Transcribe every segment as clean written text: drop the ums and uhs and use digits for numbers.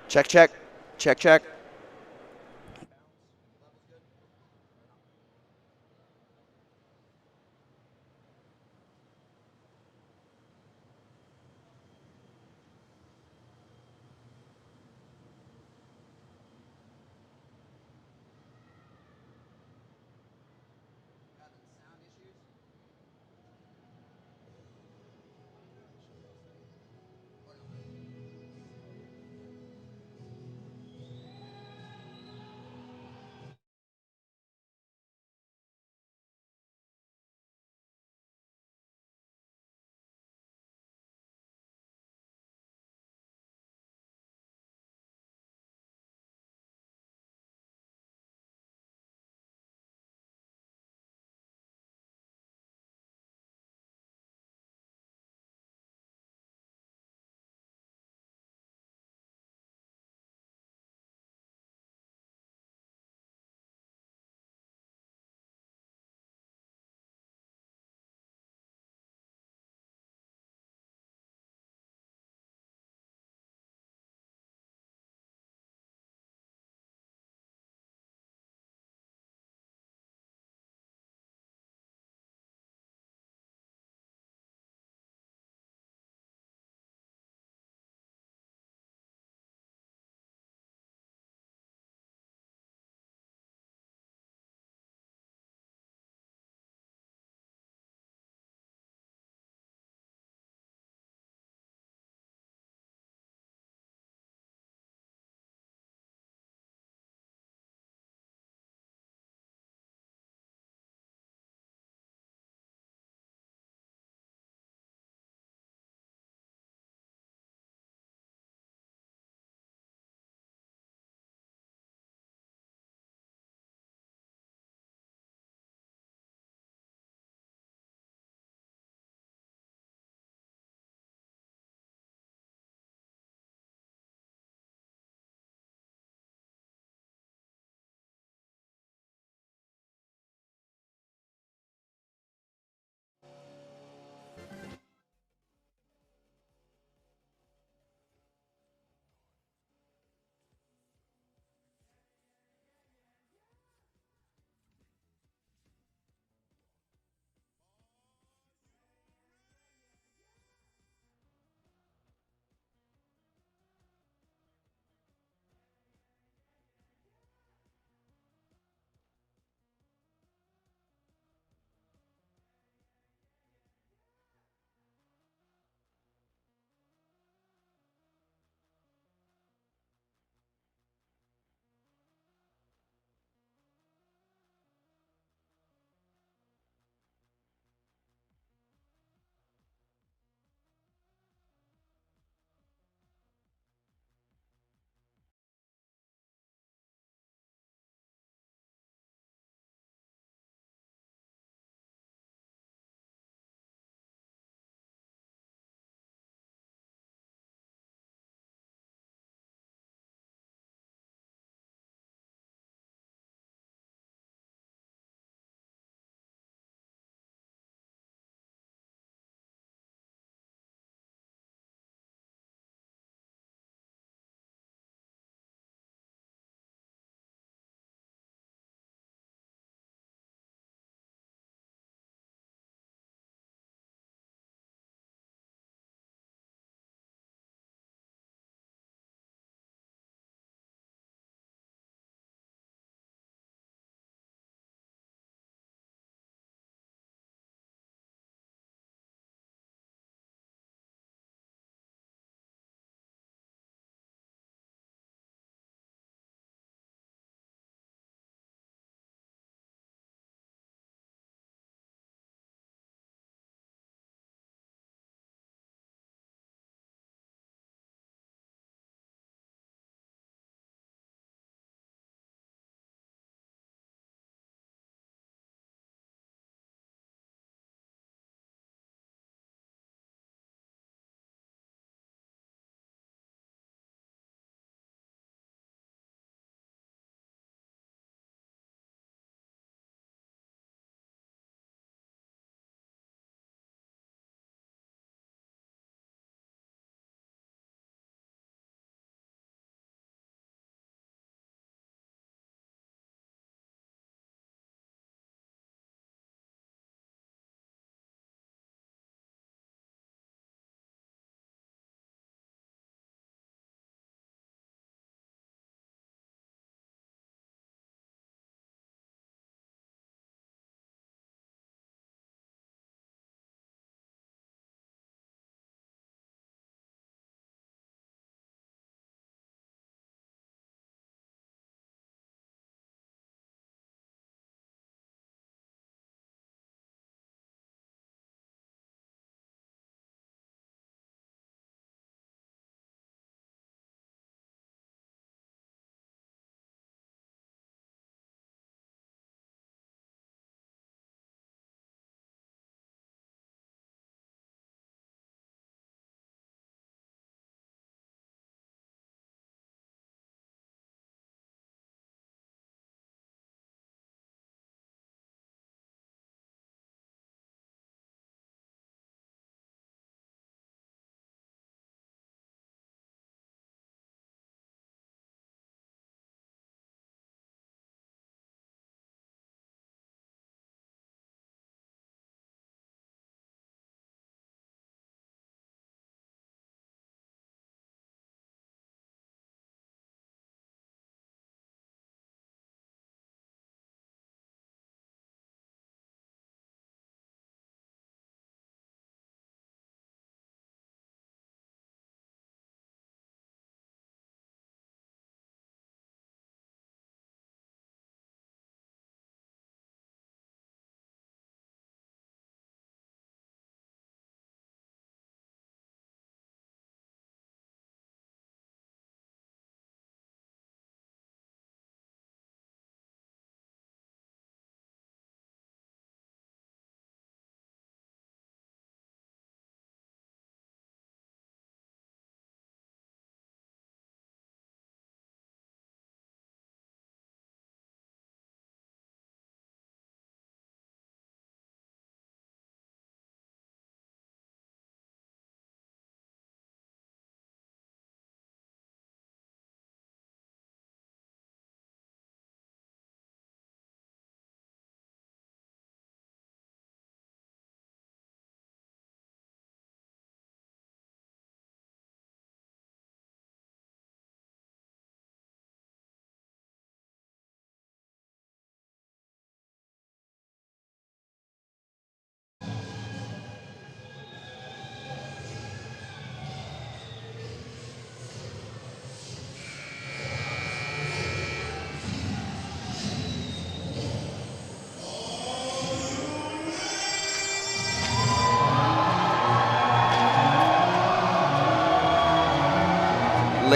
Check, check. Check, check.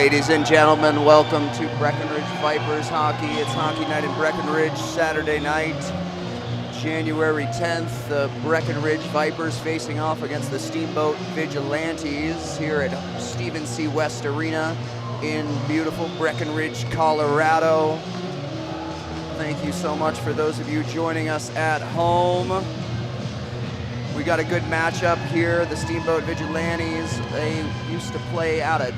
Ladies and gentlemen, welcome to Breckenridge Vipers Hockey. It's hockey night in Breckenridge, Saturday night, January 10th. The Breckenridge Vipers facing off against the Steamboat Vigilantes here at Stephen C. West Arena in beautiful Breckenridge, Colorado. Thank you so much for those of you joining us at home. We got a good matchup here. The Steamboat Vigilantes, they used to play out at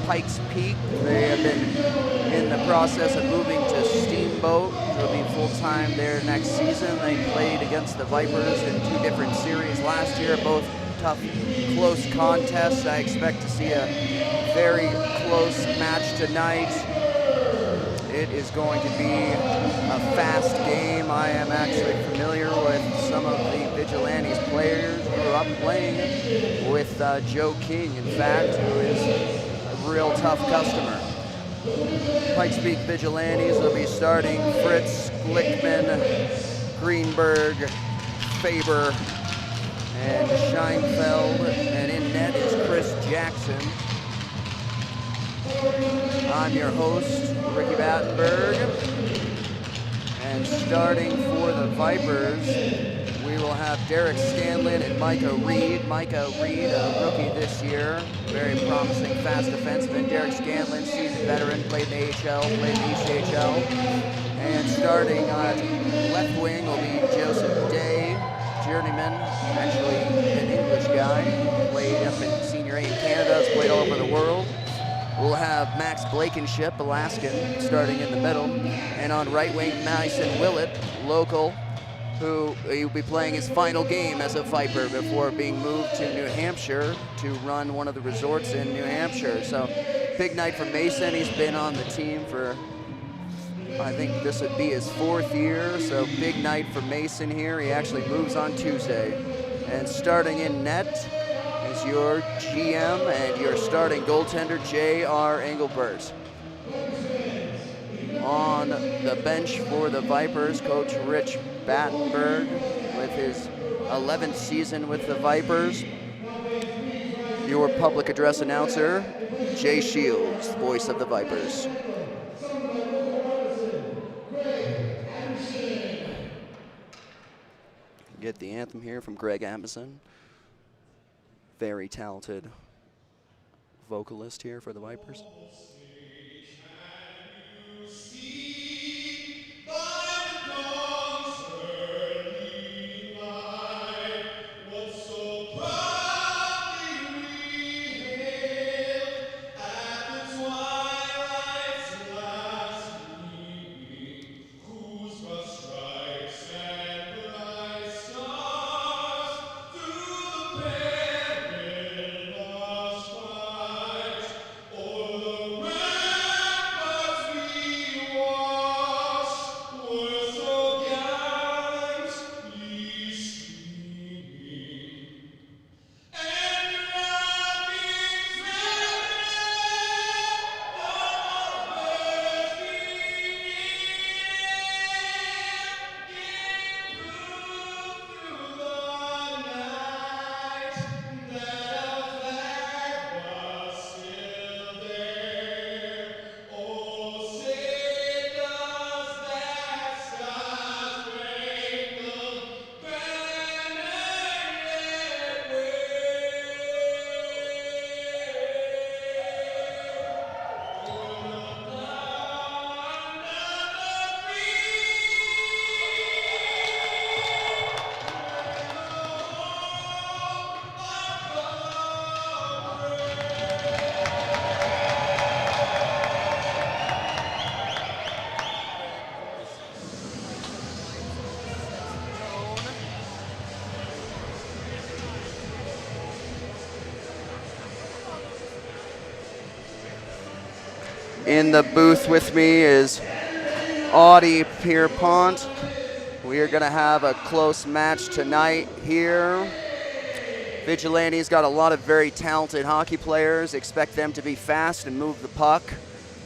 Pikes Peak. They have been in the process of moving to Steamboat. They'll be full-time there next season. They played against the Vipers in 2 different series last year, both tough, close contests. I expect to see a very close match tonight. It is going to be a fast game. I am actually familiar with some of the Vigilantes players. Grew up playing with Joe King, in fact, who is real tough customer. Pikes Peak Vigilantes will be starting Fritz, Glickman, Greenberg, Faber, and Scheinfeld, and in net is Chris Jackson. I'm your host, Ricky Battenberg, and starting for the Vipers, we will have Derek Scanlon and Micah Reed. Micah Reed, a rookie this year, very promising fast defenseman. Derek Scanlon, seasoned veteran, played in the AHL, played in the ECHL. And starting at left wing will be Joseph Day, journeyman, actually an English guy, played up in Senior A in Canada, has played all over the world. We'll have Max Blankenship, Alaskan, starting in the middle. And on right wing, Madison Willett, local, who will be playing his final game as a Viper before being moved to New Hampshire to run one of the resorts in New Hampshire. So big night for Mason. He's been on the team for, I think this would be his 4th year. So big night for Mason here. He actually moves on Tuesday. And starting in net is your GM and your starting goaltender, J.R. Engelbert. On the bench for the Vipers, Coach Rich Battenberg with his 11th season with the Vipers. Your public address announcer, Jay Shields, voice of the Vipers. Get the anthem here from Greg Amazon. Very talented vocalist here for the Vipers. In the booth with me is Ollie Pierpont. We are going to have a close match tonight here. Vigilantes got a lot of very talented hockey players. Expect them to be fast and move the puck.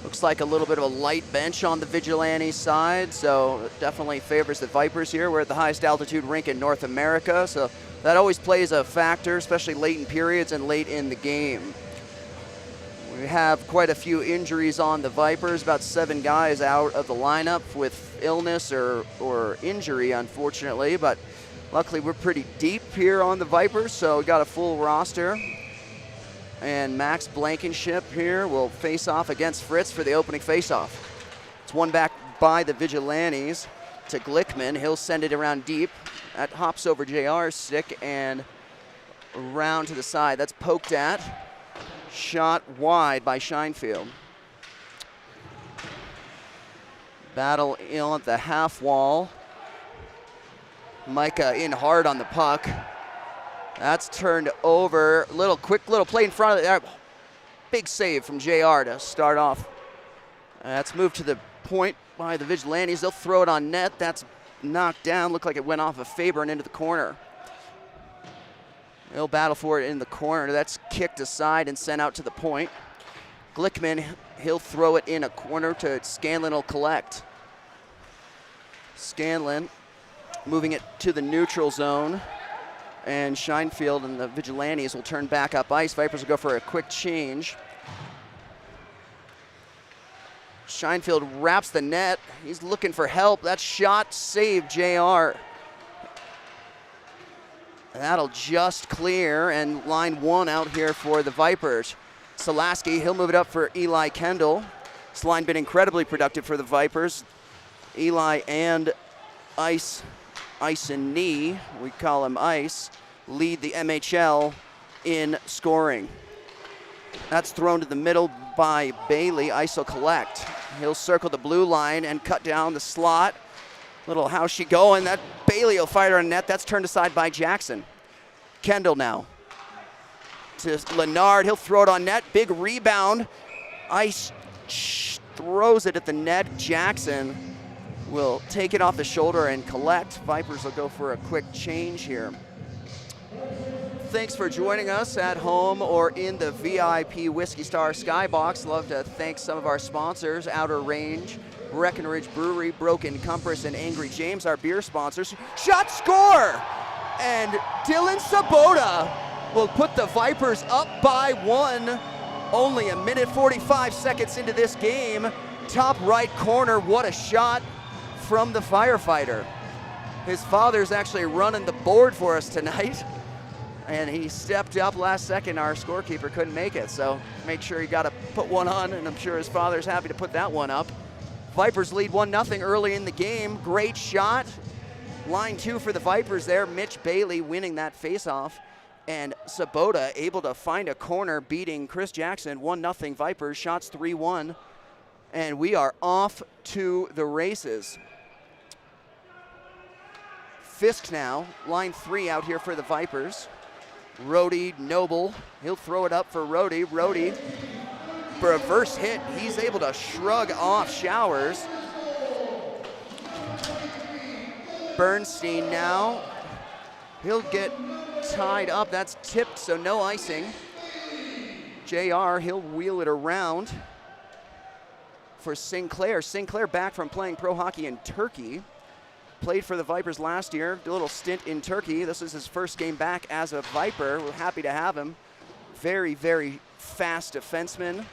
Looks like a little bit of a light bench on the Vigilantes side, so it definitely favors the Vipers here. We're at the highest altitude rink in North America, so that always plays a factor, especially late in periods and late in the game. We have quite a few injuries on the Vipers, about 7 guys out of the lineup with illness or injury, unfortunately, but luckily we're pretty deep here on the Vipers, so we got a full roster. And Max Blankenship here will face off against Fritz for the opening face-off. It's one back by the Vigilantes to Glickman. He'll send it around deep. That hops over JR's stick and around to the side. That's poked at. Shot wide by Scheinfeld. Battle in at the half wall. Micah in hard on the puck. That's turned over. Quick little play in front of it. Big save from JR to start off. That's moved to the point by the Vigilantes. They'll throw it on net. That's knocked down. Looked like it went off of Faber and into the corner. They'll battle for it in the corner. That's kicked aside and sent out to the point. Glickman, he'll throw it in a corner to Scanlon will collect. Scanlon moving it to the neutral zone. And Scheinfeld and the Vigilantes will turn back up ice. Vipers will go for a quick change. Scheinfeld wraps the net. He's looking for help. That shot saved JR. That'll just clear, and line 1 out here for the Vipers. Selaski, he'll move it up for Eli Kendall. This line been incredibly productive for the Vipers. Eli and Ice and Knee, we call him Ice, lead the MHL in scoring. That's thrown to the middle by Bailey. Ice will collect. He'll circle the blue line and cut down the slot. Little how's she going? That Bailey will fire on net. That's turned aside by Jackson. Kendall now to Leonard. He'll throw it on net. Big rebound. Ice throws it at the net. Jackson will take it off the shoulder and collect. Vipers will go for a quick change here. Thanks for joining us at home or in the VIP Whiskey Star Skybox. Love to thank some of our sponsors, Outer Range, Breckenridge Brewery, Broken Compass, and Angry James, our beer sponsors. Shot, score! And Dylan Sabota will put the Vipers up by 1. Only a minute 45 seconds into this game. Top right corner, what a shot from the firefighter. His father's actually running the board for us tonight. And he stepped up last second. Our scorekeeper couldn't make it, so make sure he got to put one on, and I'm sure his father's happy to put that one up. Vipers lead 1-0 early in the game. Great shot. Line 2 for the Vipers there. Mitch Bailey winning that faceoff. And Sabota able to find a corner, beating Chris Jackson. 1-0 Vipers. Shots 3-1. And we are off to the races. Fisk now. Line 3 out here for the Vipers. Rhodey, Noble. He'll throw it up for Rhodey. Rhodey, for a reverse hit, he's able to shrug off Showers. Bernstein now. He'll get tied up. That's tipped, so no icing. JR, he'll wheel it around for Sinclair. Sinclair back from playing pro hockey in Turkey. Played for the Vipers last year, did a little stint in Turkey. This is his first game back as a Viper. We're happy to have him. Very, very fast defenseman.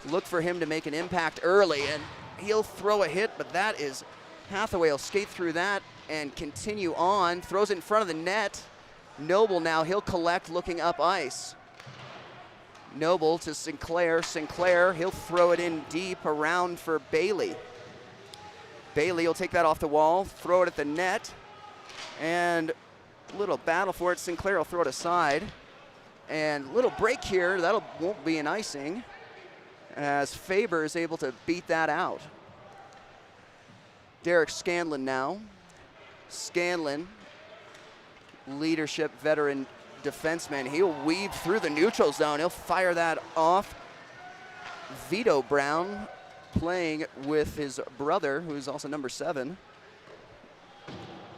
Look for him to make an impact early, and he'll throw a hit, but that is, Hathaway will skate through that and continue on. Throws it in front of the net. Noble now, he'll collect looking up ice. Noble to Sinclair. Sinclair, he'll throw it in deep around for Bailey. Bailey will take that off the wall, throw it at the net, and a little battle for it. Sinclair will throw it aside. And little break here, that won't be an icing, as Faber is able to beat that out. Derek Scanlon now. Scanlon, leadership veteran defenseman. He'll weave through the neutral zone. He'll fire that off. Vito Brown playing with his brother, who's also number 7.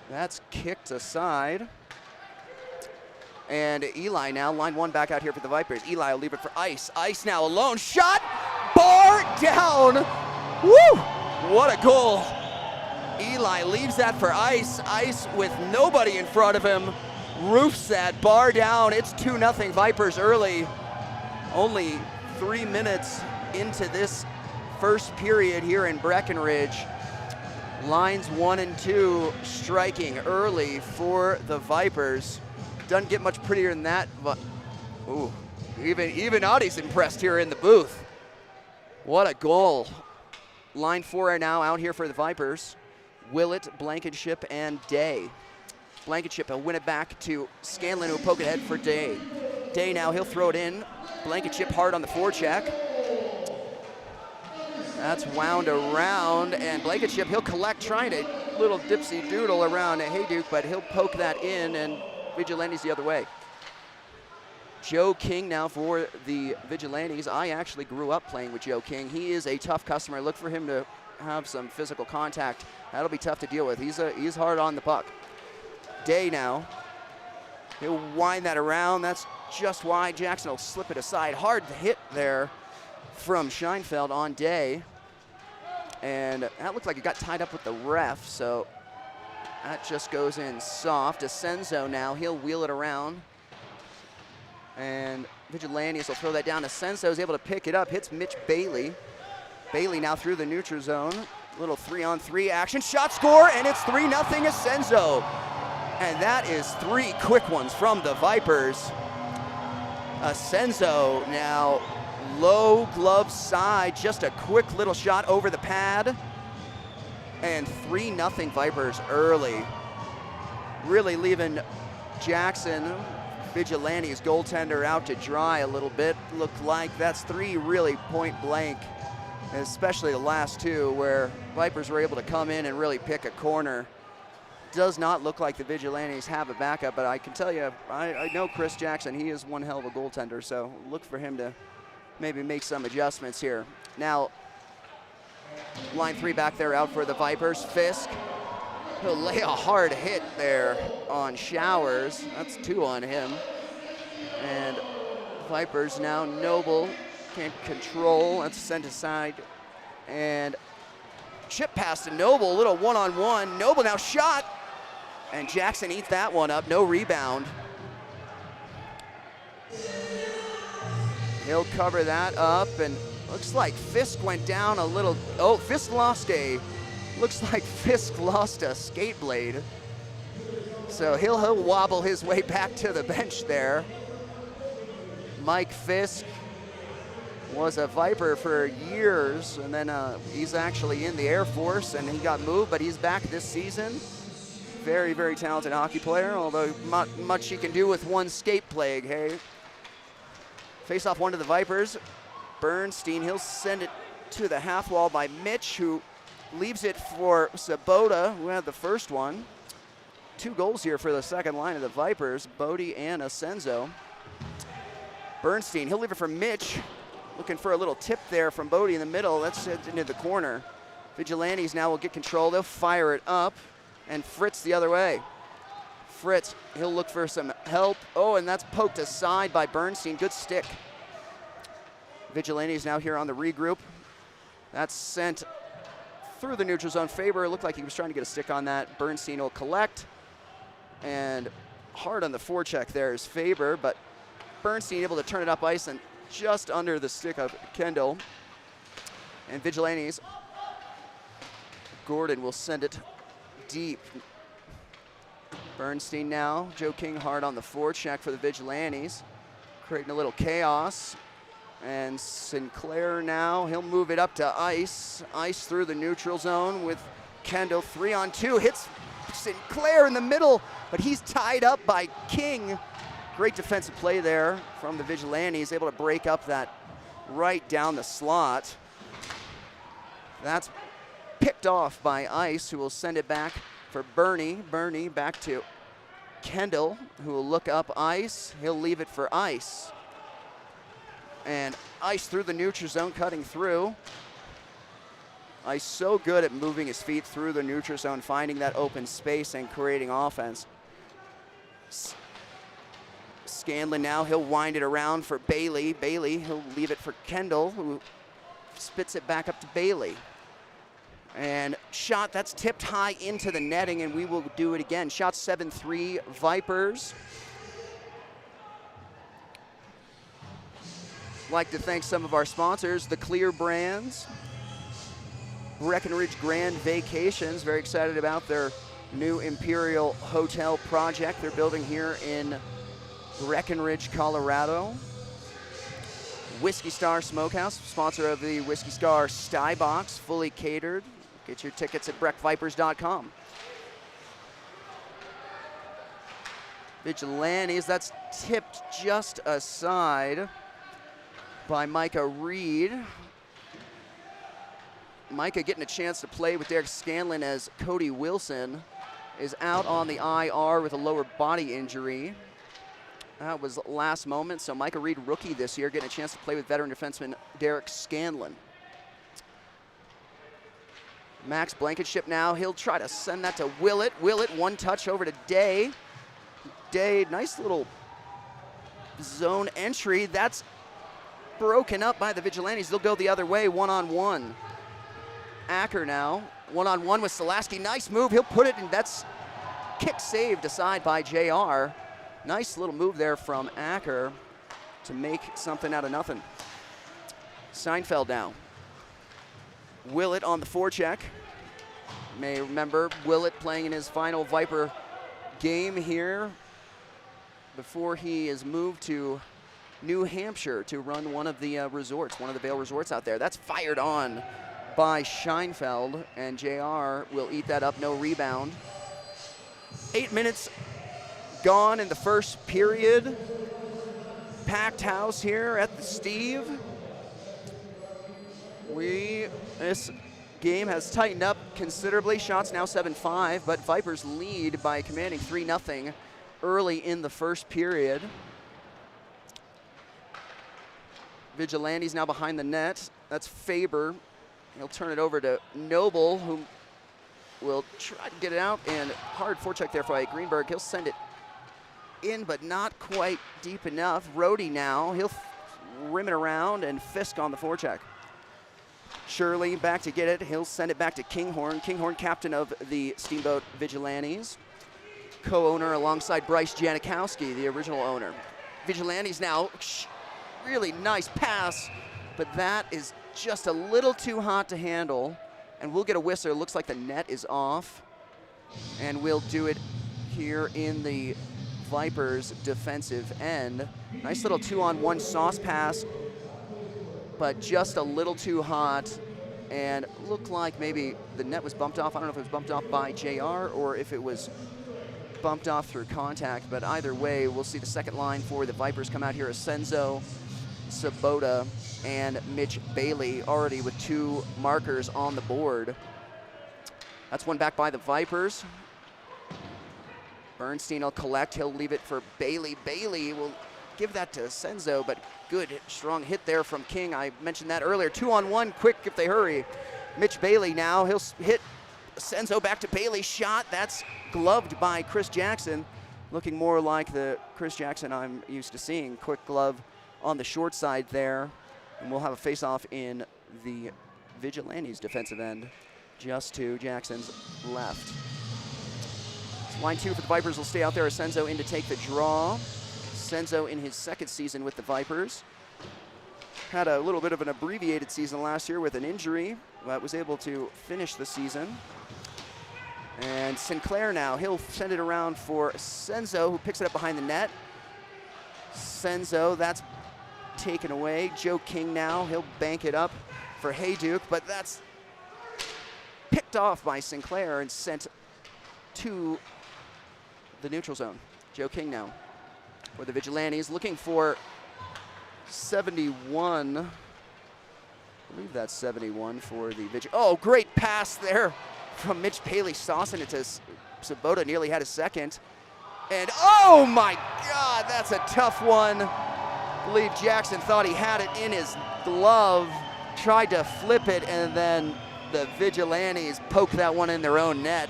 That's kicked aside. And Eli now, line 1 back out here for the Vipers. Eli will leave it for Ice. Ice now alone, shot, bar down. Woo, what a goal. Eli leaves that for Ice. Ice with nobody in front of him, roofs that bar down. It's 2-0 Vipers early. Only 3 minutes into this first period here in Breckenridge. Lines 1 and 2 striking early for the Vipers. Doesn't get much prettier than that, but ooh, even Ollie's impressed here in the booth. What a goal. Line 4 are now out here for the Vipers. Willett, Blankenship, and Day. Blankenship will win it back to Scanlon, who will poke it ahead for Day. Day now, he'll throw it in. Blankenship hard on the forecheck. That's wound around, and Blankenship, he'll collect, trying to little dipsy doodle around Hayduke, but he'll poke that in, and Vigilantes the other way. Joe King now for the Vigilantes. I actually grew up playing with Joe King. He is a tough customer. Look for him to have some physical contact. That'll be tough to deal with. He's hard on the puck. Day now. He'll wind that around. That's just wide. Jackson will slip it aside. Hard hit there from Scheinfeld on Day. And that looked like it got tied up with the ref, so that just goes in soft. Asenzo now, he'll wheel it around. And Vigilantes will throw that down. Asenzo is able to pick it up, hits Mitch Bailey. Bailey now through the neutral zone. Little 3-on-3 action, shot, score, and it's 3-0 Asenzo. And that is 3 quick ones from the Vipers. Asenzo now low glove side, just a quick little shot over the pad. And 3-0 Vipers early. Really leaving Jackson, Vigilantes goaltender, out to dry a little bit. Looked like that's 3 really point blank, especially the last 2 where Vipers were able to come in and really pick a corner. Does not look like the Vigilantes have a backup, but I can tell you, I know Chris Jackson, he is one hell of a goaltender, so look for him to maybe make some adjustments here. Now, line 3 back there out for the Vipers. Fisk, he'll lay a hard hit there on Showers. That's 2 on him. And Vipers now, Noble can't control. That's sent aside. And chip pass to Noble, a little one-on-one. Noble now shot, and Jackson eats that one up, no rebound. He'll cover that up, and looks like Fisk went down a little. Oh, Fisk lost looks like Fisk lost a skate blade. So he'll wobble his way back to the bench there. Mike Fisk was a Viper for years, and then he's actually in the Air Force, and he got moved, but he's back this season. Very, very talented hockey player, although not much he can do with one skate plague, hey? Face off one to the Vipers. Bernstein, he'll send it to the half wall by Mitch, who leaves it for Sabota, who had the first one. 2 goals here for the second line of the Vipers, Bodie and Asenzo. Bernstein, he'll leave it for Mitch. Looking for a little tip there from Bodie in the middle. That's into the corner. Vigilantes now will get control. They'll fire it up, and Fritz the other way. Fritz, he'll look for some help. Oh, and that's poked aside by Bernstein. Good stick. Vigilantes now here on the regroup. That's sent through the neutral zone. Faber looked like he was trying to get a stick on that. Bernstein will collect. And hard on the forecheck there is Faber, but Bernstein able to turn it up ice and just under the stick of Kendall. And Vigilantes, Gordon will send it deep. Bernstein now, Joe King hard on the forecheck for the Vigilantes, creating a little chaos. And Sinclair now, he'll move it up to ice. Ice through the neutral zone with Kendall, 3-on-2, hits Sinclair in the middle, but he's tied up by King. Great defensive play there from the Vigilantes, able to break up that right down the slot. That's picked off by Ice, who will send it back for Bernie. Bernie back to Kendall, who will look up Ice. He'll leave it for Ice. And Ice through the neutral zone, cutting through. Ice so good at moving his feet through the neutral zone, finding that open space and creating offense. Scanlon now, he'll wind it around for Bailey. Bailey, he'll leave it for Kendall, who spits it back up to Bailey. And shot, that's tipped high into the netting, and we will do it again. Shot 7-3 Vipers. Like to thank some of our sponsors, the Clear Brands, Breckenridge Grand Vacations, very excited about their new Imperial Hotel project they're building here in Breckenridge, Colorado. Whiskey Star Smokehouse, sponsor of the Whiskey Star Sty Box, fully catered. Get your tickets at breckvipers.com. Vigilantes, that's tipped just aside by Micah Reed. Micah getting a chance to play with Derek Scanlon as Cody Wilson is out on the IR with a lower body injury. That was last moment, so Micah Reed, rookie this year, getting a chance to play with veteran defenseman Derek Scanlon. Max Blankenship now, he'll try to send that to Willett. Willett, one touch over to Day. Day, nice little zone entry. That's broken up by the Vigilantes. They'll go the other way, one-on-one. Acker now, one-on-one with Selaski. Nice move, he'll put it in. That's kick saved aside by JR. Nice little move there from Acker to make something out of nothing. Seinfeld now. Willett on the forecheck. You may remember Willett playing in his final Viper game here before he is moved to New Hampshire to run one of the resorts, one of the Vail resorts out there. That's fired on by Scheinfeld, and JR will eat that up, no rebound. 8 minutes gone in the first period. Packed house here at the Steve. This game has tightened up considerably. Shots now 7-5, but Vipers lead by commanding 3-0 early in the first period. Vigilantes now behind the net. That's Faber. He'll turn it over to Noble, who will try to get it out, and hard forecheck there by Greenberg. He'll send it in, but not quite deep enough. Rhodey now, he'll rim it around, and Fisk on the forecheck. Shirley back to get it. He'll send it back to Kinghorn. Kinghorn, captain of the Steamboat Vigilantes. Co-owner alongside Bryce Janikowski, the original owner. Vigilantes now, really nice pass, but that is just a little too hot to handle. And we'll get a whistle. It looks like the net is off. And we'll do it here in the Vipers defensive end. Nice little 2-on-1 sauce pass, but just a little too hot, and looked like maybe the net was bumped off. I don't know if it was bumped off by JR or if it was bumped off through contact, but either way, we'll see the second line for the Vipers come out here. Asenzo, Sabota, and Mitch Bailey already with 2 markers on the board. That's one back by the Vipers. Bernstein will collect, he'll leave it for Bailey. Bailey will give that to Senzo, but good, strong hit there from King. I mentioned that earlier. 2-on-1, quick if they hurry. Mitch Bailey now, he'll hit Senzo back to Bailey. Shot, that's gloved by Chris Jackson. Looking more like the Chris Jackson I'm used to seeing. Quick glove on the short side there. And we'll have a face-off in the Vigilantes defensive end, just to Jackson's left. Line 2 for the Vipers will stay out there. Senzo in to take the draw. Senzo in his second season with the Vipers. Had a little bit of an abbreviated season last year with an injury, but was able to finish the season. And Sinclair now, he'll send it around for Senzo, who picks it up behind the net. Senzo, that's taken away. Joe King now, he'll bank it up for Hayduke, but that's picked off by Sinclair and sent to the neutral zone. Joe King now for the Vigilantes, looking for 71. I believe that's 71 for the Oh, great pass there from Mitch Paley, saucing it to Sabota, nearly had a second. And oh my God, that's a tough one. I believe Jackson thought he had it in his glove, tried to flip it, and then the Vigilantes poked that one in their own net,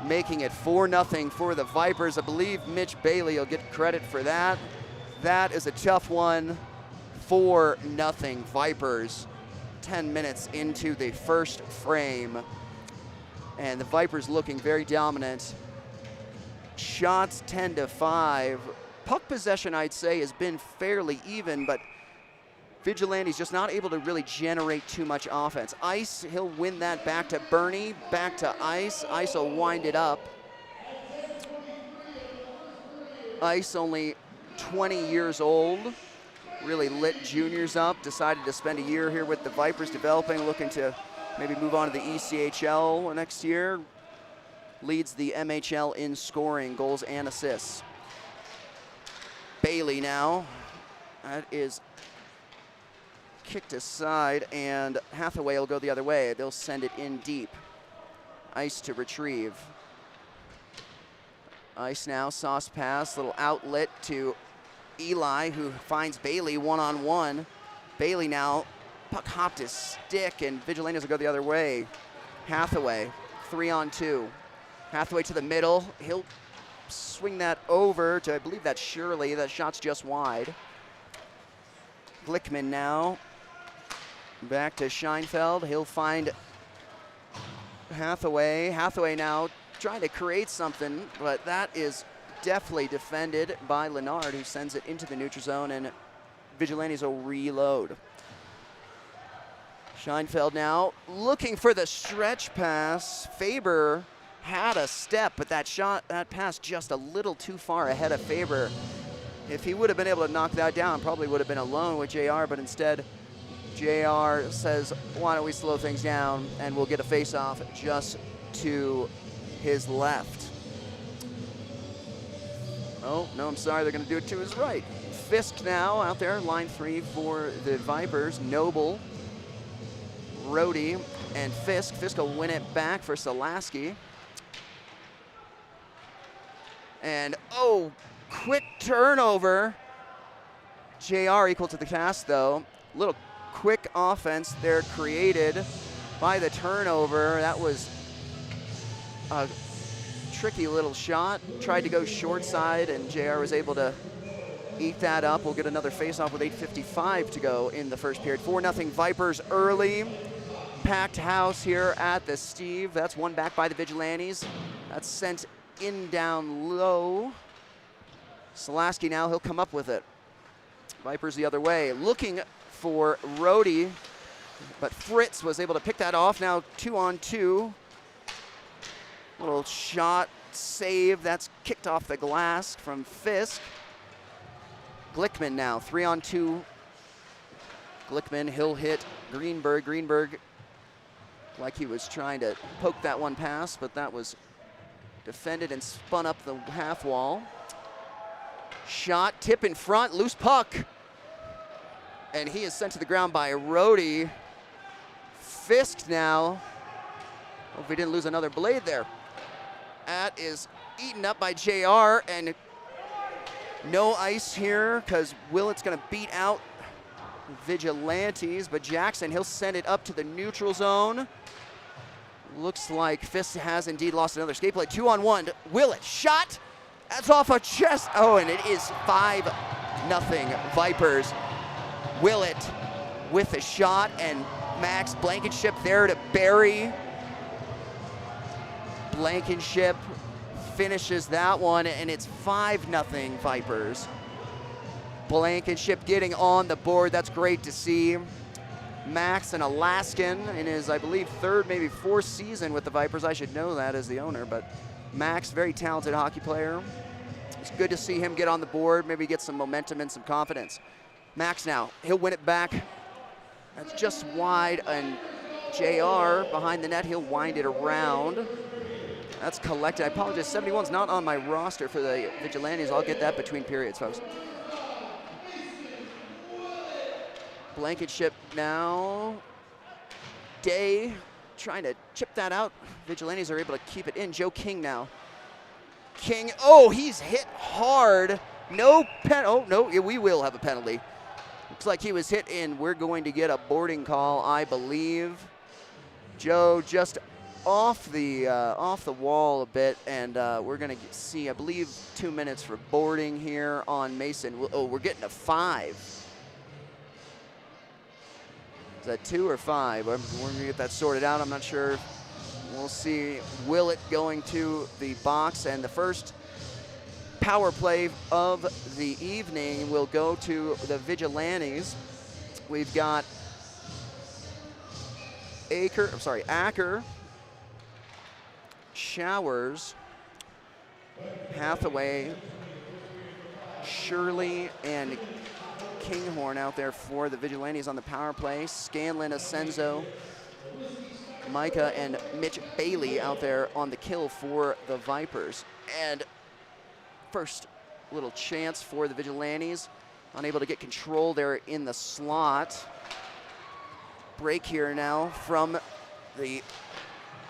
making it 4-0 for the Vipers. I believe Mitch Bailey will get credit for that. That is a tough one. 4-0 Vipers, 10 minutes into the first frame. And the Vipers looking very dominant. Shots 10-5. Puck possession, I'd say, has been fairly even, but Vigilantes just not able to really generate too much offense. Ice, he'll win that back to Bernie, back to Ice. Ice will wind it up. Ice only 20 years old, really lit juniors up, decided to spend a year here with the Vipers developing, looking to maybe move on to the ECHL next year. Leads the MHL in scoring, goals and assists. Bailey now, that is kicked aside, and Hathaway will go the other way. They'll send it in deep. Ice to retrieve. Ice now, sauce pass, little outlet to Eli, who finds Bailey one-on-one. Bailey now, puck hopped his stick, and Vigilantes will go the other way. Hathaway, 3-on-2. Hathaway to the middle. He'll swing that over to, I believe that's Shirley. That shot's just wide. Glickman now. Back to Scheinfeld. He'll find Hathaway. Hathaway now trying to create something, but that is definitely defended by Lennard, who sends it into the neutral zone, and Vigilantes will reload. Scheinfeld now looking for the stretch pass. Faber had a step, but that pass just a little too far ahead of Faber. If he would have been able to knock that down, probably would have been alone with JR, but instead JR says, why don't we slow things down, and we'll get a face-off just to his left. Oh, no, I'm sorry, they're gonna do it to his right. Fisk now out there, line 3 for the Vipers. Noble, Rhodey, and Fisk. Fisk will win it back for Solaski. And, oh, quick turnover. JR equal to the task, though. Little quick offense there created by the turnover. That was a tricky little shot. Tried to go short side, and JR was able to eat that up. We'll get another face-off with 8:55 to go in the first period. 4-0 Vipers early. Packed house here at the Steve. That's one back by the Vigilantes. That's sent in down low. Solaski now, he'll come up with it. Vipers the other way, looking for Rhodey, but Fritz was able to pick that off. Now 2-on-2. Little shot, save, that's kicked off the glass from Fisk. Glickman now, 3-on-2. Glickman, he'll hit Greenberg. Greenberg, like he was trying to poke that one past, but that was defended and spun up the half wall. Shot, tip in front, loose puck. And he is sent to the ground by Rhodey. Fisk now. Hope we didn't lose another blade there. That is eaten up by JR, and no ice here because Willett's gonna beat out Vigilantes, but Jackson, he'll send it up to the neutral zone. Looks like Fisk has indeed lost another skate play. 2-on-1, Willett, shot, that's off a chest. Oh, and it is 5-0 Vipers. Willett with a shot, and Max Blankenship there to bury. Blankenship finishes that one, and it's 5-0 Vipers. Blankenship getting on the board, that's great to see. Max, an Alaskan, in his, I believe, third, maybe fourth season with the Vipers. I should know that as the owner, but Max, very talented hockey player. It's good to see him get on the board, maybe get some momentum and some confidence. Max now, he'll win it back. That's just wide, and JR behind the net, he'll wind it around. That's collected. I apologize, 71's not on my roster for the Vigilantes. I'll get that between periods, folks. Blankenship now. Day trying to chip that out. Vigilantes are able to keep it in. Joe King now. King, oh, he's hit hard. No oh, no, we will have a penalty. Looks like he was hit in. We're going to get a boarding call, I believe. Joe just off the wall a bit, and we're gonna see, I believe, 2 minutes for boarding here on Mason. Oh, we're getting a 5. Is that 2 or 5? We're gonna get that sorted out. I'm not sure. We'll see. Willett going to the box, and the first power play of the evening will go to the Vigilantes. We've got Acker, Showers, Hathaway, Shirley, and Kinghorn out there for the Vigilantes on the power play. Scanlon, Asenzo, Micah, and Mitch Bailey out there on the kill for the Vipers. And first little chance for the Vigilantes. Unable to get control there in the slot. Break here now from the,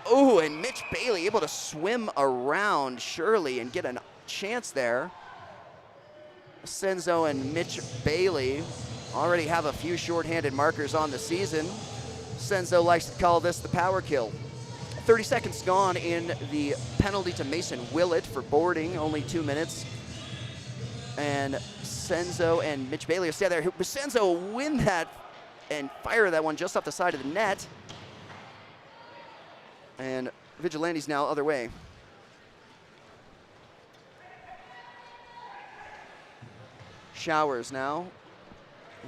oh, and Mitch Bailey able to swim around Shirley and get a chance there. Senzo and Mitch Bailey already have a few shorthanded markers on the season. Senzo likes to call this the power kill. 30 seconds gone in the penalty to Mason Willett for boarding, only 2 minutes. And Senzo and Mitch Bailey will stay there. Senzo will win that and fire that one just off the side of the net. And Vigilantes now other way. Showers now.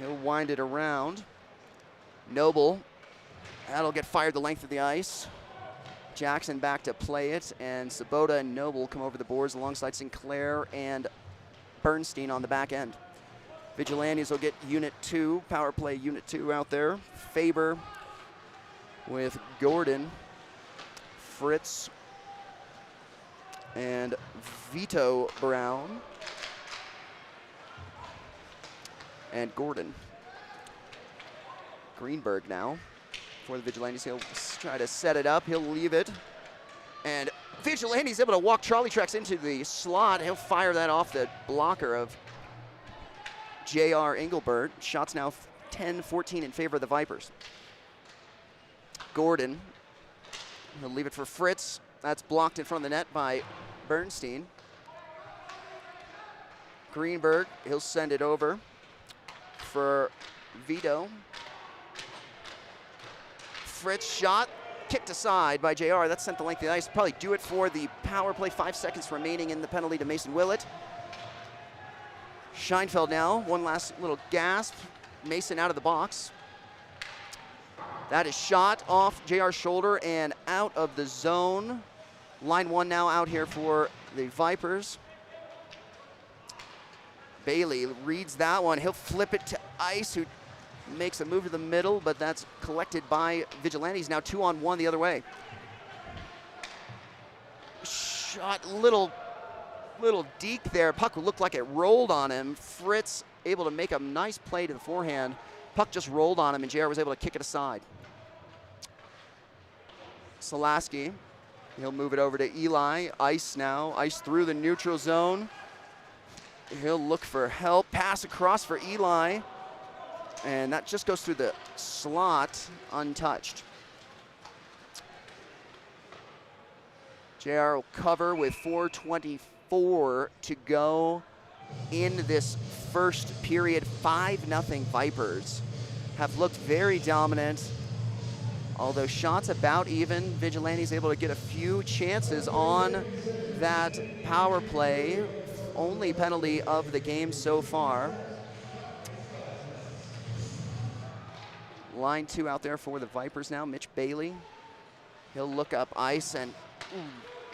He'll wind it around. Noble. That'll get fired the length of the ice. Jackson back to play it, and Sabota and Noble come over the boards alongside Sinclair and Bernstein on the back end. Vigilantes will get Unit 2, power play Unit 2 out there. Faber with Gordon, Fritz, and Vito Brown, and Gordon. Greenberg now for the Vigilantes. He'll try to set it up. He'll leave it. And Vigilantes able to walk Charlie Tracks into the slot. He'll fire that off the blocker of J.R. Engelbert. Shots now 10-14 in favor of the Vipers. Gordon, he'll leave it for Fritz. That's blocked in front of the net by Bernstein. Greenberg, he'll send it over for Vito. Fritz shot, kicked aside by JR. That's sent the length of the ice. Probably do it for the power play. 5 seconds remaining in the penalty to Mason Willett. Scheinfeld now, one last little gasp. Mason out of the box. That is shot off JR's shoulder and out of the zone. Line one now out here for the Vipers. Bailey reads that one. He'll flip it to Ice, who makes a move to the middle, but that's collected by Vigilantes. Now 2-on-1 the other way. Shot little deke there. Puck looked like it rolled on him. Fritz able to make a nice play to the forehand. Puck just rolled on him, and JR was able to kick it aside. Solaski, he'll move it over to Eli. Ice now, Ice through the neutral zone. He'll look for help. Pass across for Eli. And that just goes through the slot untouched. JR will cover with 4:24 to go in this first period. 5-0 Vipers have looked very dominant. Although shots about even, Vigilantes able to get a few chances on that power play. Only penalty of the game so far. Line two out there for the Vipers now. Mitch Bailey. He'll look up Ice and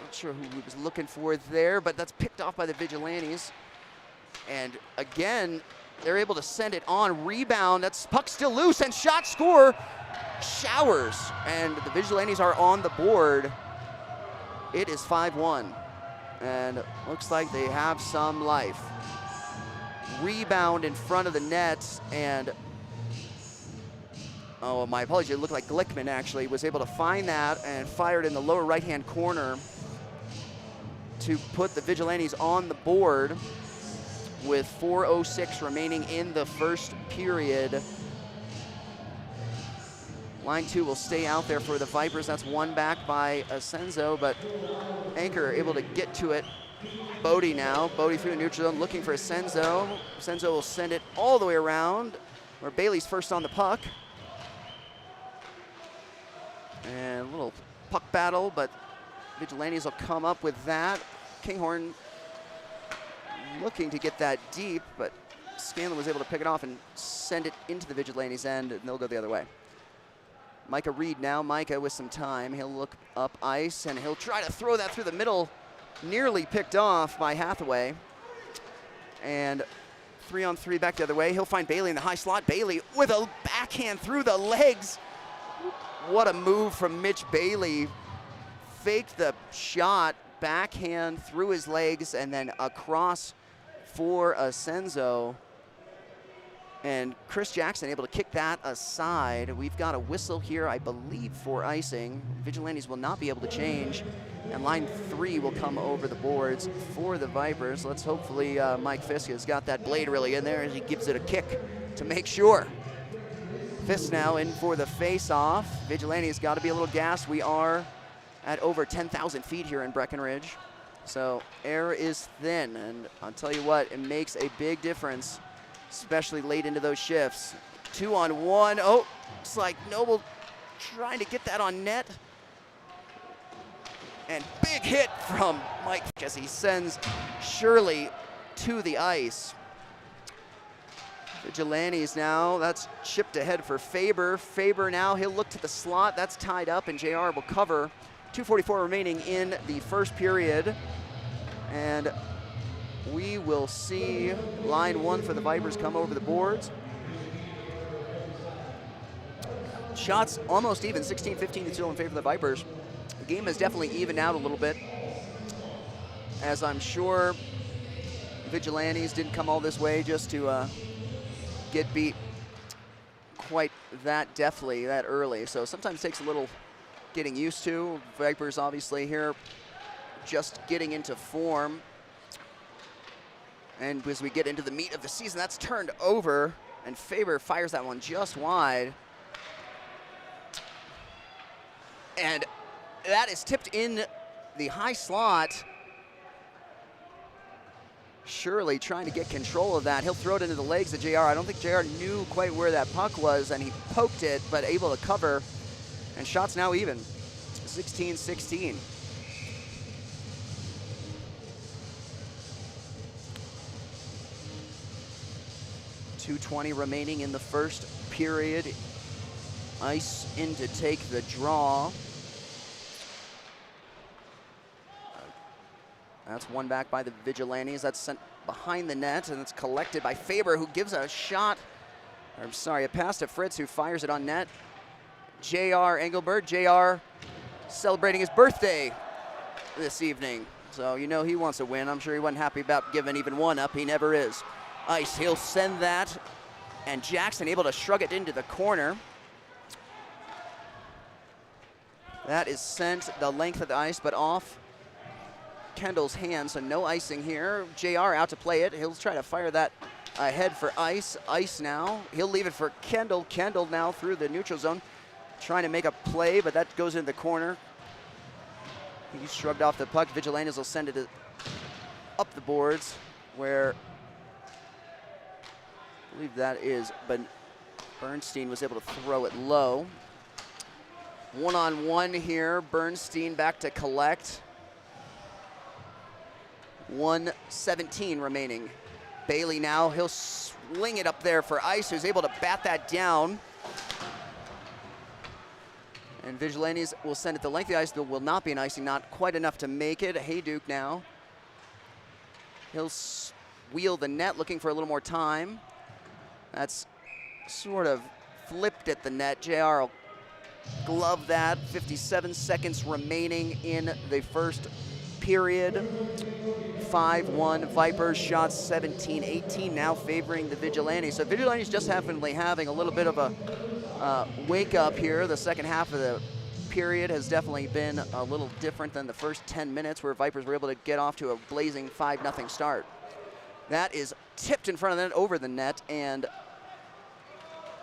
not sure who he was looking for there, but that's picked off by the Vigilantes. And again, they're able to send it on. Rebound, that's puck still loose, and shot score. Showers, and the Vigilantes are on the board. It is 5-1, and looks like they have some life. Rebound in front of the net, and oh, my apologies, it looked like Glickman actually was able to find that and fired in the lower right-hand corner to put the Vigilantes on the board with 4:06 remaining in the first period. Line two will stay out there for the Vipers. That's one back by Asenzo, but Anchor able to get to it. Bodie now, Bodie through the neutral zone looking for Asenzo. Asenzo will send it all the way around where Bailey's first on the puck. And a little puck battle, but Vigilantes will come up with that. Kinghorn looking to get that deep, but Scanlon was able to pick it off and send it into the Vigilantes' end, and they'll go the other way. Micah Reed now. Micah with some time. He'll look up ice, and he'll try to throw that through the middle. Nearly picked off by Hathaway. And 3-on-3 back the other way. He'll find Bailey in the high slot. Bailey with a backhand through the legs. What a move from Mitch Bailey. Faked the shot, backhand through his legs, and then across for Asenzo. And Chris Jackson able to kick that aside. We've got a whistle here, I believe, for icing. Vigilantes will not be able to change. And line 3 will come over the boards for the Vipers. Let's hopefully Mike Fisk has got that blade really in there as he gives it a kick to make sure. Fisk now in for the face-off. Vigilantes got to be a little gassed. We are at over 10,000 feet here in Breckenridge. So air is thin, and I'll tell you what, it makes a big difference, especially late into those shifts. 2-on-1. Oh, it's like Noble trying to get that on net. And big hit from Mike as he sends Shirley to the ice. Vigilantes now, that's chipped ahead for Faber. Faber now, he'll look to the slot. That's tied up, and JR will cover. 2:44 remaining in the first period. And we will see line 1 for the Vipers come over the boards. Shots almost even, 16-15 still in favor of the Vipers. The game has definitely evened out a little bit, as I'm sure Vigilantes didn't come all this way just to get beat quite that deftly, that early. So sometimes it takes a little getting used to. Vipers obviously here just getting into form. And as we get into the meat of the season, that's turned over, and Faber fires that one just wide. And that is tipped in the high slot. Shirley trying to get control of that. He'll throw it into the legs of JR. I don't think JR knew quite where that puck was, and he poked it, but able to cover. And shots now even, 16-16. .220 remaining in the first period. Ice in to take the draw. That's one back by the Vigilantes. That's sent behind the net, and it's collected by Faber, who gives a shot. I'm sorry, a pass to Fritz, who fires it on net. J.R. Engelberg. J.R. celebrating his birthday this evening. So you know he wants a win. I'm sure he wasn't happy about giving even one up. He never is. Ice, he'll send that, and Jackson able to shrug it into the corner. That is sent the length of the ice, but off Kendall's hand, so no icing here. JR out to play it. He'll try to fire that ahead for Ice. Ice now. He'll leave it for Kendall. Kendall now through the neutral zone, trying to make a play, but that goes into the corner. He shrugged off the puck. Vigilantes will send it up the boards, where I believe that is, but Bernstein was able to throw it low. 1-on-1 here. Bernstein back to collect. 1:17 remaining. Bailey now, he'll sling it up there for Ice, who's able to bat that down. And Vigilantes will send it the length of the ice. There will not be an icing, not quite enough to make it. Hayduke now. He'll wheel the net, looking for a little more time. That's sort of flipped at the net. JR will glove that. 57 seconds remaining in the first period. 5-1 Vipers, shots 17-18 now favoring the Vigilantes. So Vigilantes just definitely having a little bit of a wake up here. The second half of the period has definitely been a little different than the first 10 minutes, where Vipers were able to get off to a blazing 5-0 start. That is tipped in front of the net, over the net, and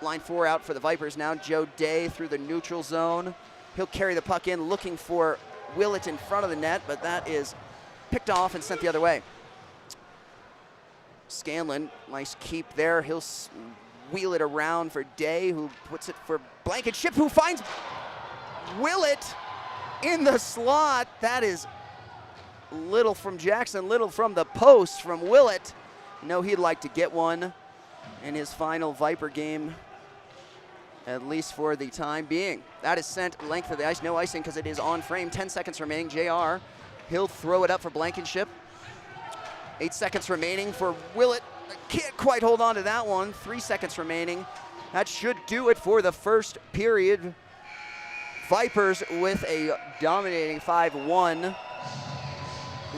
line 4 out for the Vipers now. Joe Day through the neutral zone. He'll carry the puck in, looking for Willett in front of the net, but that is picked off and sent the other way. Scanlon, nice keep there. He'll wheel it around for Day, who puts it for Blankenship, who finds Willett in the slot. That is little from Jackson, little from the post from Willett. No, he'd like to get one. in his final Viper game, at least for the time being. That is sent length of the ice, no icing because it is on frame. 10 seconds remaining. JR, he'll throw it up for Blankenship. 8 seconds remaining for Willett. Can't quite hold on to that one. 3 seconds remaining. That should do it for the first period. Vipers with a dominating 5-1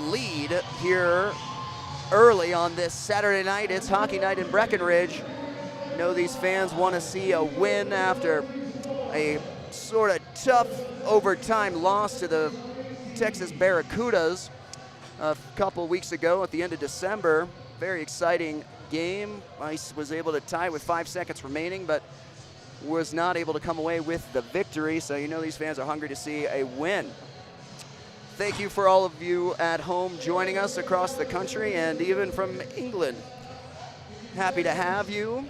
lead here early on this Saturday night. It's hockey night in Breckenridge. I know these fans want to see a win after a sort of tough overtime loss to the Texas Barracudas a couple weeks ago at the end of December. Very exciting game. Ice was able to tie with 5 seconds remaining, but was not able to come away with the victory, so you know these fans are hungry to see a win. Thank you for all of you at home joining us across the country and even from England. Happy to have you.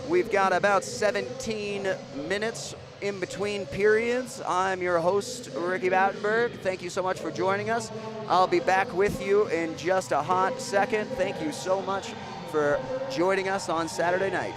We've got about 17 minutes in between periods. I'm your host, Ricky Battenberg. Thank you so much for joining us. I'll be back with you in just a hot second. Thank you so much for joining us on Saturday night.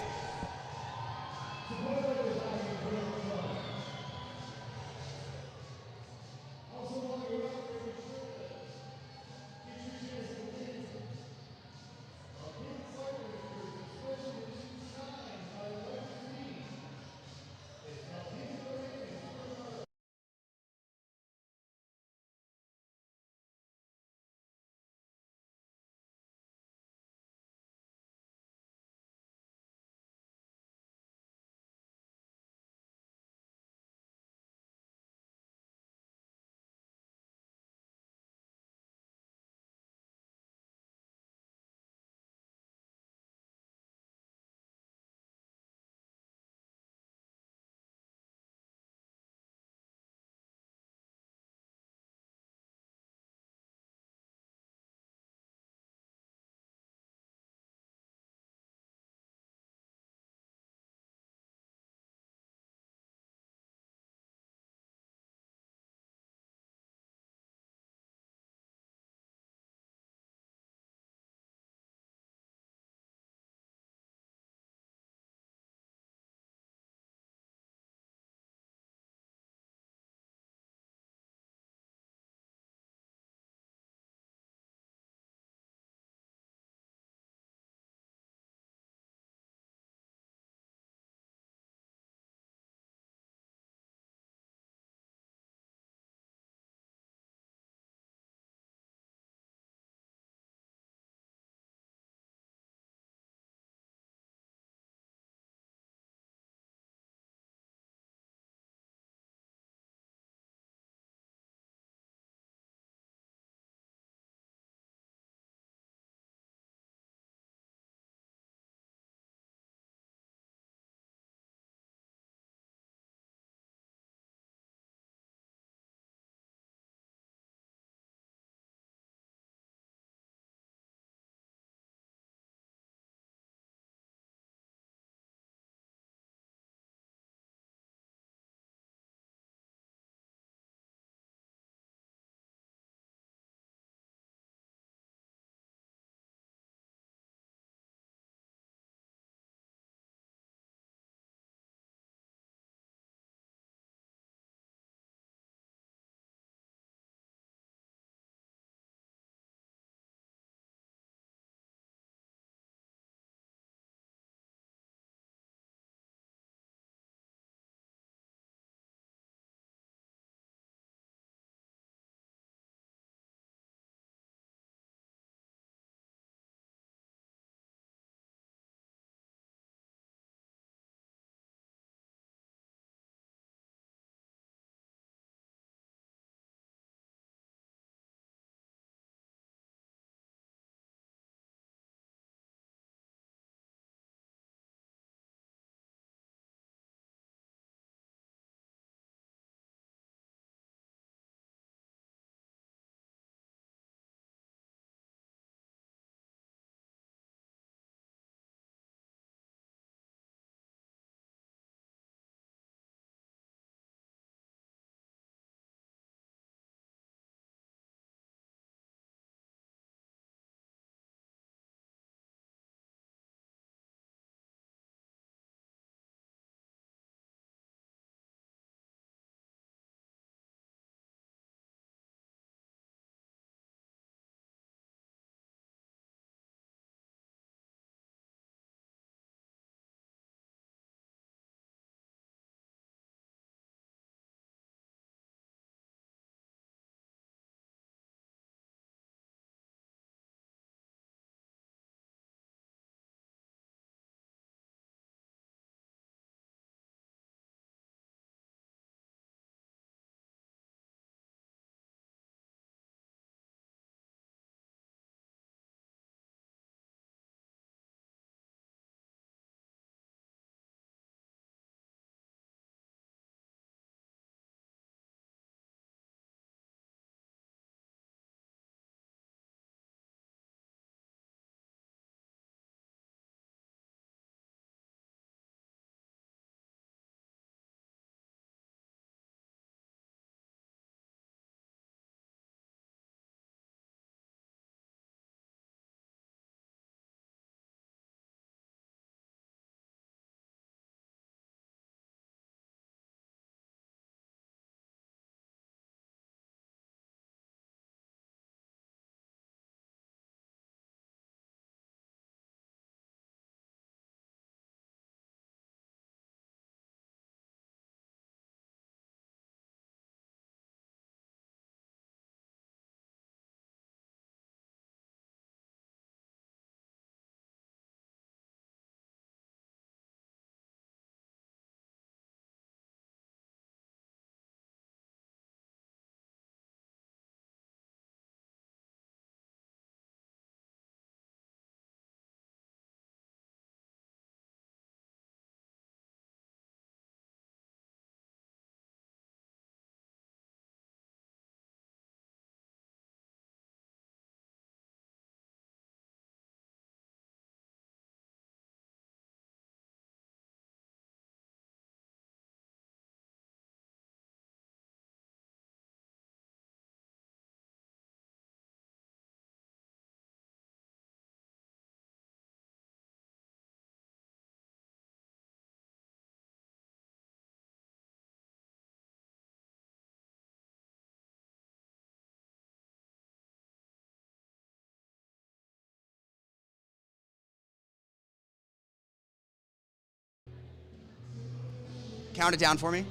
Count it down for me.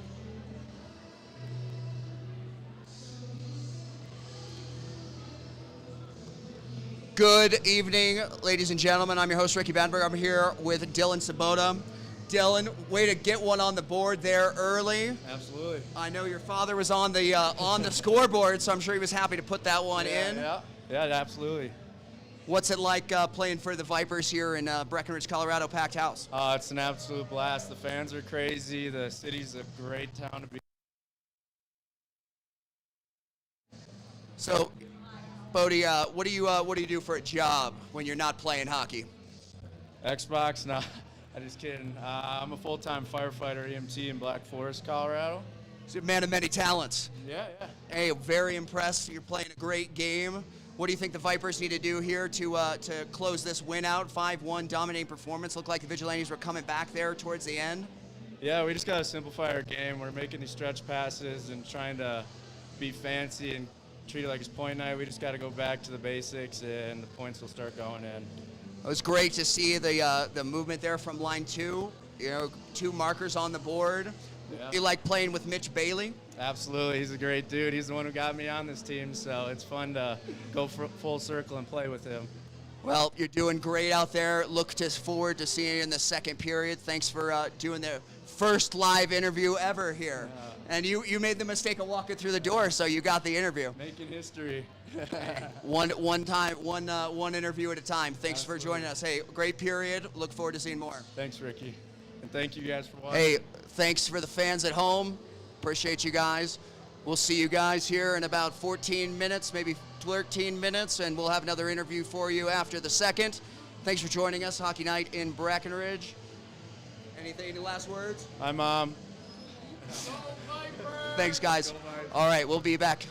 Good evening, ladies and gentlemen. I'm your host, Ricky Vandenberg. I'm here with Dylan Sabota. Dylan, way to get one on the board there early. Absolutely. I know your father was on the scoreboard, so I'm sure he was happy to put that one in. Yeah, absolutely. What's it like playing for the Vipers here in Breckenridge, Colorado, packed house? It's an absolute blast. The fans are crazy. The city's a great town to be. So, Bodie, what do you do for a job when you're not playing hockey? Xbox? No, I'm just kidding. I'm a full-time firefighter EMT in Black Forest, Colorado. He's a man of many talents. Yeah. Hey, very impressed. You're playing a great game. What do you think the Vipers need to do here to close this win out? 5-1 dominating performance. Looked like the Vigilantes were coming back there towards the end. Yeah, we just got to simplify our game. We're making these stretch passes and trying to be fancy and treat it like it's point night. We just got to go back to the basics, and the points will start going in. It was great to see the movement there from line two. You know, 2 markers on the board. Yeah. You like playing with Mitch Bailey? Absolutely. He's a great dude. He's the one who got me on this team, so it's fun to go full circle and play with him. Well, you're doing great out there. Look forward to seeing you in the second period. Thanks for doing the first live interview ever here. Yeah. And you made the mistake of walking through the door, so you got the interview. Making history. One interview at a time. Thanks for joining us. Hey, great period. Look forward to seeing more. Thanks, Ricky. And thank you guys for watching. Hey, thanks for the fans at home. Appreciate you guys. We'll see you guys here in about 14 minutes, maybe 13 minutes, and we'll have another interview for you after the second. Thanks for joining us, Hockey Night in Breckenridge. Any last words? Hi, Mom. Thanks, guys. All right, we'll be back.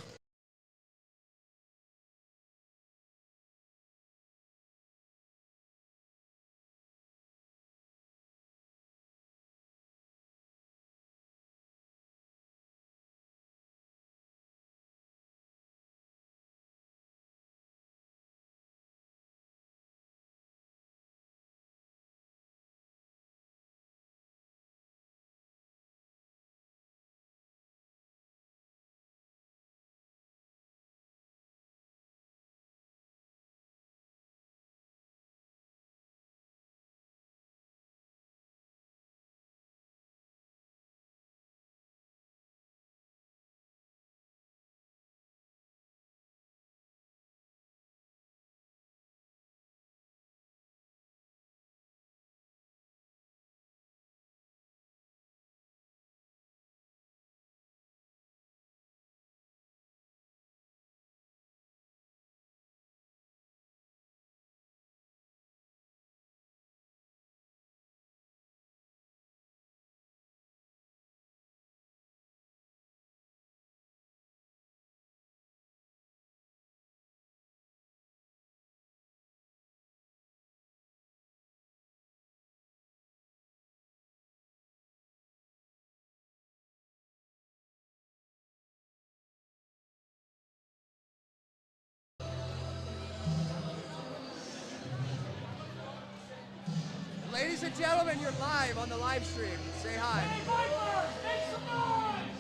Ladies and gentlemen, you're live on the live stream. Say hi. Hey, Vipers, make some noise!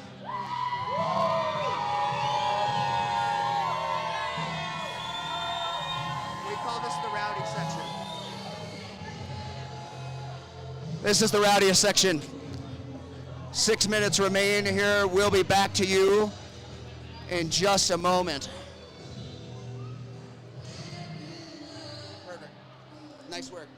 We call this the rowdy section. This is the rowdiest section. 6 minutes remain here. We'll be back to you in just a moment. Perfect. Nice work.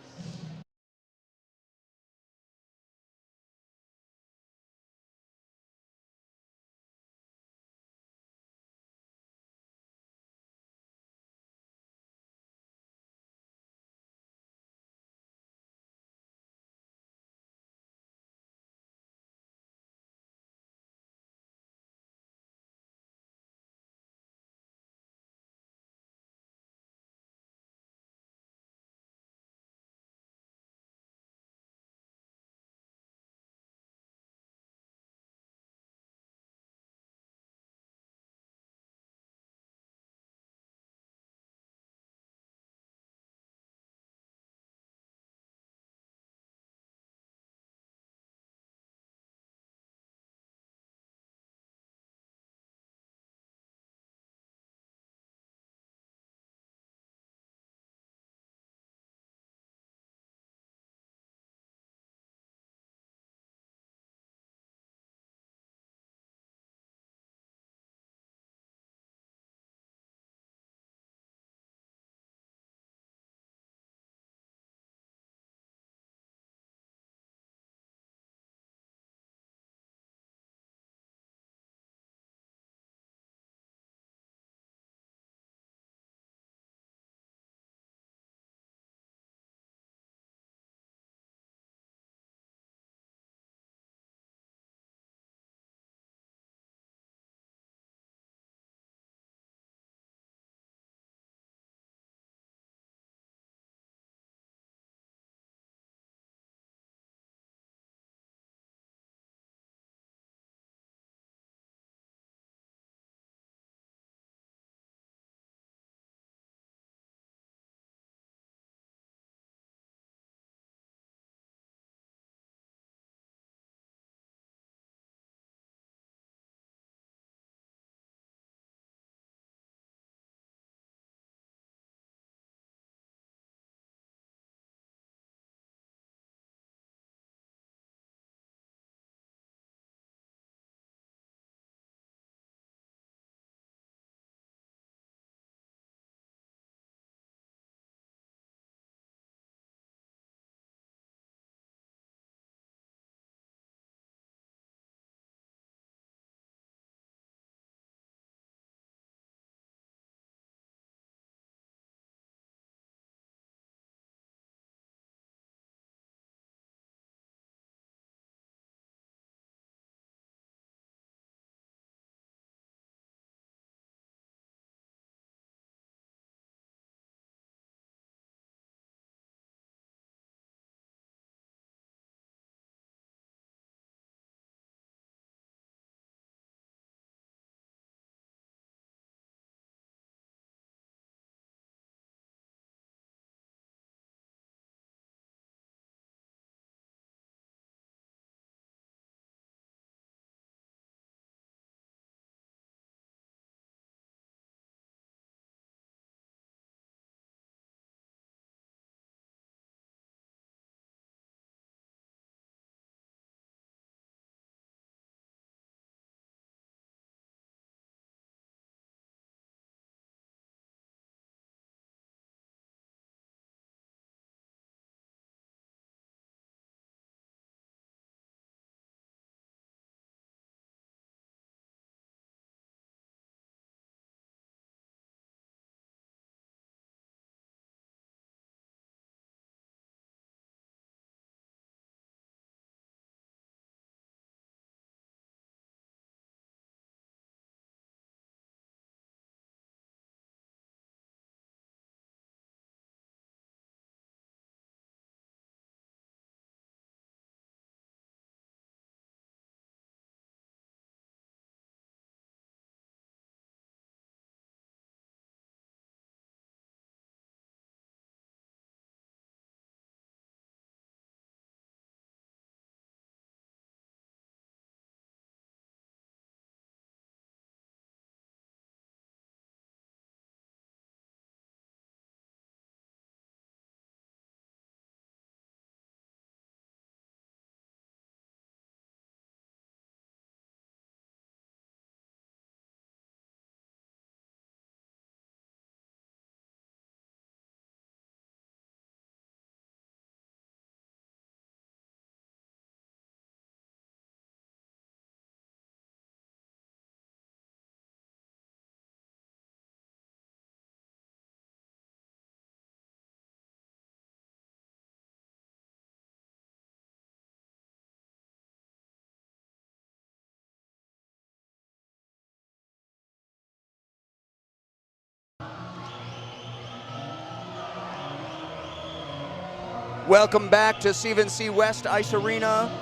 Welcome back to Stephen C. West Ice Arena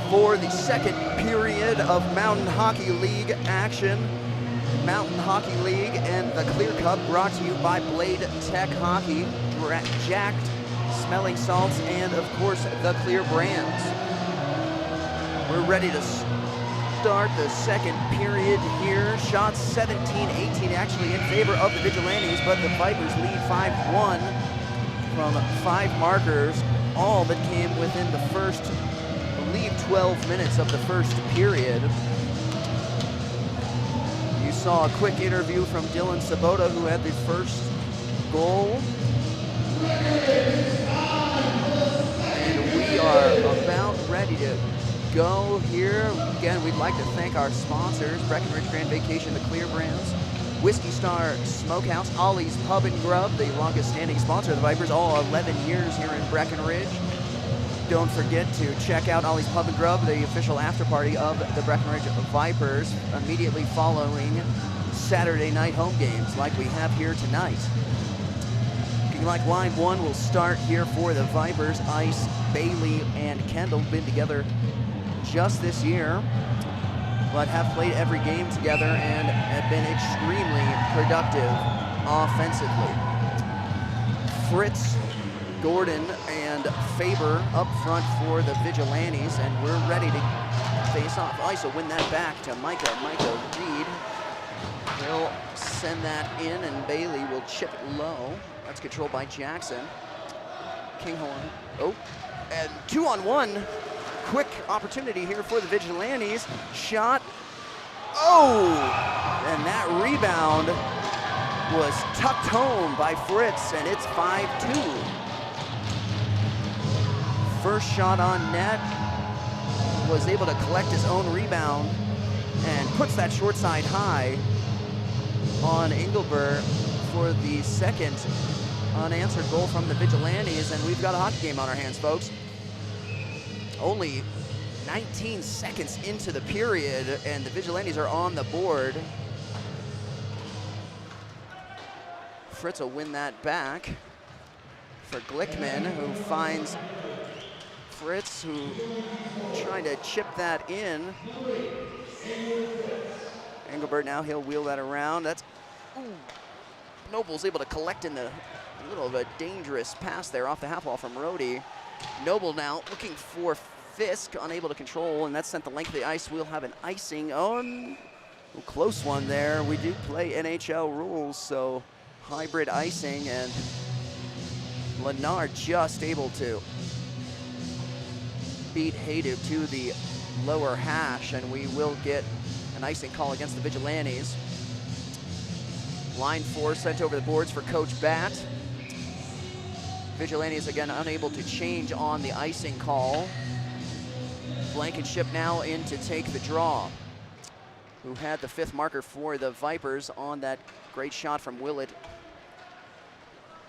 for the second period of Mountain Hockey League action. Mountain Hockey League and the Clear Cup brought to you by Bladetech Hockey, Jacked Smelling Salts, and of course the Clear brands. We're ready to start the second period here. Shots 17-18 actually in favor of the Vigilantes, but the Vipers lead 5-1 from 5 markers, all that came within the first, I believe, 12 minutes of the first period. You saw a quick interview from Dylan Sabota, who had the first goal. And we are about ready to go here. Again, we'd like to thank our sponsors, Breckenridge Grand Vacation, the Clear brands, Whiskey Star Smokehouse, Ollie's Pub and Grub, the longest standing sponsor of the Vipers, all 11 years here in Breckenridge. Don't forget to check out Ollie's Pub and Grub, the official after party of the Breckenridge Vipers, immediately following Saturday night home games like we have here tonight. Looking like line one will start here for the Vipers. Ice, Bailey, and Kendall been together just this year, but have played every game together and have been extremely productive offensively. Fritz, Gordon, and Faber up front for the Vigilantes, and we're ready to face off. Ice will win that back to Micah. Micah Reed. He'll send that in, and Bailey will chip it low. That's controlled by Jackson. Kinghorn. Oh, and 2-on-1. Quick opportunity here for the Vigilantes. Shot. Oh! And that rebound was tucked home by Fritz, and it's 5-2. First shot on net, was able to collect his own rebound and puts that short side high on Engelbert for the second unanswered goal from the Vigilantes, and we've got a hockey game on our hands, folks. Only 19 seconds into the period, and the Vigilantes are on the board. Fritz will win that back for Glickman, who finds Fritz, who trying to chip that in. Engelbert now, he'll wheel that around. That's, ooh. Noble's able to collect in the little of a dangerous pass there off the half wall from Rhodey. Noble now looking for Fisk, unable to control, and that sent the length of the ice. We'll have an icing on. A close one there. We do play NHL rules, so hybrid icing, and Lennard just able to beat Hayduk to the lower hash, and we will get an icing call against the Vigilantes. Line 4 sent over the boards for Coach Batt. Vigilantes again unable to change on the icing call. Blankenship now in to take the draw, who had the 5th marker for the Vipers on that great shot from Willett.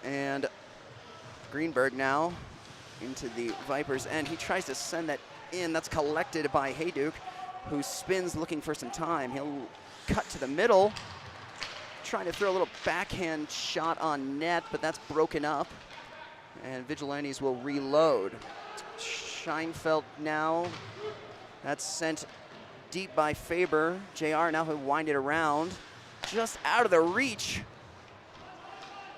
And Greenberg now into the Vipers, and he tries to send that in. That's collected by Hayduk, who spins looking for some time. He'll cut to the middle, trying to throw a little backhand shot on net, but that's broken up, and Vigilantes will reload. Scheinfeld now, that's sent deep by Faber. JR now he'll wind it around, just out of the reach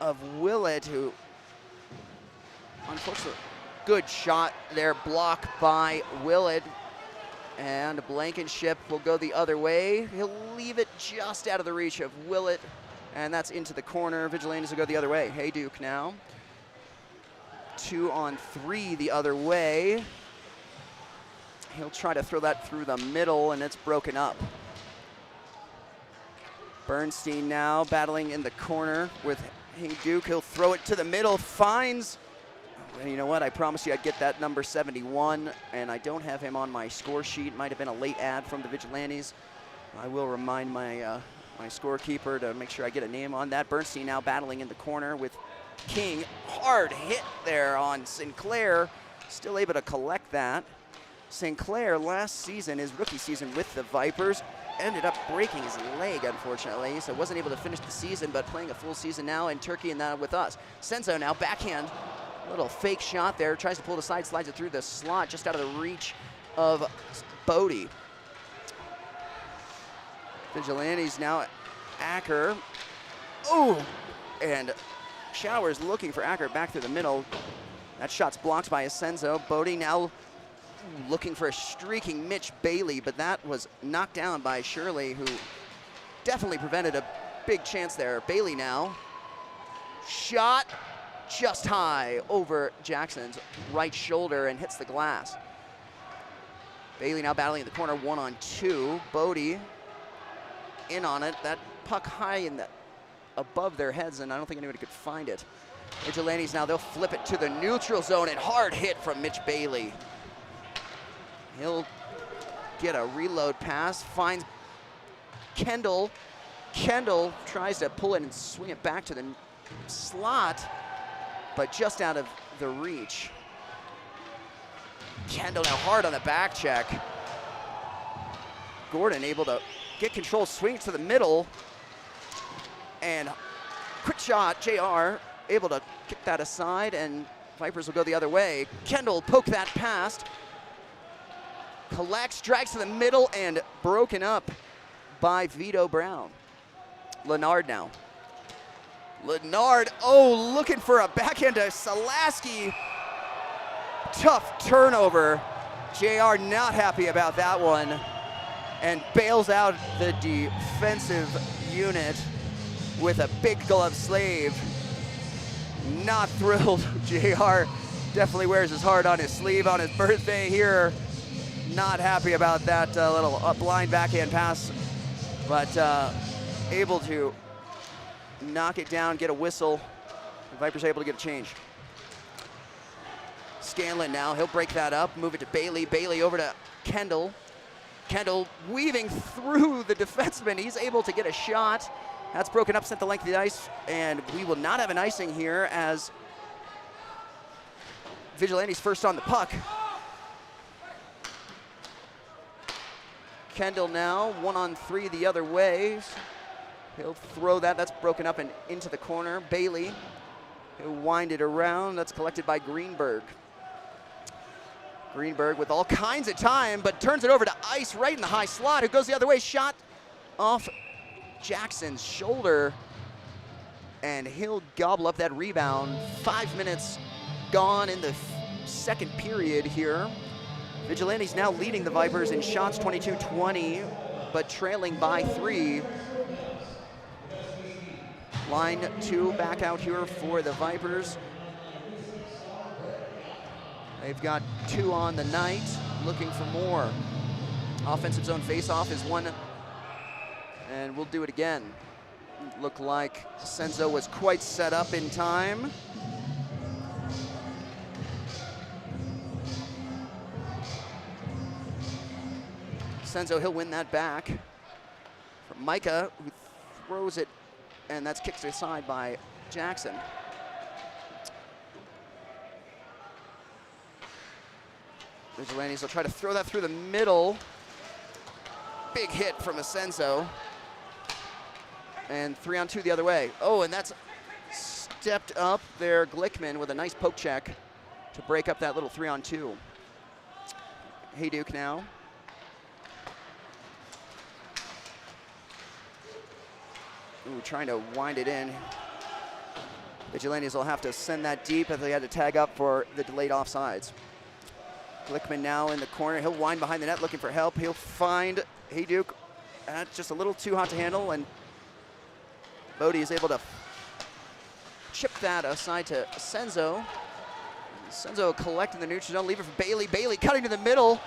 of Willett, who unfortunately, good shot there, blocked by Willett. And Blankenship will go the other way. He'll leave it just out of the reach of Willett, and that's into the corner. Vigilantes will go the other way. Hayduk now. 2-on-3 the other way. He'll try to throw that through the middle, and it's broken up. Bernstein now battling in the corner with Hayduk. He'll throw it to the middle, finds, and you know what, I promised you I'd get that number 71, and I don't have him on my score sheet. Might have been a late ad from the Vigilantes. I will remind my my scorekeeper to make sure I get a name on that. Bernstein now battling in the corner with King. Hard hit there on Sinclair, still able to collect that. Sinclair last season, his rookie season with the Vipers, ended up breaking his leg, unfortunately, so wasn't able to finish the season, but playing a full season now in Turkey and now with us. Senzo now backhand Little fake shot there, tries to pull it aside, slides it through the slot, just out of the reach of Bodie. Vigilantes now at Acker. Ooh, and Showers looking for Acker back through the middle. That shot's blocked by Asenzo. Bodie now looking for a streaking Mitch Bailey, but that was knocked down by Shirley, who definitely prevented a big chance there. Bailey now, shot just high over Jackson's right shoulder and hits the glass. Bailey now battling in the corner, 1-on-2. Bodie in on it. That puck high in the above their heads, and I don't think anybody could find it. Vigilantes now, they'll flip it to the neutral zone, and hard hit from Mitch Bailey. He'll get a reload pass, finds Kendall. Kendall tries to pull it and swing it back to the slot, but just out of the reach. Kendall now hard on the back check. Gordon able to get control, swings to the middle, and quick shot, JR able to kick that aside, and Vipers will go the other way. Kendall poke that past, collects, drags to the middle, and broken up by Vito Brown. Lennard now. Lennard, oh, looking for a backhand to Salaski. Tough turnover. JR not happy about that one, and bails out the defensive unit with a big glove slave. Not thrilled. JR definitely wears his heart on his sleeve on his birthday here. Not happy about that little blind backhand pass, but able to knock it down, get a whistle. The Vipers able to get a change. Scanlon now, he'll break that up, move it to Bailey. Bailey over to Kendall. Kendall weaving through the defenseman. He's able to get a shot. That's broken up, sent the length of the ice, and we will not have an icing here as Vigilantes first on the puck. Kendall now, 1-on-3 the other way. He'll throw that, that's broken up and into the corner. Bailey, he'll wind it around. That's collected by Greenberg. Greenberg with all kinds of time, but turns it over to Ice right in the high slot, who goes the other way. Shot off Jackson's shoulder, and he'll gobble up that rebound. 5 minutes gone in the second period here. Vigilantes now leading the Vipers in shots, 22-20, but trailing by 3. Line 2 back out here for the Vipers. They've got 2 on the night, looking for more. Offensive zone faceoff is one, and we'll do it again. Looked like Senzo was quite set up in time. Senzo, he'll win that back from Micah, who throws it, and that's kicked aside by Jackson. Vigilantes will try to throw that through the middle. Big hit from Asenzo. And 3-on-2 the other way. Oh, and that's stepped up there, Glickman, with a nice poke check to break up that little 3-on-2. Hayduke now. Ooh, trying to wind it in. Vigilantes will have to send that deep as they had to tag up for the delayed offsides. Glickman now in the corner. He'll wind behind the net looking for help. He'll find Hayduke. That's just a little too hot to handle, and Bodie is able to chip that aside to Senzo. Senzo collecting the neutral zone, leave it for Bailey. Bailey cutting to the middle.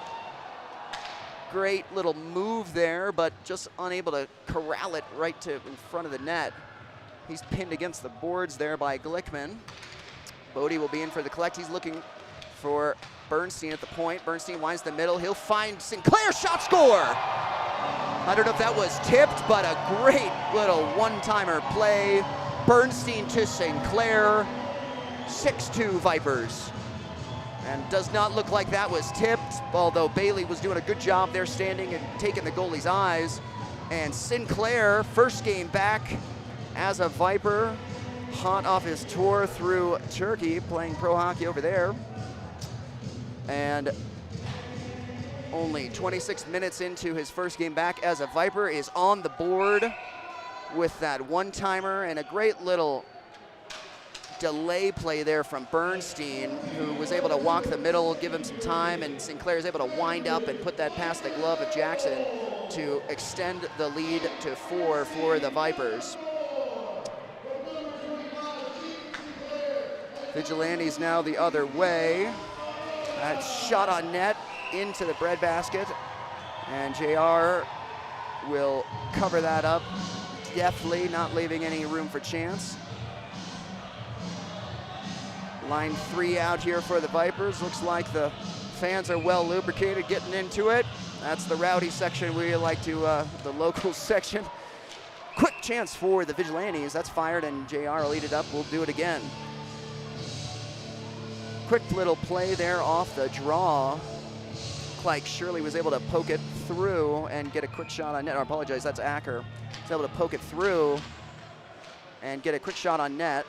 Great little move there, but just unable to corral it right to in front of the net. He's pinned against the boards there by Glickman. Bodie will be in for the collect. He's looking for Bernstein at the point. Bernstein winds the middle. He'll find Sinclair, shot, score! I don't know if that was tipped, but a great little one-timer play. Bernstein to Sinclair, 6-2 Vipers. And does not look like that was tipped, although Bailey was doing a good job there standing and taking the goalie's eyes. And Sinclair, first game back as a Viper, hot off his tour through Turkey, playing pro hockey over there. And only 26 minutes into his first game back as a Viper, is on the board with that one-timer, and a great little delay play there from Bernstein, who was able to walk the middle, give him some time, and Sinclair is able to wind up and put that past the glove of Jackson to extend the lead to 4 for the Vipers. Vigilantes now the other way. That shot on net into the breadbasket, and JR will cover that up deftly, not leaving any room for chance. Line 3 out here for the Vipers. Looks like the fans are well lubricated, getting into it. That's the rowdy section we like to, the local section. Quick chance for the Vigilantes. That's fired, and JR will eat it up. We'll do it again. Quick little play there off the draw. Looked like Shirley was able to poke it through and get a quick shot on net. I apologize, that's Acker. Was able to poke it through and get a quick shot on net.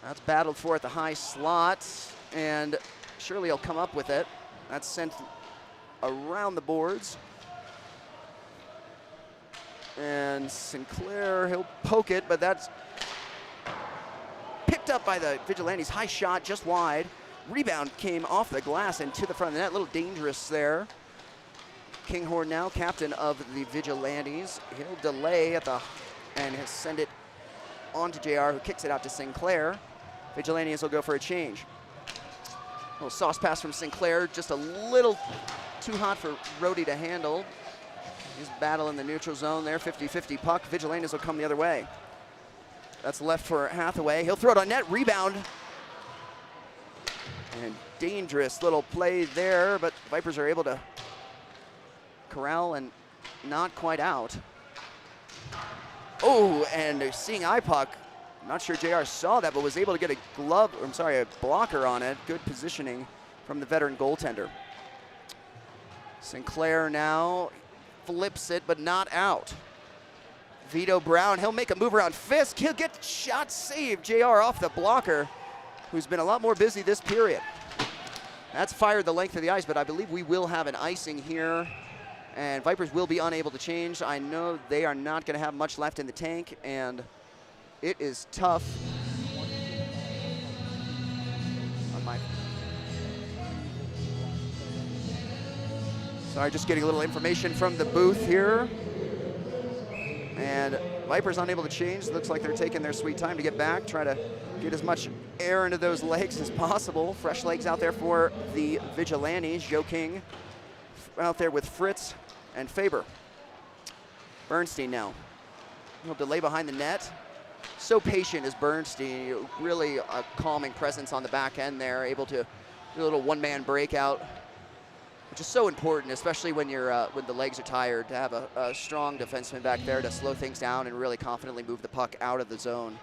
That's battled for at the high slot, and Shirley will come up with it. That's sent around the boards. And Sinclair, he'll poke it, but that's picked up by the Vigilantes. High shot, just wide. Rebound came off the glass and to the front of the net. A little dangerous there. Kinghorn now, captain of the Vigilantes. He'll delay at the, and he'll send it on to JR, who kicks it out to Sinclair. Vigilantes will go for a change. A little sauce pass from Sinclair, just a little too hot for Rhodey to handle. He's battling the neutral zone there, 50-50 puck. Vigilantes will come the other way. That's left for Hathaway. He'll throw it on net, rebound. And dangerous little play there, but Vipers are able to corral and not quite out. Oh, and seeing eye puck. Not sure JR saw that, but was able to get a glove, or I'm sorry, a blocker on it. Good positioning from the veteran goaltender. Sinclair now flips it, but not out. Vito Brown, he'll make a move around Fisk. He'll get shot saved. JR off the blocker, who's been a lot more busy this period. That's fired the length of the ice, but I believe we will have an icing here, and Vipers will be unable to change. I know they are not going to have much left in the tank, and it is tough. Sorry, just getting a little information from the booth here. And Vipers unable to change. Looks like they're taking their sweet time to get back, try to get as much air into those legs as possible. Fresh legs out there for the Vigilantes. Joe King out there with Fritz and Faber. Bernstein now. He'll delay behind the net. So patient is Bernstein. Really a calming presence on the back end there, able to do a little one-man breakout, which is so important, especially when you're when the legs are tired, to have a strong defenseman back there to slow things down and really confidently move the puck out of the zone.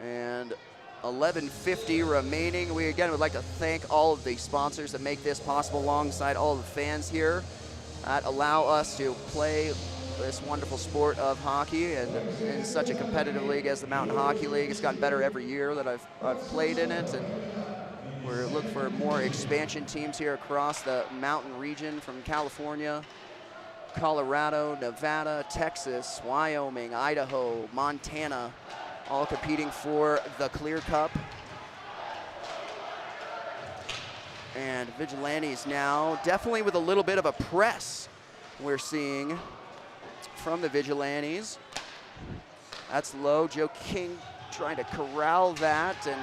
And 11:50 remaining. We again would like to thank all of the sponsors that make this possible, alongside all of the fans here that allow us to play this wonderful sport of hockey, and in such a competitive league as the Mountain Hockey League. It's gotten better every year that I've played in it, and we're looking for more expansion teams here across the mountain region, from California, Colorado, Nevada, Texas, Wyoming, Idaho, Montana, all competing for the Clear Cup. And Vigilantes now, definitely with a little bit of a press we're seeing from the Vigilantes. That's low. Joe King trying to corral that, and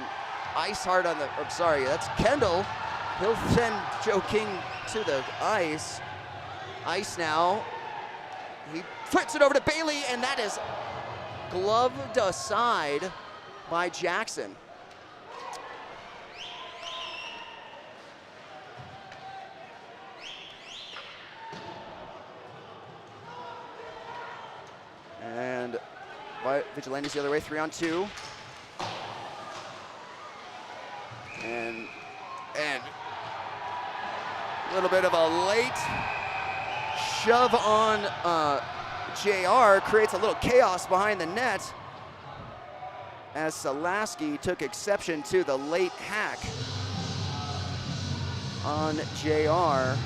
ice hard on the, I'm sorry, that's Kendall. He'll send Joe King to the ice. Ice now. He flips it over to Bailey, and that is gloved aside by Jackson. And Vigilantes the other way, 3-on-2. And a little bit of a late shove on JR creates a little chaos behind the net as Salaski took exception to the late hack on JR.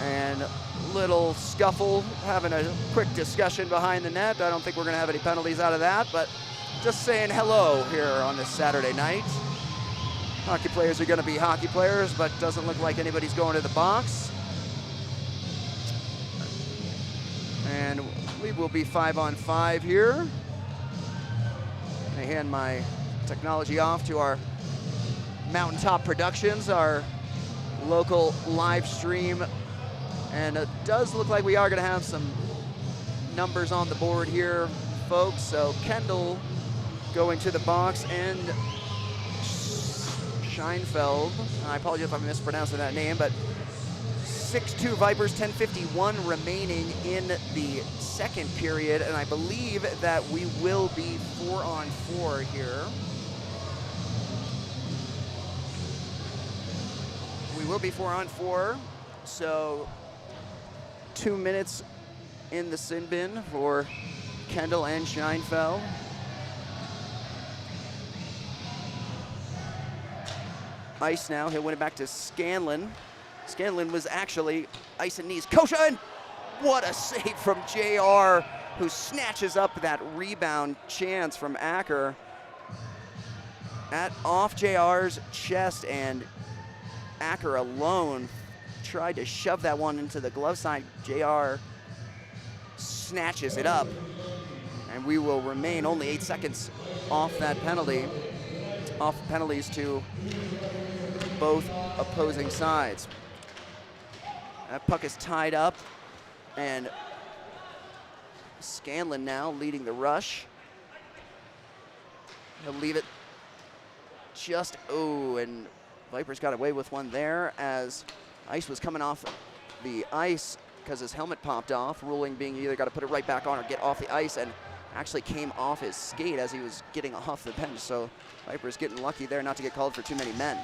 And little scuffle, having a quick discussion behind the net. I don't think we're going to have any penalties out of that, but just saying hello here on this Saturday night. Hockey players are going to be hockey players, but doesn't look like anybody's going to the box. And we will be 5-on-5 here. I hand my technology off to our Mountaintop Productions, our local live stream. And it does look like we are going to have some numbers on the board here, folks. So Kendall going to the box, and Scheinfeld, I apologize if I'm mispronouncing that name, but 6-2 Vipers, 10:51 remaining in the second period, and I believe that we will be 4-on-4 here. We will be 4-on-4, so 2 minutes in the sin bin for Kendall and Scheinfeld. Ice now, he'll win it back to Scanlon. Scanlon was actually ice and knees. Kosha, and what a save from JR, who snatches up that rebound chance from Acker off JR's chest, and Acker alone tried to shove that one into the glove side. JR snatches it up, and we will remain only 8 seconds off that penalty, off penalties to both opposing sides. That puck is tied up, and Scanlon now leading the rush. He'll leave it just, and Vipers got away with one there as Ice was coming off the ice because his helmet popped off, ruling being you either got to put it right back on or get off the ice, and actually came off his skate as he was getting off the bench. So Vipers getting lucky there not to get called for too many men.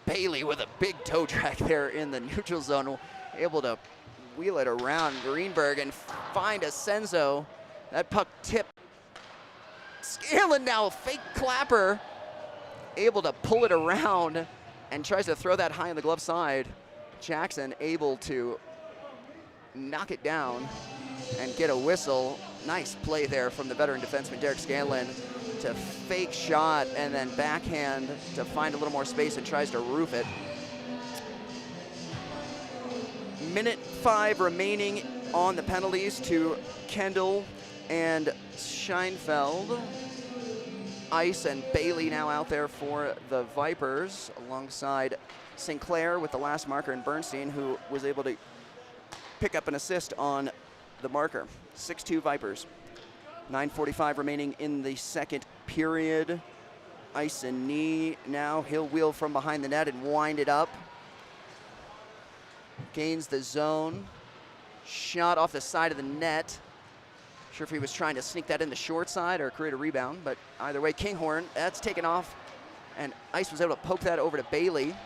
Bailey with a big toe drag there in the neutral zone, able to wheel it around Greenberg and find Asenzo. That puck tip. Scanlon now, fake clapper, able to pull it around and tries to throw that high on the glove side. Jackson able to knock it down and get a whistle. Nice play there from the veteran defenseman Derek Scanlon to fake shot and then backhand to find a little more space and tries to roof it. Minute 5 remaining on the penalties to Kendall and Scheinfeld. Ice and Bailey now out there for the Vipers, alongside Sinclair with the last marker, and Bernstein, who was able to pick up an assist on the marker. 6-2 Vipers. 9:45 remaining in the second period. Ice and knee now. He'll wheel from behind the net and wind it up. Gains the zone. Shot off the side of the net. Sure if he was trying to sneak that in the short side or create a rebound, but either way, Kinghorn, that's taken off, and Ice was able to poke that over to Bailey.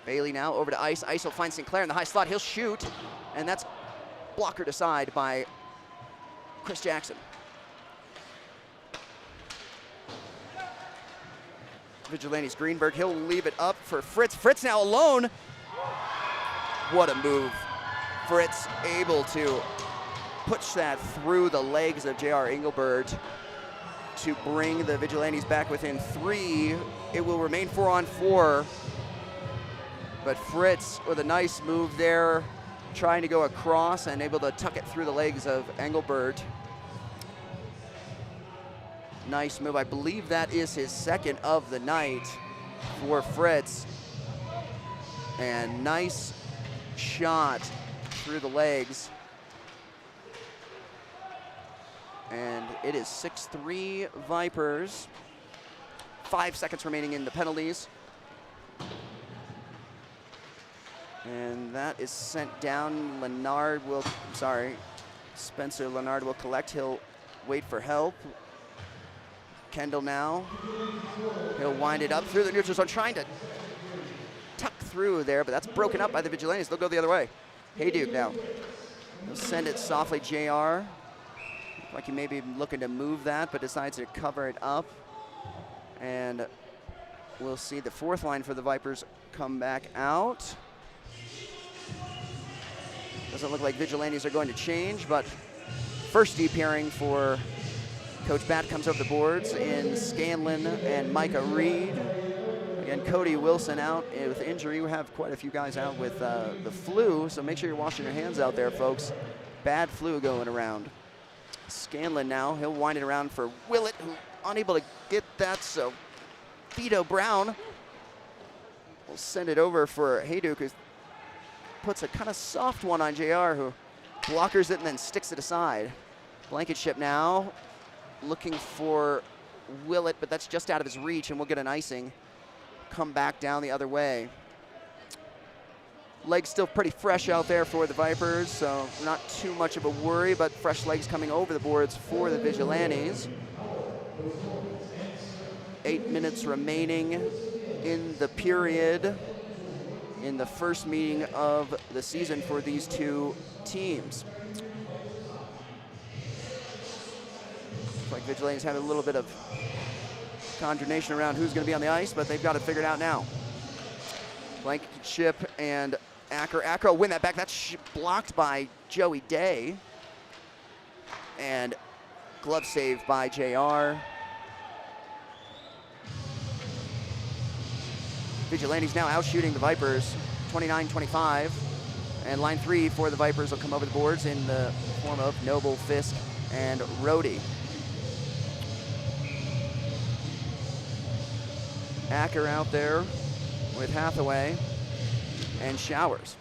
Bailey now over to Ice. Ice will find Sinclair in the high slot. He'll shoot, and that's blockered aside by Chris Jackson. Vigilantes Greenberg, he'll leave it up for Fritz. Fritz now alone. What a move. Fritz able to push that through the legs of J.R. Engelbert to bring the Vigilantes back within 3. It will remain 4-on-4, but Fritz with a nice move there, trying to go across and able to tuck it through the legs of Engelbert. Nice move. I believe that is his second of the night for Fritz. And nice shot through the legs. And it is 6-3 Vipers. 5 seconds remaining in the penalties. And that is sent down. Spencer Leonard will collect. He'll wait for help. Kendall now. He'll wind it up through the neutral zone, trying to tuck through there, but that's broken up by the Vigilantes. They'll go the other way. Duke now. He'll send it softly, JR. Like he may be looking to move that, but decides to cover it up. And we'll see the fourth line for the Vipers come back out. Doesn't look like Vigilantes are going to change, but first D pairing for Coach Bat comes over the boards in Scanlon and Micah Reed. Again, Cody Wilson out with injury. We have quite a few guys out with the flu, so make sure you're washing your hands out there, folks. Bad flu going around. Scanlon now, he'll wind it around for Willett, who unable to get that, so Vito Brown will send it over for Hayduke, who puts a kind of soft one on JR, who blockers it and then sticks it aside. Blankenship now looking for Willett, but that's just out of his reach, and we'll get an icing. Come back down the other way. Legs still pretty fresh out there for the Vipers, so not too much of a worry, but fresh legs coming over the boards for the Vigilantes. 8 minutes remaining in the period in the first meeting of the season for these two teams. Looks like Vigilantes have a little bit of consternation around who's going to be on the ice, but they've got it figured out now. Blankenship and Acker will win that back. That's blocked by Joey Day. And glove save by JR. Vigilantes now out shooting the Vipers 29-25. And line 3 for the Vipers will come over the boards in the form of Noble, Fisk, and Rhodey. Acker out there with Hathaway and Showers.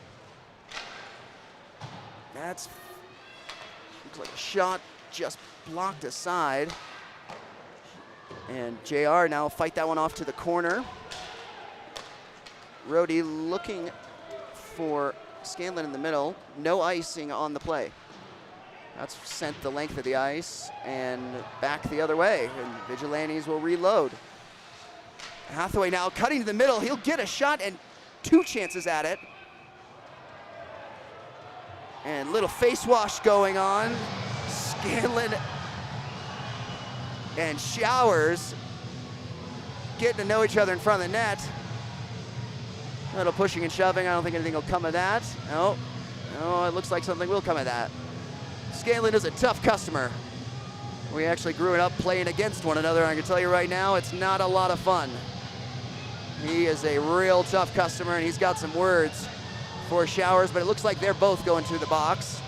That's looks like a shot just blocked aside. And JR now fight that one off to the corner. Rhodey looking for Scanlon in the middle. No icing on the play. That's sent the length of the ice and back the other way. And Vigilantes will reload. Hathaway now cutting to the middle. He'll get a shot and 2 chances at it. And little face wash going on. Scanlon and Showers getting to know each other in front of the net. A little pushing and shoving. I don't think anything will come of that. No, it looks like something will come of that. Scanlon is a tough customer. We actually grew up playing against one another. I can tell you right now, it's not a lot of fun. He is a real tough customer, and he's got some words for Showers, but it looks like they're both going through the box.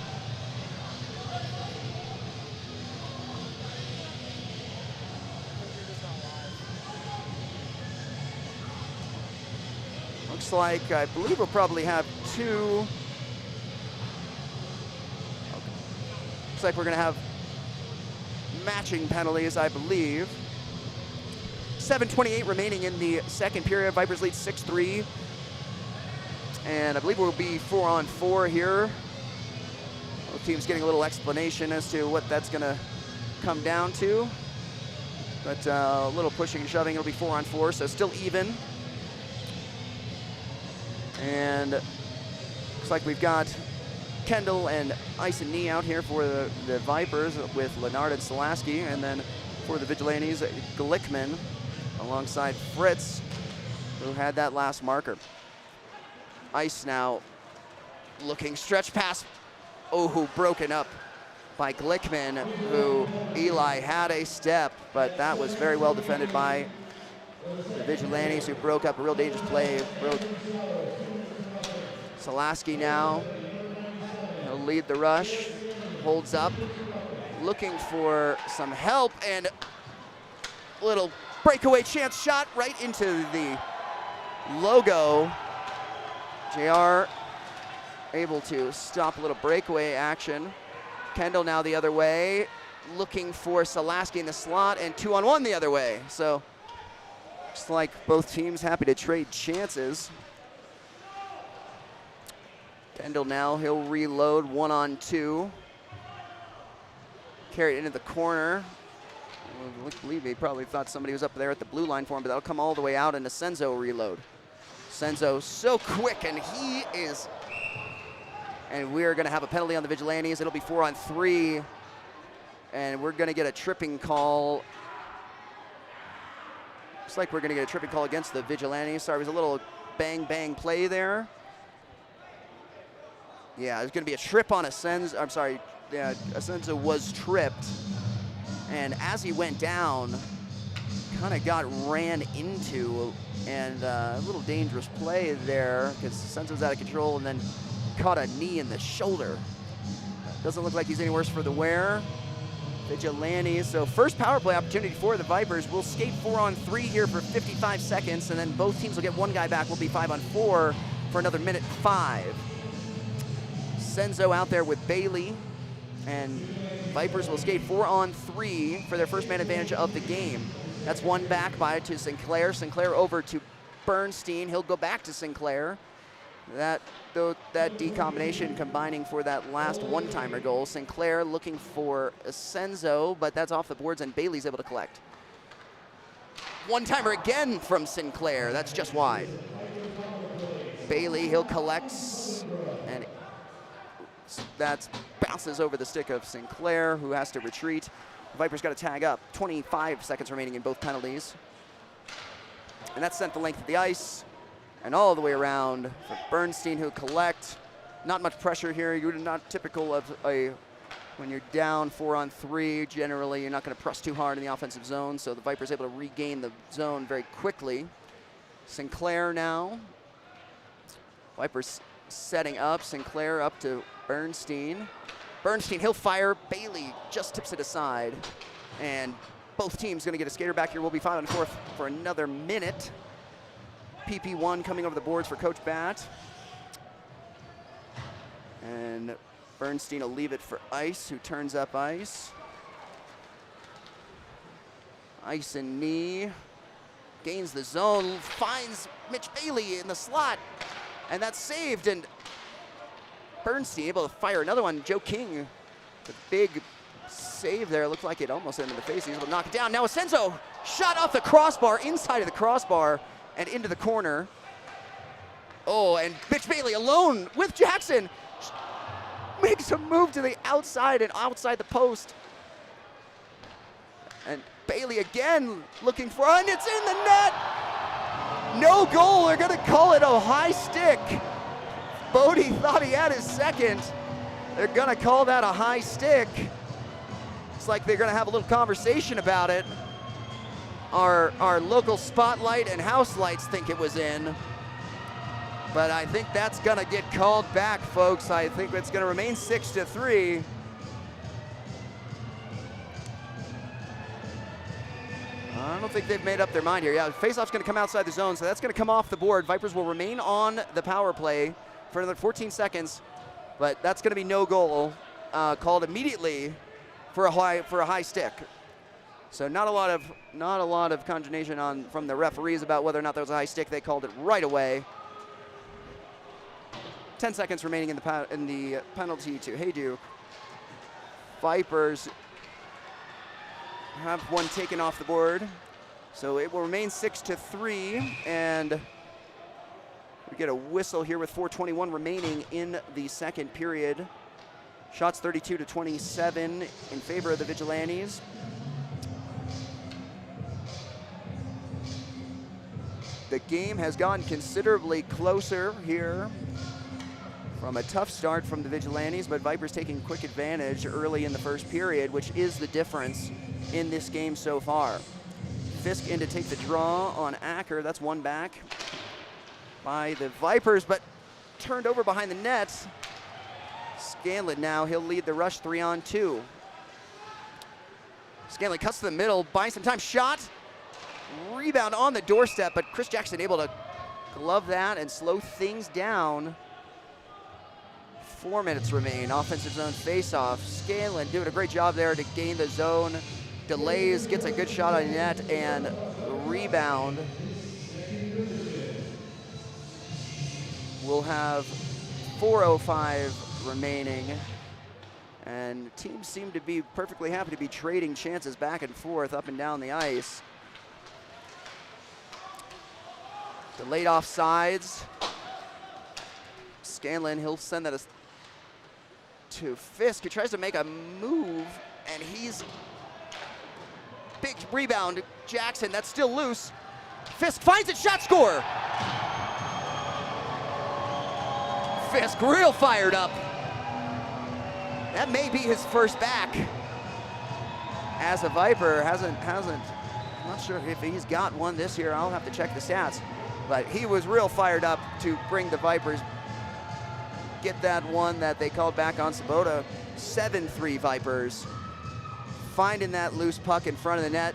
Looks like, I believe we'll probably have 2. Okay. Looks like we're gonna have matching penalties, I believe. 7:28 remaining in the second period. Vipers lead 6-3. And I believe we'll be 4-on-4 here. Both teams getting a little explanation as to what that's gonna come down to. But a little pushing and shoving, it'll be 4-on-4, so still even. And looks like we've got Kendall and Ice and Knee out here for the Vipers with Leonard and Solaski, and then for the Vigilantes, Glickman alongside Fritz, who had that last marker. Ice now looking stretch pass. Oh, broken up by Glickman, who Eli had a step, but that was very well defended by the Vigilantes, who broke up a real dangerous play. Solaski now, he'll lead the rush, holds up, looking for some help, and a little breakaway chance shot right into the logo. JR able to stop a little breakaway action. Kendall now the other way, looking for Solaski in the slot, and 2-on-1 the other way. So looks like both teams happy to trade chances. Kendall now, he'll reload 1-on-2. Carry it into the corner. I believe he probably thought somebody was up there at the blue line for him, but that'll come all the way out, and a Senzo reload. Senzo so quick, and he is And we're going to have a penalty on the Vigilantes. It'll be 4-on-3. And we're going to get a tripping call. Looks like we're going to get a tripping call against the Vigilantes. Sorry, it was a little bang play there. Yeah, there's going to be a trip on Asenzo. I'm sorry, yeah, Asenzo was tripped. And as he went down, kind of got ran into, and a little dangerous play there because Asenzo's out of control and then caught a knee in the shoulder. Doesn't look like he's any worse for the wear. Vigilantes, so first power play opportunity for the Vipers. We'll skate 4-on-3 here for 55 seconds, and then both teams will get one guy back. We'll be 5-on-4 for another minute 5. Senzo out there with Bailey, and Vipers will skate 4-on-3 for their first man advantage of the game. That's one back to Sinclair. Sinclair over to Bernstein. He'll go back to Sinclair. That D combination combining for that last one-timer goal. Sinclair looking for Asenzo, but that's off the boards, and Bailey's able to collect. One-timer again from Sinclair. That's just wide. Bailey, he'll collect, and that bounces over the stick of Sinclair, who has to retreat. Vipers got to tag up. 25 seconds remaining in both penalties. And that's sent the length of the ice and all the way around for Bernstein, who collect. Not much pressure here. You're not typical of when you're down 4-on-3, generally you're not going to press too hard in the offensive zone, so the Vipers able to regain the zone very quickly. Sinclair now. Vipers setting up. Sinclair up to Bernstein. Bernstein, he'll fire. Bailey just tips it aside. And both teams going to get a skater back here. We'll be 5-on-4 for another minute. PP1 coming over the boards for Coach Bat. And Bernstein will leave it for Ice, who turns up ice. Ice and knee. Gains the zone, finds Mitch Bailey in the slot. And that's saved, and Bernstein able to fire another one. Joe King, the big save there. Looked like it almost ended in the face. He's able to knock it down. Now Asenzo shot off the crossbar, inside of the crossbar, and into the corner. Oh, and Mitch Bailey alone with Jackson makes a move to the outside and outside the post. And Bailey again looking for, and it's in the net. No goal, they're gonna call it a high stick. Bodie thought he had his second. They're gonna call that a high stick. It's like they're gonna have a little conversation about it. Our local spotlight and house lights think it was in. But I think that's gonna get called back, folks. I think it's gonna remain 6-3. I don't think they've made up their mind here. Yeah, faceoff's gonna come outside the zone, so that's gonna come off the board. Vipers will remain on the power play for another 14 seconds, but that's gonna be no goal called immediately for a high stick. So not a lot of consternation from the referees about whether or not there was a high stick. They called it right away. 10 seconds remaining in the penalty to Hayduke. Vipers have one taken off the board. So it will remain 6-3, and we get a whistle here with 4:21 remaining in the second period. Shots 32-27 in favor of the Vigilantes. The game has gotten considerably closer here from a tough start from the Vigilantes, but Vipers taking quick advantage early in the first period, which is the difference in this game so far. Fisk in to take the draw on Acker. That's one back by the Vipers, but turned over behind the net. Scanlon now, he'll lead the rush 3-on-2. Scanlon cuts to the middle, buying some time, shot. Rebound on the doorstep, but Chris Jackson able to glove that and slow things down. 4 minutes remain, offensive zone face-off. Scanlon doing a great job there to gain the zone. Delays, gets a good shot on net, and rebound. We'll have 4:05 remaining, and teams seem to be perfectly happy to be trading chances back and forth up and down the ice. Delayed offsides. Scanlon, he'll send that to Fisk, who tries to make a move, and he's big rebound. Jackson, that's still loose. Fisk finds it, shot score. Fisk real fired up. That may be his first back as a Viper. Hasn't. I'm not sure if he's got one this year. I'll have to check the stats. But he was real fired up to bring the Vipers, get that one that they called back on Sabota. 7-3 Vipers. Finding that loose puck in front of the net.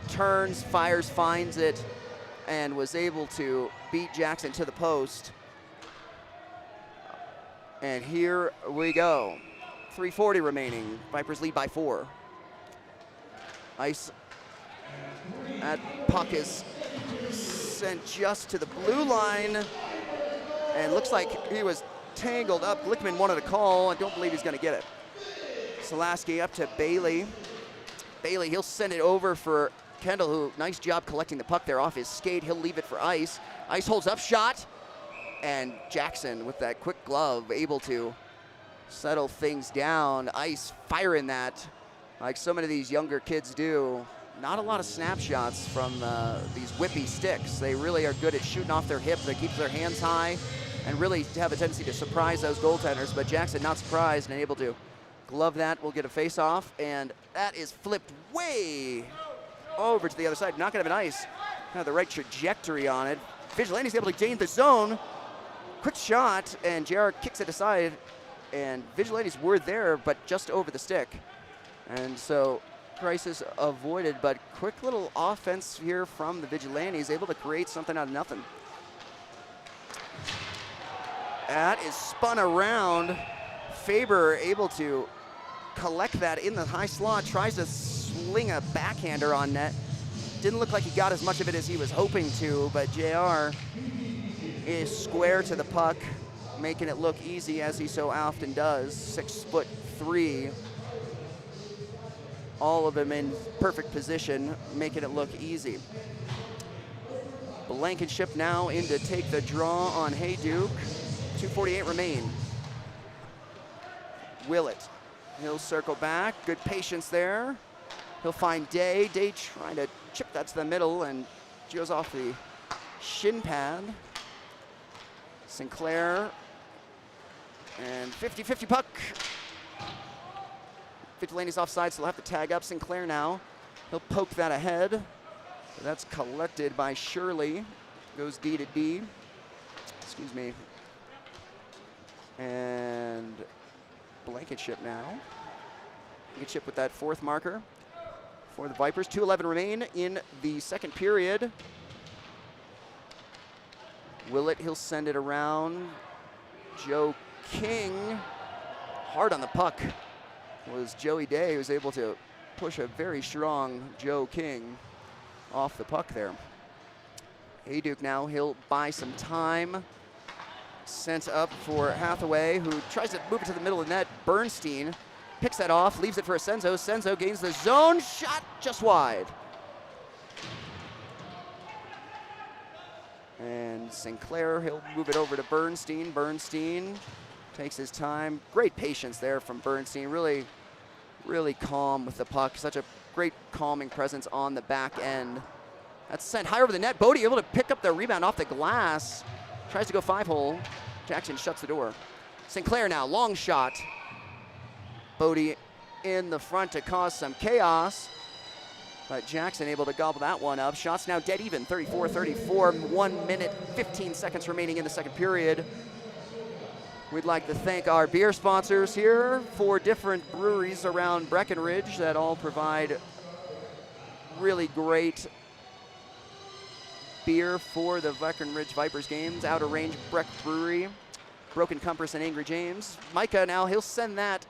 Turns, fires, finds it, and was able to beat Jackson to the post. And here we go. 3:40 remaining. Vipers lead by 4. Ice. That puck is sent just to the blue line. And looks like he was tangled up. Glickman wanted a call. I don't believe he's going to get it. Selaski up to Bailey. Bailey, he'll send it over for Kendall, who, nice job collecting the puck there off his skate. He'll leave it for Ice. Ice holds up shot. And Jackson, with that quick glove, able to settle things down. Ice firing that like so many of these younger kids do. Not a lot of snapshots from these whippy sticks. They really are good at shooting off their hip. They keep their hands high and really have a tendency to surprise those goaltenders. But Jackson not surprised and able to glove that. We'll get a face-off, and that is flipped way over to the other side. Not gonna have an Ice. Have the right trajectory on it. Vigilantes able to gain the zone. Quick shot, and JR kicks it aside, and Vigilantes were there, but just over the stick. And so crisis avoided, but quick little offense here from the Vigilantes, able to create something out of nothing. That is spun around. Faber able to collect that in the high slot, tries to sling a backhander on net. Didn't look like he got as much of it as he was hoping to, but JR is square to the puck, making it look easy as he so often does. 6'3". All of them in perfect position, making it look easy. Blankenship now in to take the draw on Hayduke. 2:48 remain. Willett, he'll circle back, good patience there. He'll find Day. Day trying to chip that to the middle and goes off the shin pad. Sinclair, and 50-50 puck. Vigilantes offside, so they'll have to tag up Sinclair now. He'll poke that ahead. That's collected by Shirley. Goes D to D. Excuse me. And Blankenship now. Blankenship with that fourth marker for the Vipers. 2:11 remain in the second period. Willett, he'll send it around. Joe King, hard on the puck was Joey Day, who was able to push a very strong Joe King off the puck there. Hayduke now, he'll buy some time. Sent up for Hathaway, who tries to move it to the middle of the net. Bernstein picks that off, leaves it for Senzo. Senzo gains the zone, shot just wide. And Sinclair, he'll move it over to Bernstein. Bernstein takes his time. Great patience there from Bernstein. Really, really calm with the puck. Such a great calming presence on the back end. That's sent high over the net. Bodie able to pick up the rebound off the glass. Tries to go 5-hole. Jackson shuts the door. Sinclair now, long shot. Bodie in the front to cause some chaos. But Jackson able to gobble that one up. Shots now dead even, 34-34. 1 minute, 15 seconds remaining in the second period. We'd like to thank our beer sponsors here, 4 different breweries around Breckenridge that all provide really great beer for the Breckenridge Vipers games. Outer Range Breck Brewery, Broken Compass, and Angry James. Micah now, he'll send that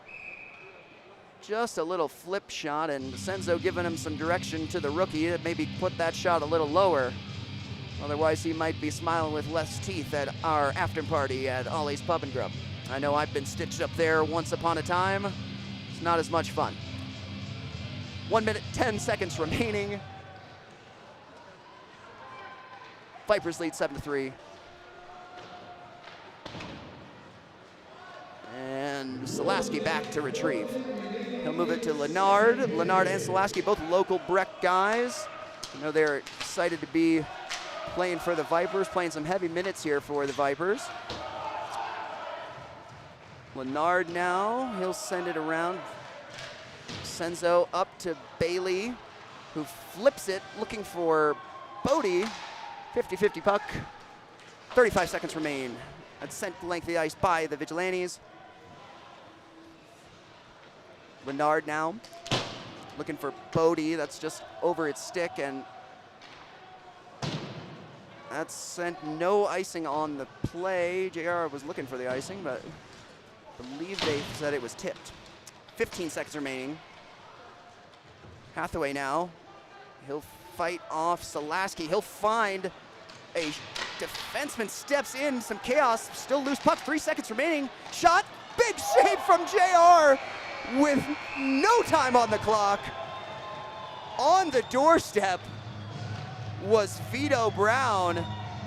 just a little flip shot, and Senzo giving him some direction to the rookie that maybe put that shot a little lower. Otherwise, he might be smiling with less teeth at our after party at Ollie's Pub and Grub. I know I've been stitched up there once upon a time. It's not as much fun. 1 minute, 10 seconds remaining. Vipers lead 7-3. And Selaski back to retrieve. He'll move it to Leonard. Leonard and Selaski, both local Breck guys. You know, they're excited to be playing for the Vipers, playing some heavy minutes here for the Vipers. Leonard now, he'll send it around. Senzo up to Bailey, who flips it, looking for Bodie. 50-50 puck. 35 seconds remain. That's sent to length of the ice by the Vigilantes. Leonard now, looking for Bodie. That's just over its stick, and that's sent no icing on the play. JR was looking for the icing, but I believe they said it was tipped. 15 seconds remaining. Hathaway now, he'll fight off Selaski. He'll find a defenseman, steps in, some chaos, still loose puck, 3 seconds remaining. Shot, big save from JR with no time on the clock. On the doorstep was Vito Brown,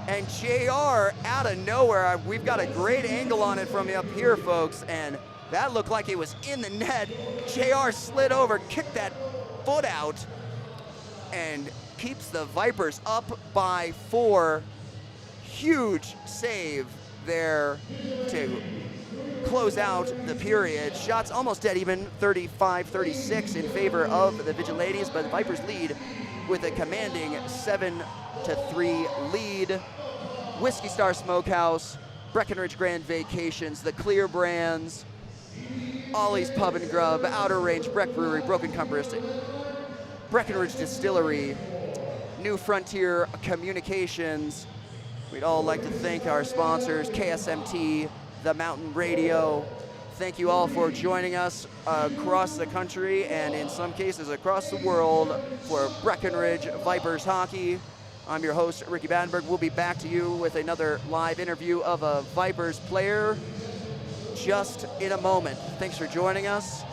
and JR out of nowhere. We've got a great angle on it from up here, folks, and that looked like it was in the net. JR slid over, kicked that foot out, and keeps the Vipers up by 4. Huge save there to close out the period. Shots almost dead even, 35-36 in favor of the Vigilantes, but the Vipers lead with a commanding 7-3 lead. Whiskey Star Smokehouse, Breckenridge Grand Vacations, the Clear Brands, Ollie's Pub and Grub, Outer Range, Breck Brewery, Broken Compass, Breckenridge Distillery, New Frontier Communications. We'd all like to thank our sponsors, KSMT, The Mountain Radio. Thank you all for joining us across the country and in some cases across the world for Breckenridge Vipers Hockey. I'm your host, Ricky Badenberg. We'll be back to you with another live interview of a Vipers player just in a moment. Thanks for joining us.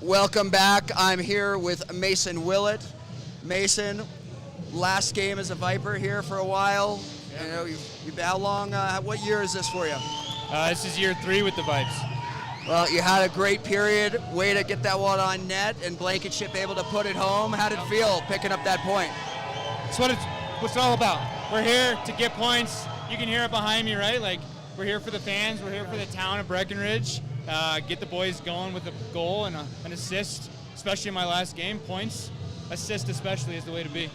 Welcome back. I'm here with Mason Willett. Mason, last game as a Viper here for a while. Yeah. You know, how long? What year is this for you? This is year 3 with the Vipes. Well, you had a great period. Way to get that one on net, and Blankenship able to put it home. How did it feel picking up that point? That's what it's all about. We're here to get points. You can hear it behind me, right? Like, we're here for the fans. We're here for the town of Breckenridge. Get the boys going with a goal and an assist, especially in my last game. Points, assist especially is the way to be.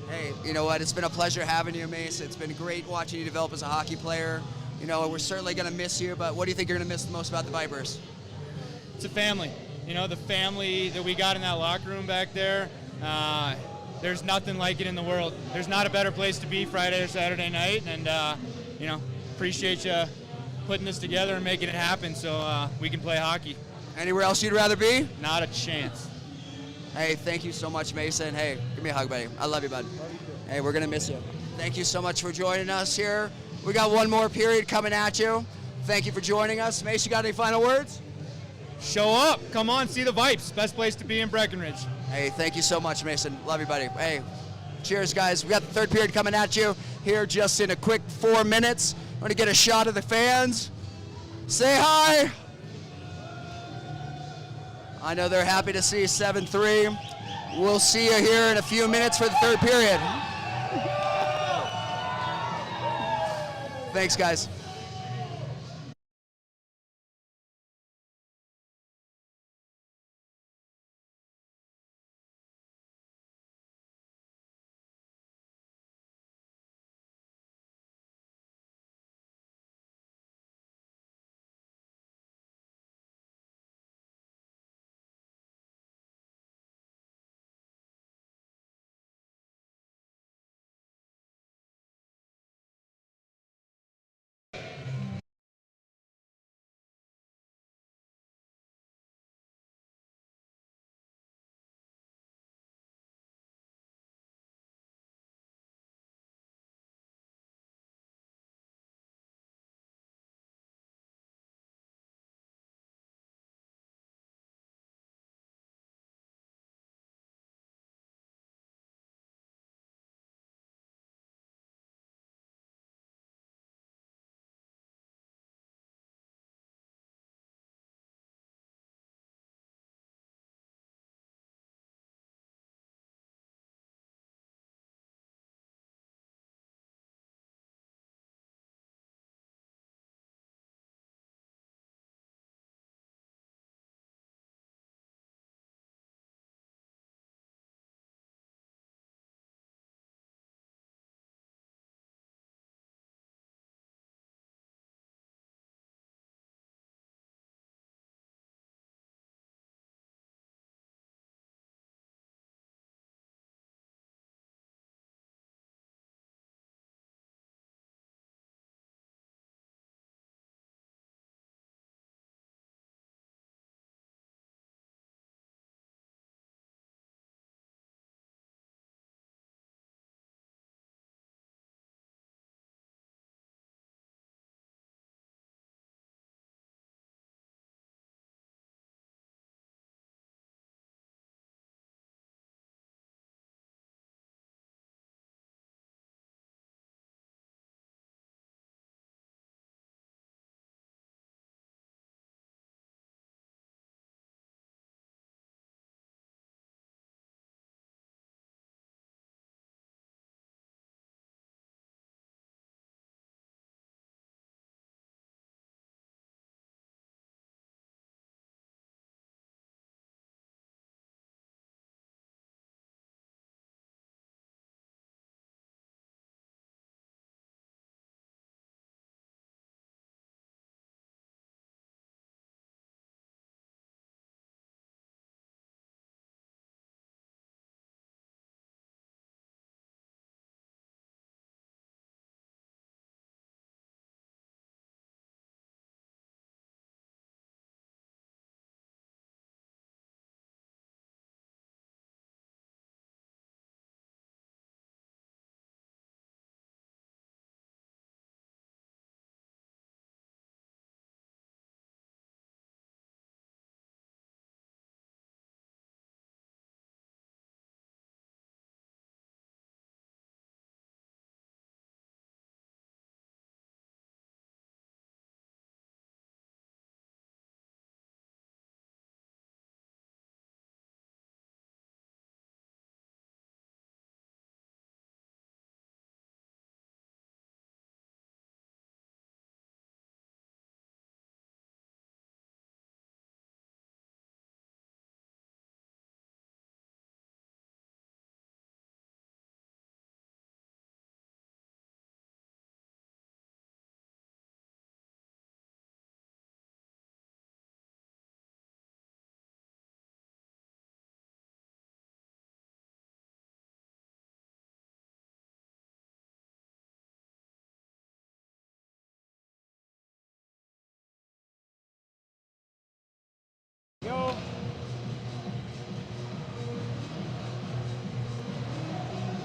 Hey, you know what? It's been a pleasure having you, Mace. It's been great watching you develop as a hockey player. You know, we're certainly going to miss you, but what do you think you're going to miss the most about the Vipers? It's a family. You know, the family that we got in that locker room back there, there's nothing like it in the world. There's not a better place to be Friday or Saturday night, and, you know, appreciate you putting this together and making it happen so we can play hockey. Anywhere else you'd rather be? Not a chance. Hey, thank you so much, Mason. Hey, give me a hug, buddy. I love you, bud. Hey, we're going to miss you. Thank you so much for joining us here. We got one more period coming at you. Thank you for joining us. Mason, you got any final words? Show up. Come on, see the Vipes. Best place to be in Breckenridge. Hey, thank you so much, Mason. Love you, buddy. Hey, cheers, guys. We got the third period coming at you here just in a quick 4 minutes. I'm going to get a shot of the fans. Say hi. I know they're happy to see 7-3. We'll see you here in a few minutes for the third period. Thanks, guys.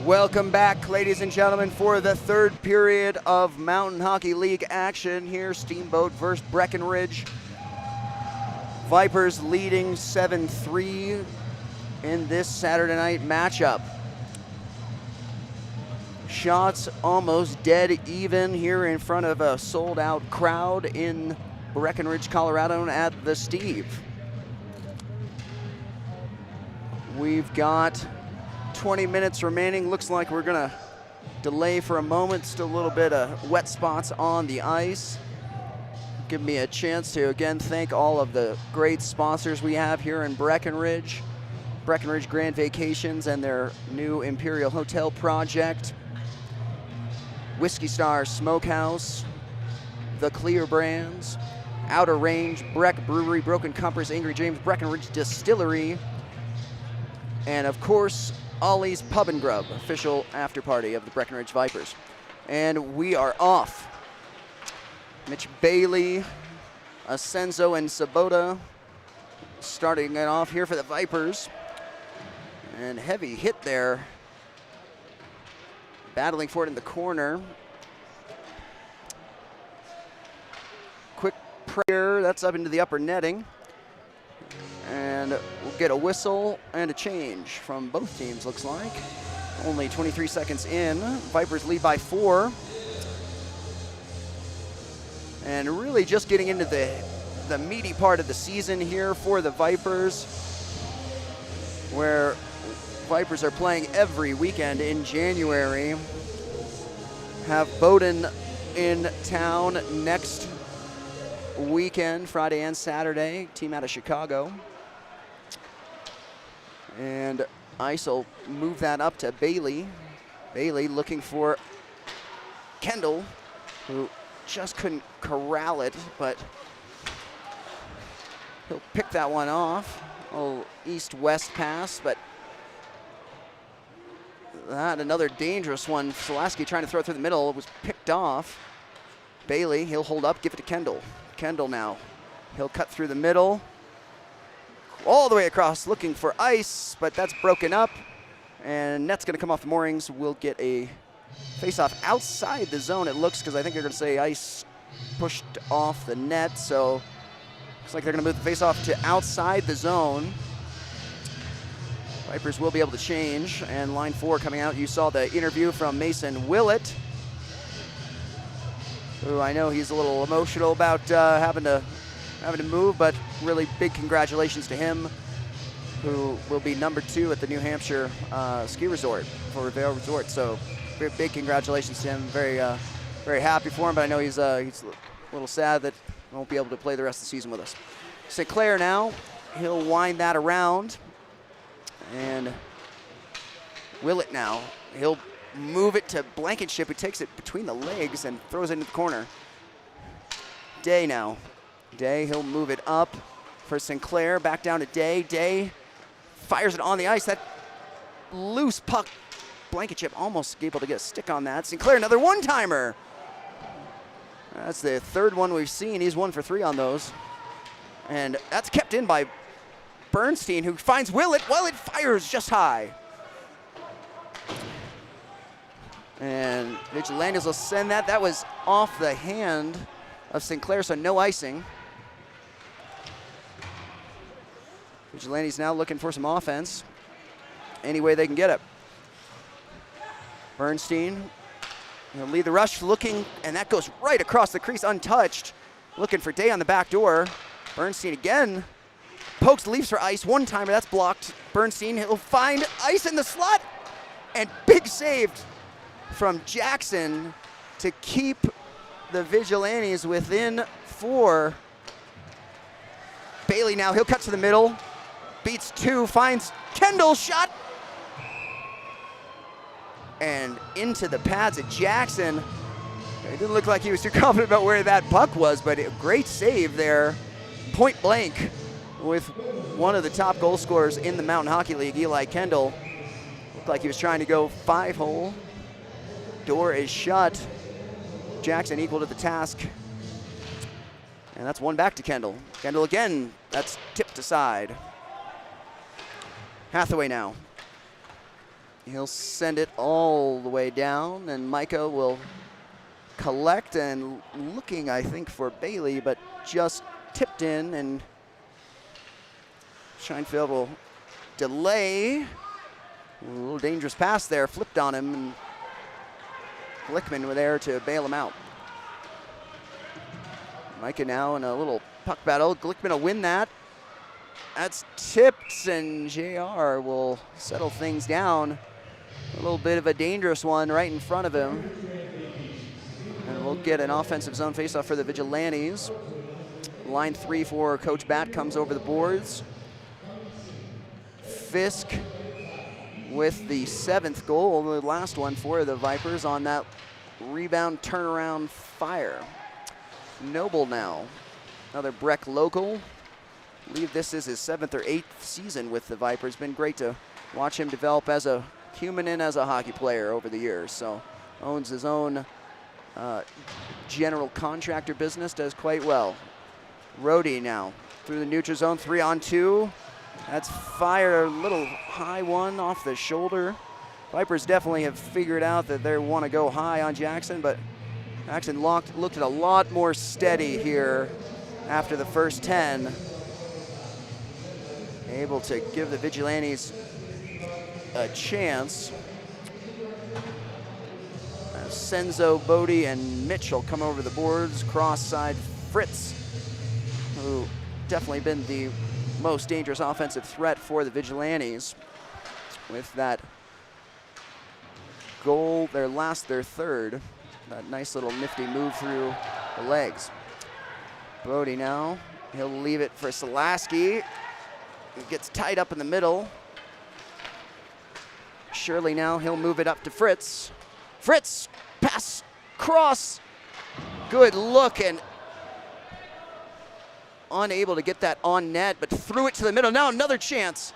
Welcome back, ladies and gentlemen, for the third period of Mountain Hockey League action here. Steamboat versus Breckenridge. Vipers leading 7-3 in this Saturday night matchup. Shots almost dead even here in front of a sold-out crowd in Breckenridge, Colorado at the Steve. We've got 20 minutes remaining. Looks like we're gonna delay for a moment. Still a little bit of wet spots on the ice. Give me a chance to again thank all of the great sponsors we have here in Breckenridge. Breckenridge Grand Vacations and their new Imperial Hotel project. Whiskey Star Smokehouse, The Clear Brands, Outer Range, Breck Brewery, Broken Compass, Angry James, Breckenridge Distillery, and of course, Ollie's Pub and Grub, official after party of the Breckenridge Vipers. And we are off. Mitch Bailey, Asenzo, and Sabota starting it off here for the Vipers. And heavy hit there. Battling for it in the corner. Quick prayer, that's up into the upper netting. And we'll get a whistle and a change from both teams, looks like. Only 23 seconds in. Vipers lead by 4. And really just getting into the meaty part of the season here for the Vipers, where Vipers are playing every weekend in January. Have Bowdoin in town next weekend, Friday and Saturday. Team out of Chicago. And Ice will move that up to Bailey. Bailey looking for Kendall, who just couldn't corral it, but he'll pick that one off. A little east-west pass, but that another dangerous one. Solaski trying to throw it through the middle. It was picked off. Bailey, he'll hold up, give it to Kendall. Kendall now. He'll cut through the middle. All the way across, looking for Ice, but that's broken up. And net's going to come off the moorings. We'll get a face-off outside the zone, it looks, because I think they're going to say Ice pushed off the net. So looks like they're going to move the face-off to outside the zone. Vipers will be able to change. And line 4 coming out. You saw the interview from Mason Willett, who I know he's a little emotional about having to move, but really big congratulations to him, who will be number 2 at the New Hampshire ski resort for Vail Resort. So big congratulations to him. Very happy for him, but I know he's a little sad that he won't be able to play the rest of the season with us. St. Clair now, he'll wind that around, and Willett now, he'll move it to Blankenship, who takes it between the legs and throws it into the corner. Day now. Day, he'll move it up for Sinclair, back down to Day. Day fires it on the ice. That loose puck, Blankenship almost able to get a stick on that. Sinclair, another one-timer. That's the third one we've seen. He's 1 for 3 on those. And that's kept in by Bernstein, who finds Willett. Willett fires just high. And Vigilantes will send that. That was off the hand of Sinclair, so no icing. Vigilantes now looking for some offense any way they can get it. Bernstein, he'll lead the rush, looking, and that goes right across the crease untouched. Looking for Day on the back door. Bernstein again pokes, leaves for Ice. One-timer, that's blocked. Bernstein, he'll find Ice in the slot, and big save from Jackson to keep the Vigilantes within 4. Bailey now, he'll cut to the middle, beats 2, finds Kendall, shot, and into the pads of Jackson. It didn't look like he was too confident about where that puck was, but a great save there, point blank, with one of the top goal scorers in the Mountain Hockey League, Eli Kendall. Looked like he was trying to go 5-hole. Door is shut. Jackson equal to the task. And that's one back to Kendall. Kendall again, that's tipped aside. Hathaway now. He'll send it all the way down, and Micah will collect, and looking, I think, for Bailey, but just tipped in, and Scheinfeld will delay. A little dangerous pass there, flipped on him, and Glickman were there to bail him out. Micah now in a little puck battle. Glickman will win that. That's tipped, and JR will settle things down. A little bit of a dangerous one right in front of him. And we'll get an offensive zone faceoff for the Vigilantes. Line 3 for Coach Bat comes over the boards. Fisk with the 7th goal, the last one for the Vipers on that rebound turnaround fire. Noble now, another Breck local. I believe this is his 7th or 8th season with the Vipers. Been great to watch him develop as a human and as a hockey player over the years. So owns his own general contractor business, does quite well. Rhodey now through the neutral zone, 3-on-2. That's fire, a little high one off the shoulder. Vipers definitely have figured out that they want to go high on Jackson, but Jackson looked at a lot more steady here after the first 10. Able to give the Vigilantes a chance. Senzo, Bodie, and Mitchell come over the boards. Cross side, Fritz, who definitely been the most dangerous offensive threat for the Vigilantes with that goal, their third. That nice little nifty move through the legs. Bodie now, he'll leave it for Selaski. He gets tied up in the middle. Shirley now, he'll move it up to Fritz. Fritz, pass, cross. Good look, and unable to get that on net, but threw it to the middle. Now another chance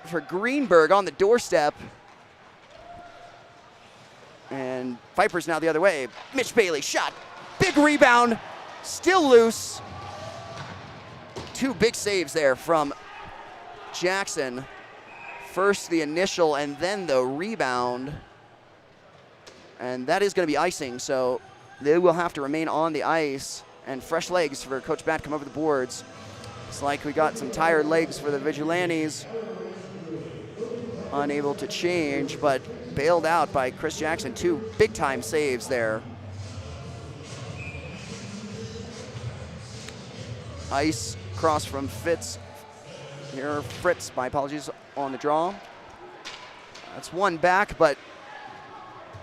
for Greenberg on the doorstep. And Vipers now the other way. Mitch Bailey shot, big rebound, still loose. 2 big saves there from Jackson. First the initial and then the rebound. And that is going to be icing, so they will have to remain on the ice. And fresh legs for Coach Bat come over the boards. It's like we got some tired legs for the Vigilantes. Unable to change, but bailed out by Chris Jackson. 2 big-time saves there. Ice cross from Fitz. Here, Fritz, my apologies, on the draw. That's one back, but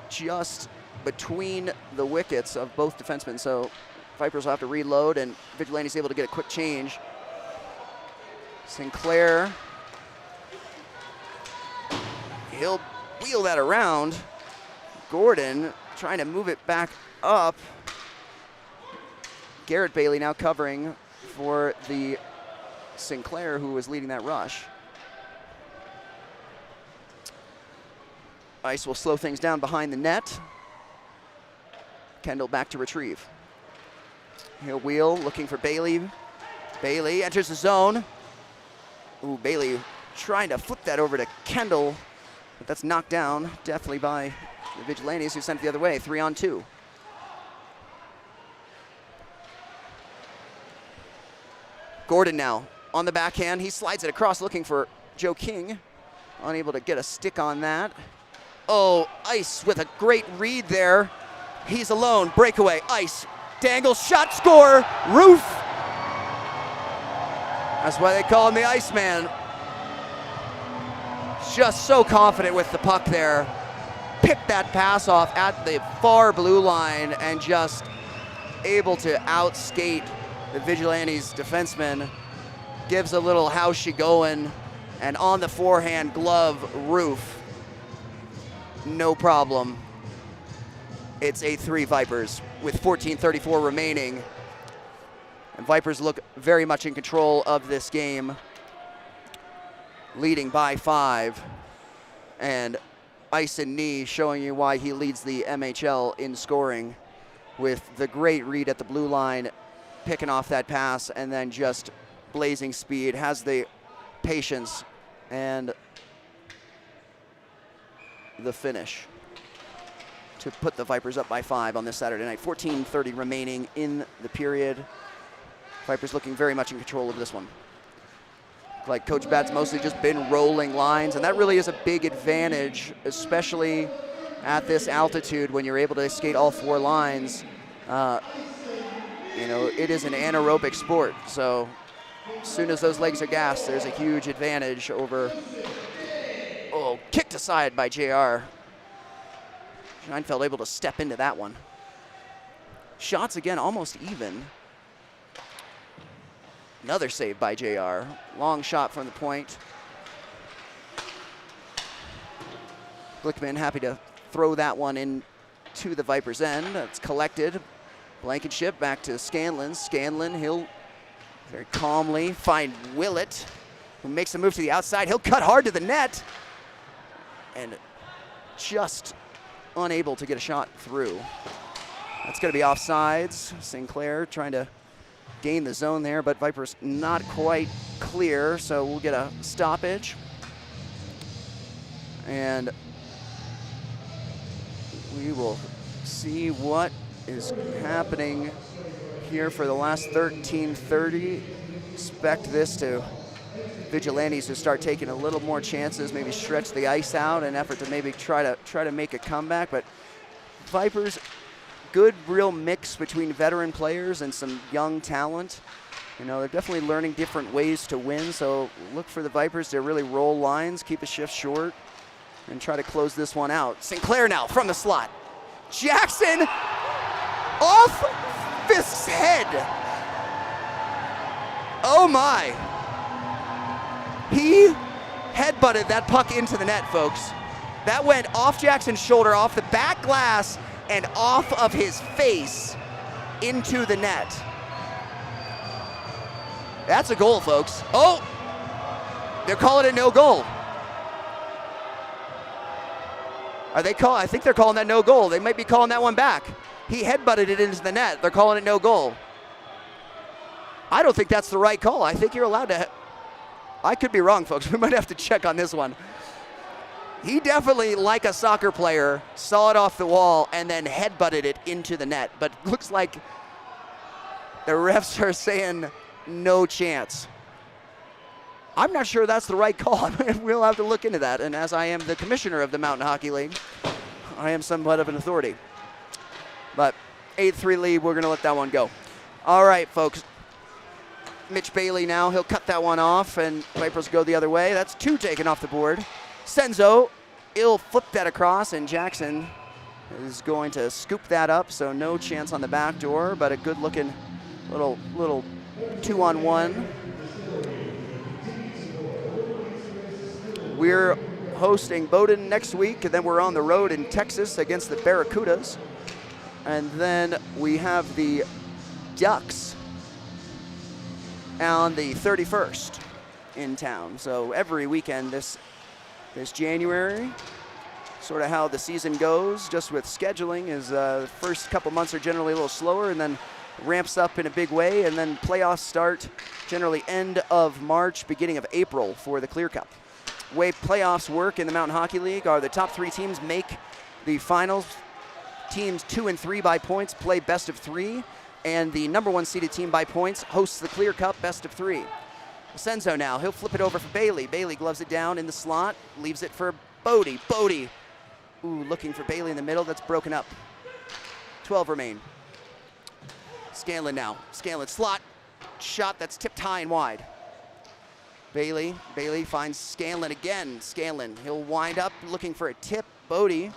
just between the wickets of both defensemen. So Vipers will have to reload, and Vigilantes able to get a quick change. Sinclair. He'll wheel that around. Gordon trying to move it back up. Garrett Bailey now covering for the Sinclair, who was leading that rush. Ice will slow things down behind the net. Kendall back to retrieve. He'll wheel, looking for Bailey. Bailey enters the zone. Ooh, Bailey trying to flip that over to Kendall, but that's knocked down definitely by the Vigilantes, who sent it the other way, 3-on-2. Gordon now on the backhand. He slides it across looking for Joe King. Unable to get a stick on that. Oh, Ice with a great read there. He's alone, breakaway, Ice. Dangle, shot, score, Roof. That's why they call him the Iceman. Just so confident with the puck there. Picked that pass off at the far blue line and just able to outskate the Vigilantes defenseman. Gives a little how's she going, and on the forehand glove, Roof. No problem. It's 8-3 Vipers with 14:34 remaining. And Vipers look very much in control of this game, leading by 5. And Ice and Knee showing you why he leads the MHL in scoring, with the great read at the blue line, picking off that pass, and then just blazing speed, has the patience and the finish to put the Vipers up by 5 on this Saturday night. 14:30 remaining in the period. Vipers looking very much in control of this one. Like Coach Bat's mostly just been rolling lines, and that really is a big advantage, especially at this altitude when you're able to skate all 4 lines. You know, it is an anaerobic sport, so as soon as those legs are gassed, there's a huge advantage over, oh, kicked aside by JR. Scheinfeld able to step into that one. Shots again, almost even. Another save by JR. Long shot from the point. Glickman happy to throw that one into the Vipers' end. It's collected. Blankenship back to Scanlon. Scanlon, he'll very calmly find Willett, who makes a move to the outside. He'll cut hard to the net. And just unable to get a shot through. That's going to be offsides. Sinclair trying to gain the zone there, but Vipers not quite clear, so we'll get a stoppage. And we will see what is happening here for the last 13:30. Expect this to Vigilantes to start taking a little more chances, maybe stretch the ice out in an effort to maybe try to make a comeback. But Vipers, good real mix between veteran players and some young talent. You know, they're definitely learning different ways to win, so look for the Vipers to really roll lines, keep a shift short, and try to close this one out. Sinclair now from the slot. Jackson off Fisk's head. Oh my. He headbutted that puck into the net, folks. That went off Jackson's shoulder, off the back glass, and off of his face into the net. That's a goal, folks. Oh, they're calling it no goal. Are they call? I think they're calling that no goal. They might be calling that one back. He headbutted it into the net. They're calling it no goal. I don't think that's the right call. I think you're allowed to. I could be wrong, folks. We might have to check on this one. He definitely, like a soccer player, saw it off the wall and then headbutted it into the net. But looks like the refs are saying no chance. I'm not sure that's the right call. We'll have to look into that. And as I am the commissioner of the Mountain Hockey League, I am somewhat of an authority. But 8-3 lead, we're going to let that one go. All right, folks. Mitch Bailey now, he'll cut that one off, and Vipers go the other way. That's 2 taken off the board. Senzo, he'll flip that across, and Jackson is going to scoop that up, so no chance on the back door, but a good-looking little 2-on-1. We're hosting Bowdoin next week, and then we're on the road in Texas against the Barracudas. And then we have the Ducks on the 31st in town. So every weekend this January, sort of how the season goes, just with scheduling, is the first couple months are generally a little slower and then ramps up in a big way, and then playoffs start generally end of March, beginning of April for the Clear Cup. The way playoffs work in the Mountain Hockey League are the top 3 teams make the finals. Teams 2 and 3 by points play best of 3, and the number 1 seeded team by points hosts the Clear Cup best of 3. Senzo now, he'll flip it over for Bailey. Bailey gloves it down in the slot, leaves it for Bodie. Bodie, ooh, looking for Bailey in the middle, that's broken up. 12 remain. Scanlon now, Scanlon slot, shot that's tipped high and wide. Bailey finds Scanlon again. Scanlon, he'll wind up looking for a tip. Bodie,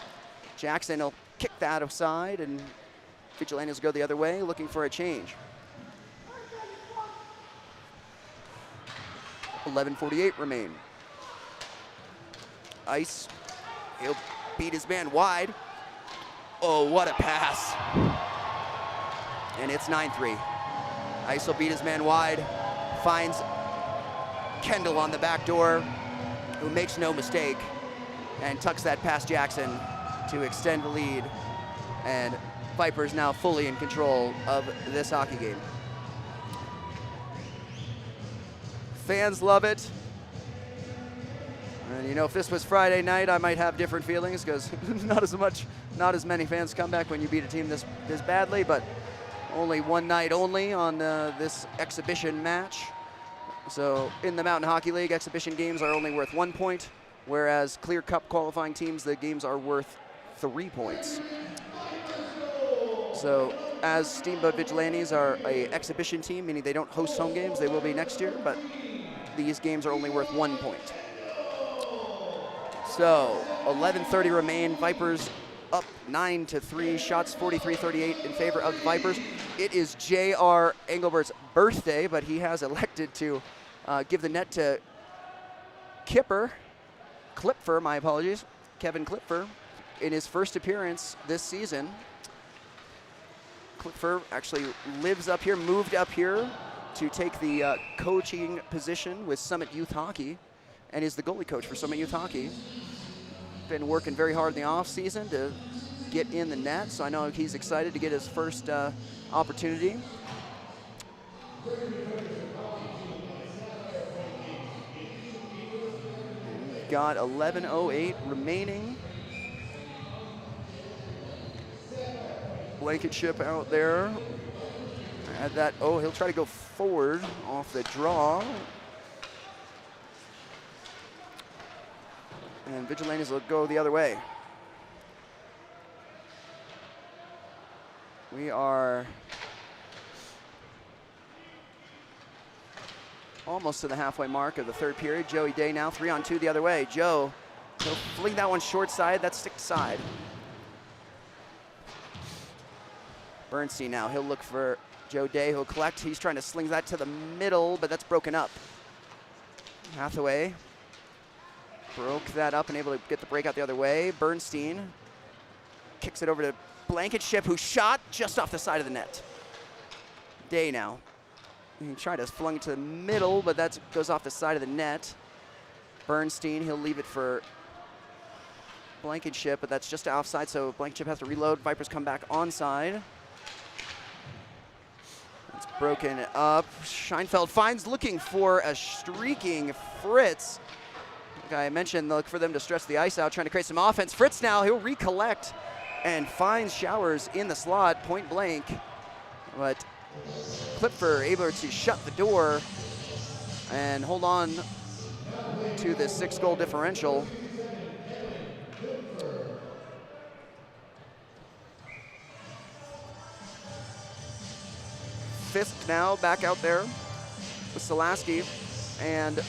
Jackson will kick that aside, and Vigilantes will go the other way, looking for a change. 11:48 remain. Ice, he'll beat his man wide. Oh, what a pass. And it's 9-3. Ice will beat his man wide, finds Kendall on the back door, who makes no mistake, and tucks that past Jackson to extend the lead. And Vipers now fully in control of this hockey game. Fans love it. And you know, if this was Friday night, I might have different feelings because not as many fans come back when you beat a team this badly, but only one night only on this exhibition match. So in the Mountain Hockey League, exhibition games are only worth 1 point, whereas Clear Cup qualifying teams, the games are worth 3 points. So as Steamboat Vigilantes are a exhibition team, meaning they don't host home games, they will be next year, but these games are only worth 1 point. So 11:30 remain, Vipers up 9-3, shots 43-38 in favor of the Vipers. It is J.R. Engelbert's birthday, but he has elected to give the net to Klipfer, my apologies, Kevin Klipfer, in his first appearance this season. Klipfer actually lives up here, moved up here to take the coaching position with Summit Youth Hockey, and is the goalie coach for Summit Youth Hockey. Been working very hard in the off season to get in the net, so I know he's excited to get his first opportunity. We've got 11:08 remaining. Blankenship out there. Add that. Oh, he'll try to go forward off the draw. And Vigilantes will go the other way. We are almost to the halfway mark of the third period. Joey Day now 3-on-2 the other way. Joe, he'll fling that one short side. That's stick side. Bernstein now, he'll look for Joe Day, who'll collect. He's trying to sling that to the middle, but that's broken up. Hathaway broke that up and able to get the break out the other way. Bernstein kicks it over to Blankenship, who shot just off the side of the net. Day now. He tried to flung it to the middle, but that goes off the side of the net. Bernstein, he'll leave it for Blankenship, but that's just offside, so Blankenship has to reload. Vipers come back onside. It's broken up. Scheinfeld finds, looking for a streaking Fritz. Like I mentioned, look for them to stretch the ice out, trying to create some offense. Fritz now, he'll recollect and finds Showers in the slot, point blank. But Klipfer able to shut the door and hold on to the 6-goal differential. Fisk now back out there with Solaski and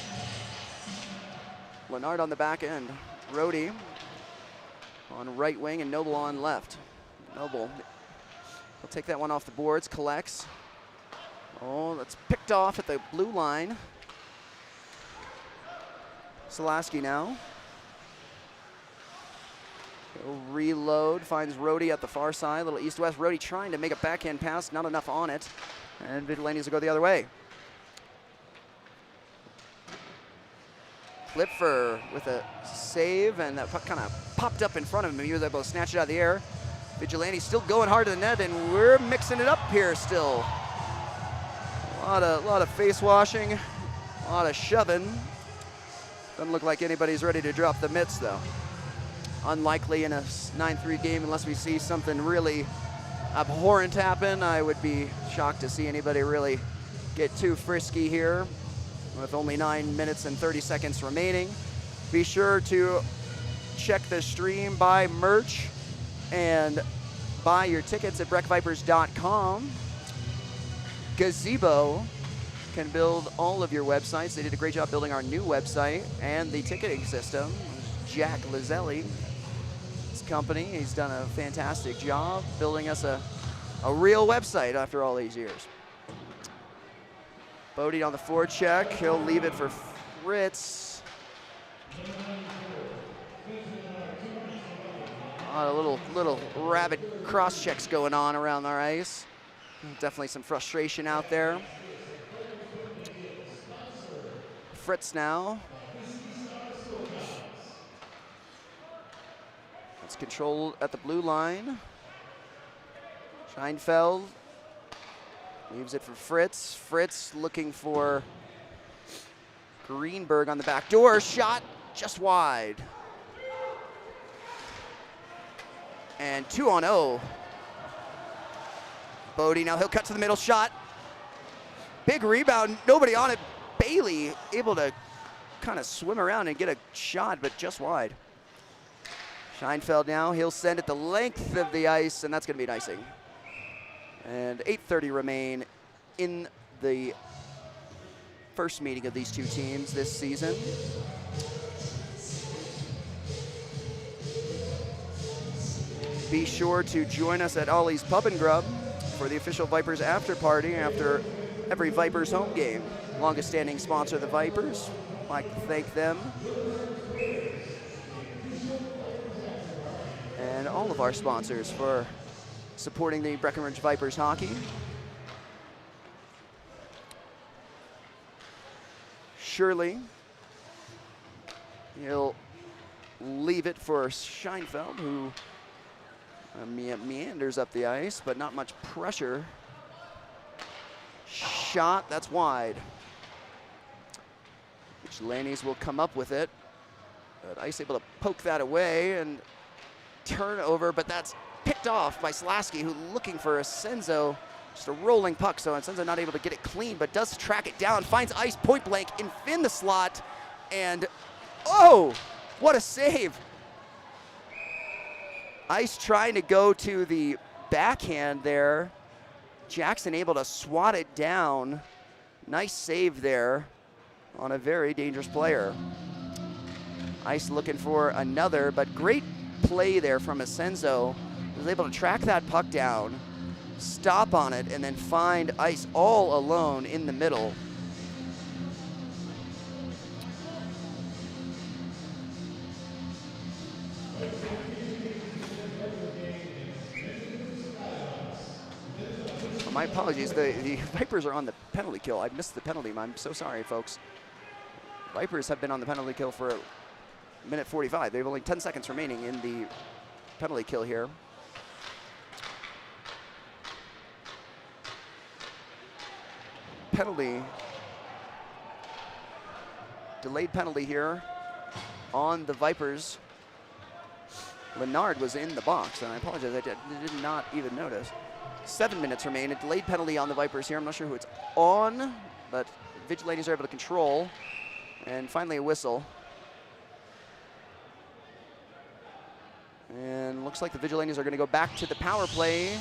Leonard on the back end. Rhodey on right wing and Noble on left. Noble, he'll take that one off the boards, collects. Oh, that's picked off at the blue line. Solaski now. He'll reload, finds Rhodey at the far side, little east-west. Rhodey trying to make a backhand pass, not enough on it. And Vigilantes will go the other way. Klipfer with a save, and that puck kind of popped up in front of him. He was able to snatch it out of the air. Vigilantes still going hard to the net, and we're mixing it up here still. A lot of face washing, a lot of shoving. Doesn't look like anybody's ready to drop the mitts, though. Unlikely in a 9-3 game unless we see something really abhorrent happen. I would be shocked to see anybody really get too frisky here with only 9 minutes and 30 seconds remaining. Be sure to check the stream, buy merch, and buy your tickets at breckvipers.com. Gazebo can build all of your websites. They did a great job building our new website and the ticketing system. Jack Lizzelli, his company, he's done a fantastic job building us a real website after all these years. Bodie on the forecheck. He'll leave it for Fritz. Little rabid cross checks going on around our ice. Definitely some frustration out there. Fritz now. It's controlled at the blue line. Scheinfeld leaves it for Fritz. Fritz looking for Greenberg on the back door. Shot just wide. And 2-on-0. Bodie, now he'll cut to the middle, shot. Big rebound, nobody on it. Bailey able to kind of swim around and get a shot, but just wide. Scheinfeld now, he'll send it the length of the ice, and that's gonna be an icing. And 8:30 remain in the first meeting of these two teams this season. Be sure to join us at Ollie's Pub and Grub for the official Vipers after party after every Vipers home game. Longest standing sponsor of the Vipers. I'd like to thank them. And all of our sponsors for supporting the Breckenridge Vipers hockey. Shirley, he'll leave it for Scheinfeld, who meanders up the ice, but not much pressure. Shot, that's wide. Vigilantes will come up with it, but Ice able to poke that away, and turnover, but that's picked off by Slasky, who looking for Asenzo. Just a rolling puck, so Asenzo not able to get it clean, but does track it down, finds Ice point blank in the slot, and oh, what a save. Ice trying to go to the backhand there. Jackson able to swat it down. Nice save there on a very dangerous player. Ice looking for another, but great play there from Asenzo. Was able to track that puck down, stop on it, and then find Ice all alone in the middle. My apologies, the Vipers are on the penalty kill. I missed the penalty. I'm so sorry, folks. Vipers have been on the penalty kill for a minute 45. They have only 10 seconds remaining in the penalty kill here. Penalty, delayed penalty here on the Vipers. Lennard was in the box, and I apologize, I did not even notice. 7 minutes remain, a delayed penalty on the Vipers here. I'm not sure who it's on, but Vigilantes are able to control. And finally a whistle. And looks like the Vigilantes are gonna go back to the power play.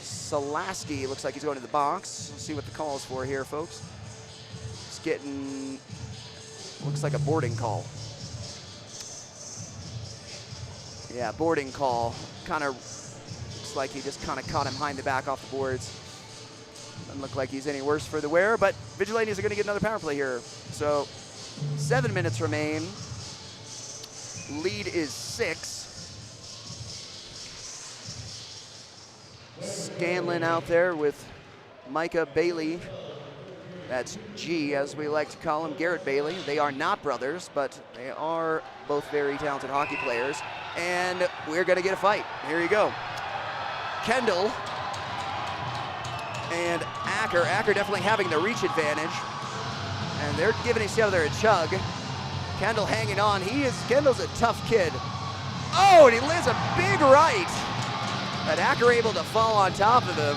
Slasky looks like he's going to the box. Let's see what the call is for here, folks. It's getting, looks like a boarding call. Yeah, boarding call. Kind of looks like he just kind of caught him behind the back off the boards. Doesn't look like he's any worse for the wear, but Vigilantes are gonna get another power play here. So 7 minutes remain. Lead is 6. Scanlon out there with Micah Bailey. That's G, as we like to call him, Garrett Bailey. They are not brothers, but they are both very talented hockey players. And we're gonna get a fight. Here you go. Kendall and Acker. Acker definitely having the reach advantage. And they're giving each other a chug. Kendall hanging on. Kendall's a tough kid. Oh, and he lands a big right. But Acker able to fall on top of him.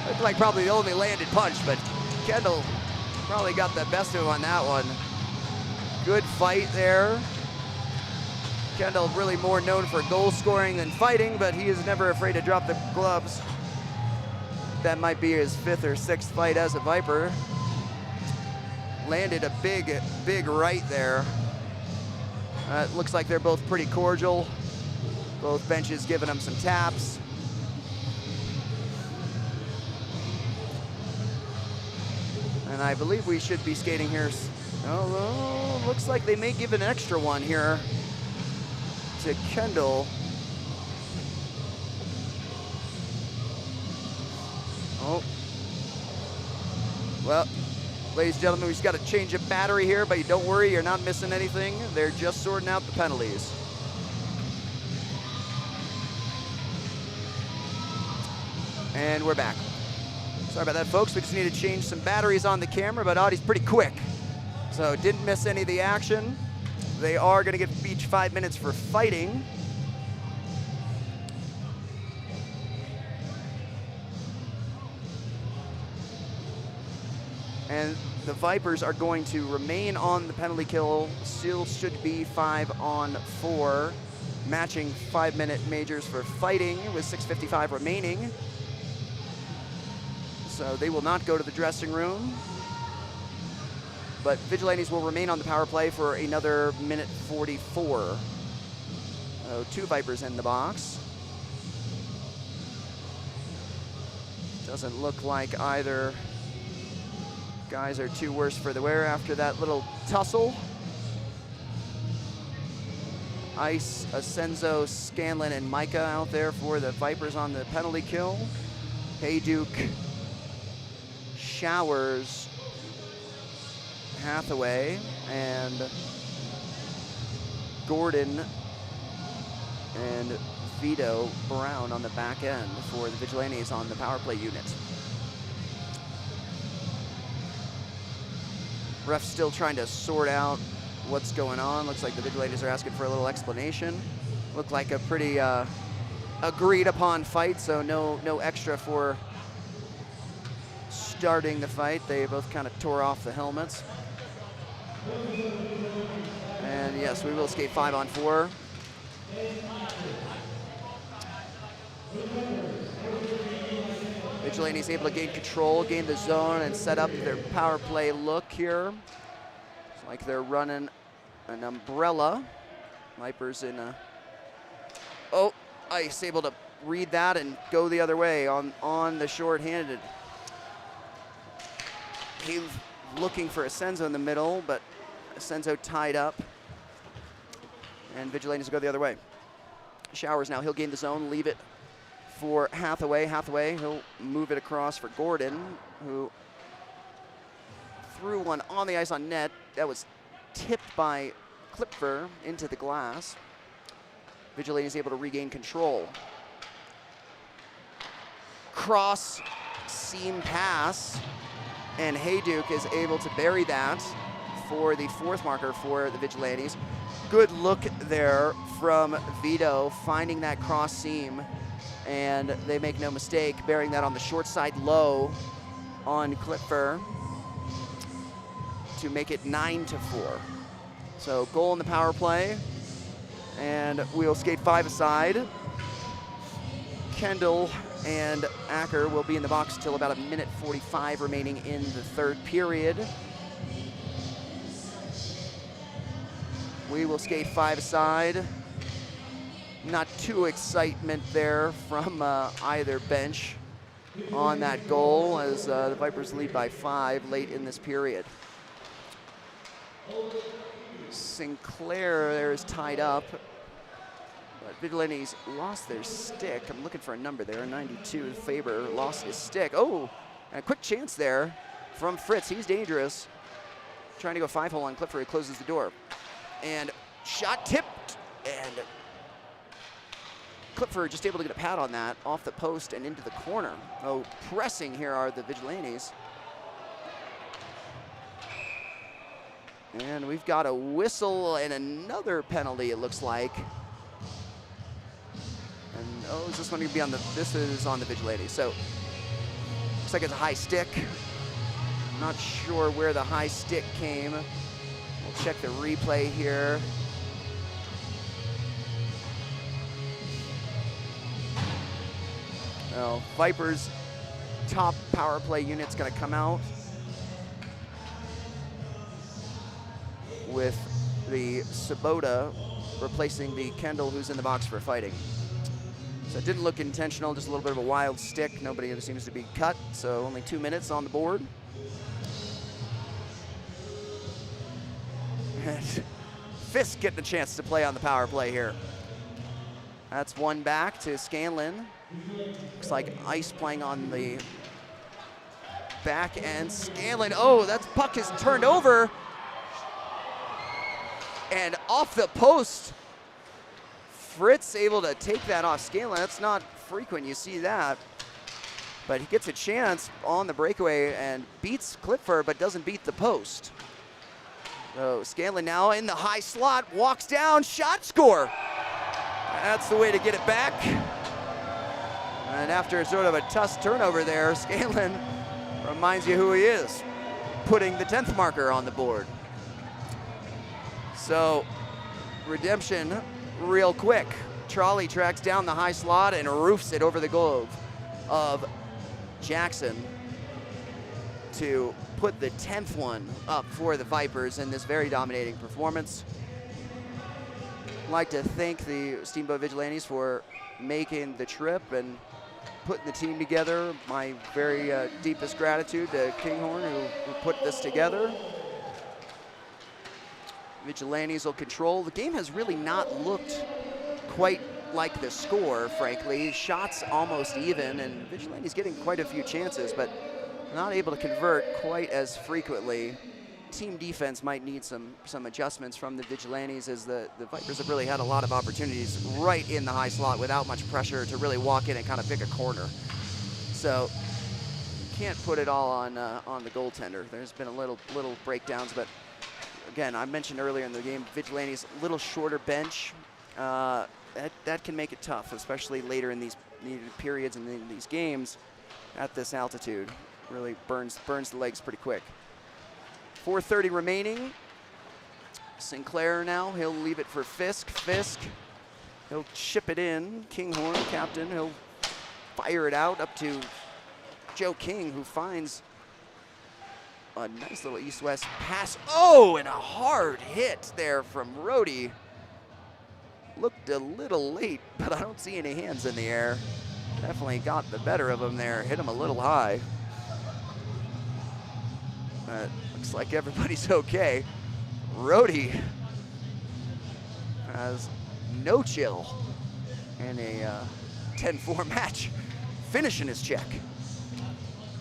Looked like probably the only landed punch, but Kendall probably got the best of him on that one. Good fight there. Kendall really more known for goal scoring than fighting, but he is never afraid to drop the gloves. That might be his 5th or 6th fight as a Viper. Landed a big right there. It looks like they're both pretty cordial. Both benches giving them some taps. And I believe we should be skating here. Oh, looks like they may give an extra one here to Kendall. Oh. Well, ladies and gentlemen, we just got to change a battery here, but don't worry, you're not missing anything. They're just sorting out the penalties. And we're back. Sorry about that, folks. We just need to change some batteries on the camera, but Audie's pretty quick. So didn't miss any of the action. they are going to give each 5 minutes for fighting. And the Vipers are going to remain on the penalty kill. Still should be 5-on-4, matching 5-minute majors for fighting with 6:55 remaining. So they will not go to the dressing room. But Vigilantes will remain on the power play for another minute 44. So 2 Vipers in the box. Doesn't look like either guys are too worse for the wear after that little tussle. Ice, Asenzo, Scanlon, and Micah out there for the Vipers on the penalty kill. Hayduke, Showers, Hathaway, and Gordon and Vito Brown on the back end for the Vigilantes on the power play unit. Ref's still trying to sort out what's going on. Looks like the Vigilantes are asking for a little explanation. Looked like a pretty agreed upon fight, so no extra for starting the fight. They both kind of tore off the helmets. And yes, we will skate 5-on-4. Vigilantes able to gain control, gain the zone, and set up their power play look here. It's like they're running an umbrella. Vipers in a... Oh, Ice able to read that and go the other way on the short-handed. He looking for Asenzo in the middle, but Asenzo tied up. And Vigilantes go the other way. Showers now, he'll gain the zone, leave it for Hathaway. Hathaway, he'll move it across for Gordon, who threw one on the ice on net. That was tipped by Klipfer into the glass. Vigilantes able to regain control. Cross seam pass, and Hayduke is able to bury that for the 4th marker for the Vigilantes. Good look there from Vito, finding that cross seam, and they make no mistake, burying that on the short side low on Klipfer to make it 9-4. So goal in the power play, and we'll skate 5-a-side. Kendall and Acker will be in the box till about a minute 45 remaining in the 3rd period. We will skate 5-a-side. Not too excitement there from either bench on that goal, as the Vipers lead by 5 late in this period. Sinclair there is tied up, but Vigilantes lost their stick. I'm looking for a number there, 92. Faber lost his stick. Oh, and a quick chance there from Fritz. He's dangerous. Trying to go 5-hole on Clifford. He closes the door. And shot tipped, and Clifford just able to get a pad on that off the post and into the corner. Oh, pressing here are the Vigilantes. And we've got a whistle and another penalty, it looks like. And oh, is this one gonna be on the, this is on the Vigilantes. So, looks like it's a high stick. Not sure where the high stick came. We'll check the replay here. Well, Vipers' top power play unit's gonna come out with the Sabota replacing the Kendall, who's in the box for fighting. So it didn't look intentional, just a little bit of a wild stick. Nobody seems to be cut, so only 2 minutes on the board. And Fisk getting a chance to play on the power play here. That's one back to Scanlon. Looks like Ice playing on the back end. Scanlon, oh, that puck is turned over. And off the post. Fritz able to take that off Scanlon. That's not frequent, you see that. But he gets a chance on the breakaway and beats Clifford, but doesn't beat the post. So Scanlon now in the high slot, walks down, shot, score. That's the way to get it back. And after sort of a tough turnover there, Scanlon reminds you who he is, putting the 10th marker on the board. So redemption real quick. Trolley tracks down the high slot and roofs it over the glove of Jackson to put the 10th one up for the Vipers in this very dominating performance. I'd like to thank the Steamboat Vigilantes for making the trip and putting the team together. My very deepest gratitude to Kinghorn who put this together. Vigilantes will control. The game has really not looked quite like the score, frankly. Shots almost even, and Vigilantes getting quite a few chances, but not able to convert quite as frequently. Team defense might need some adjustments from the Vigilantes, as the Vipers have really had a lot of opportunities right in the high slot without much pressure to really walk in and kind of pick a corner. So can't put it all on the goaltender. There's been a little breakdowns, but again, I mentioned earlier in the game, Vigilantes little shorter bench. That can make it tough, especially later in these periods and in these games at this altitude. Really burns the legs pretty quick. 4:30 remaining. Sinclair now, he'll leave it for Fisk. Fisk, he'll chip it in. Kinghorn, captain, he'll fire it out up to Joe King, who finds a nice little east-west pass. Oh, and a hard hit there from Rhodey. Looked a little late, but I don't see any hands in the air. Definitely got the better of him there, hit him a little high. But looks like everybody's okay. Rhodey has no chill in a 10-4 match, finishing his check.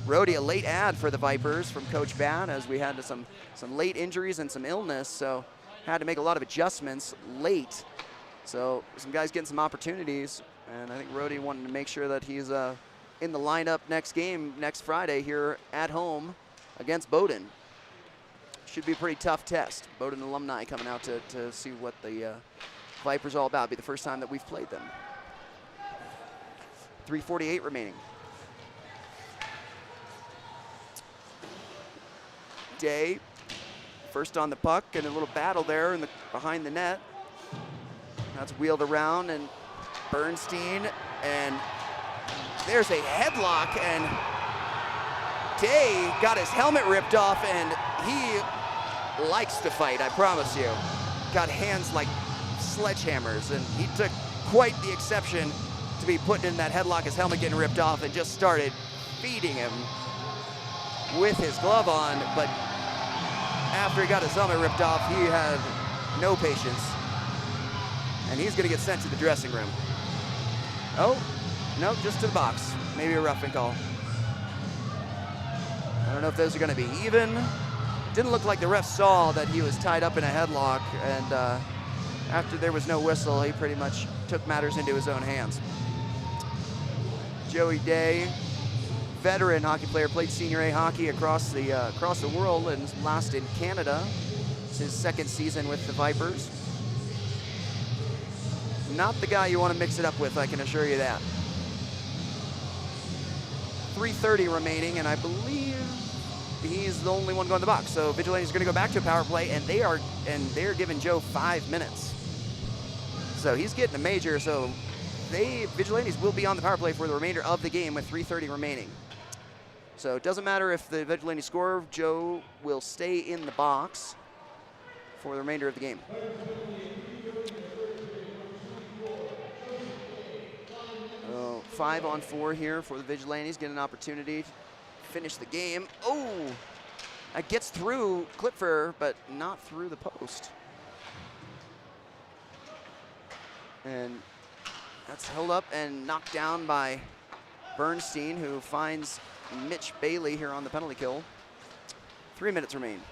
Rhodey, a late ad for the Vipers from Coach Batt, as we had some late injuries and some illness, so had to make a lot of adjustments late. So some guys getting some opportunities, and I think Rhodey wanted to make sure that he's in the lineup next game, next Friday here at home against Bowdoin. Should be a pretty tough test. Bowdoin alumni coming out to see what the Vipers are all about. Be the first time that we've played them. 3:48 remaining. Day, first on the puck, and a little battle there behind the net. That's wheeled around, and Bernstein, and there's a headlock, and Day got his helmet ripped off, and he likes to fight, I promise you. Got hands like sledgehammers, and he took quite the exception to be put in that headlock, his helmet getting ripped off, and just started feeding him with his glove on. But after he got his helmet ripped off, he had no patience, and he's gonna get sent to the dressing room. Oh, no, just to the box. Maybe a roughing call. I don't know if those are gonna be even. Didn't look like the ref saw that he was tied up in a headlock, and after there was no whistle, he pretty much took matters into his own hands. Joey Day, veteran hockey player, played Senior A hockey across the world, and last in Canada. It's his second season with the Vipers. Not the guy you want to mix it up with, I can assure you that. 3:30 remaining, and I believe he's the only one going to the box. So Vigilantes is going to go back to a power play, and they're giving Joe 5 minutes. So he's getting a major. So Vigilantes will be on the power play for the remainder of the game with 3:30 remaining. So it doesn't matter if the Vigilantes score, Joe will stay in the box for the remainder of the game. So 5-on-4 here for the Vigilantes, get an opportunity to finish the game. Oh, that gets through Klipfer, but not through the post. And that's held up and knocked down by Bernstein, who finds Mitch Bailey here on the penalty kill. 3 minutes remain.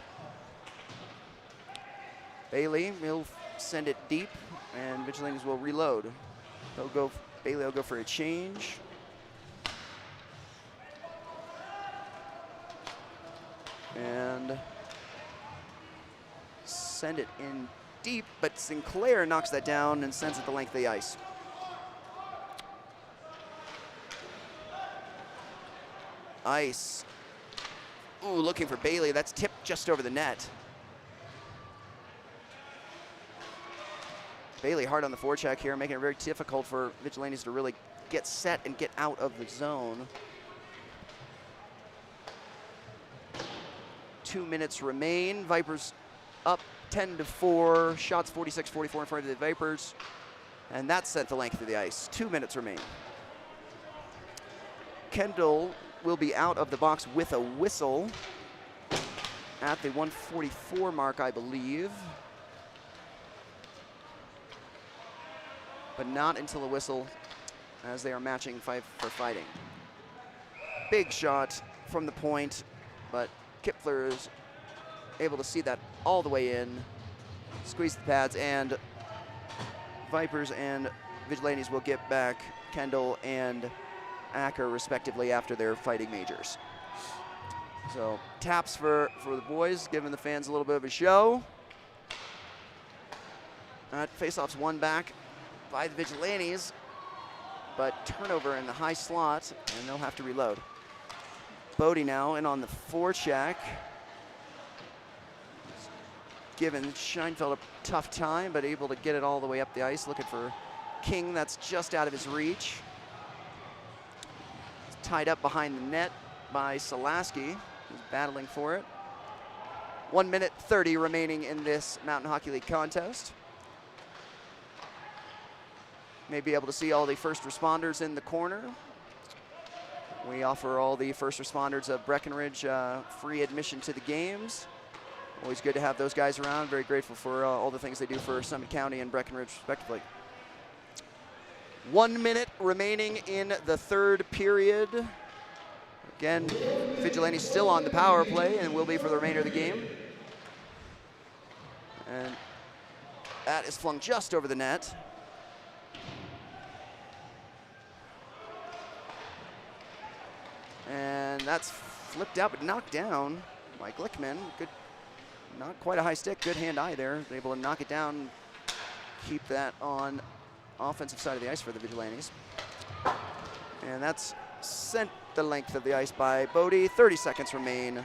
Bailey, he'll send it deep, and Vigilantes will reload. Bailey will go for a change. And send it in deep, but Sinclair knocks that down and sends it the length of the ice. Ice. Ooh, looking for Bailey. That's tipped just over the net. Bailey hard on the forecheck here, making it very difficult for Vigilantes to really get set and get out of the zone. 2 minutes remain. Vipers up 10-4. Shots 46-44 in front of the Vipers. And that sent the length of the ice. 2 minutes remain. Kendall will be out of the box with a whistle at the 1:44 mark, I believe. But not until the whistle, as they are matching five for fighting. Big shot from the point, but Kipfler is able to see that all the way in, squeeze the pads, and Vipers and Vigilantes will get back Kendall and Acker respectively after their fighting majors. So taps for the boys, giving the fans a little bit of a show. Faceoff's won back by the Vigilantes, but turnover in the high slot, and they'll have to reload. Bodie now in on the forecheck. Giving Scheinfeld a tough time, but able to get it all the way up the ice, looking for King. That's just out of his reach. It's tied up behind the net by Solaski, who's battling for it. 1 minute 30 remaining in this Mountain Hockey League contest. May be able to see all the first responders in the corner. We offer all the first responders of Breckenridge free admission to the games. Always good to have those guys around. Very grateful for all the things they do for Summit County and Breckenridge respectively. 1 minute remaining in the third period. Again, Vigilantes still on the power play and will be for the remainder of the game. And that is flung just over the net. And that's flipped out but knocked down by Glickman. Good, not quite a high stick, good hand-eye there. Able to knock it down, keep that on offensive side of the ice for the Vigilantes. And that's sent the length of the ice by Bodie. 30 seconds remain.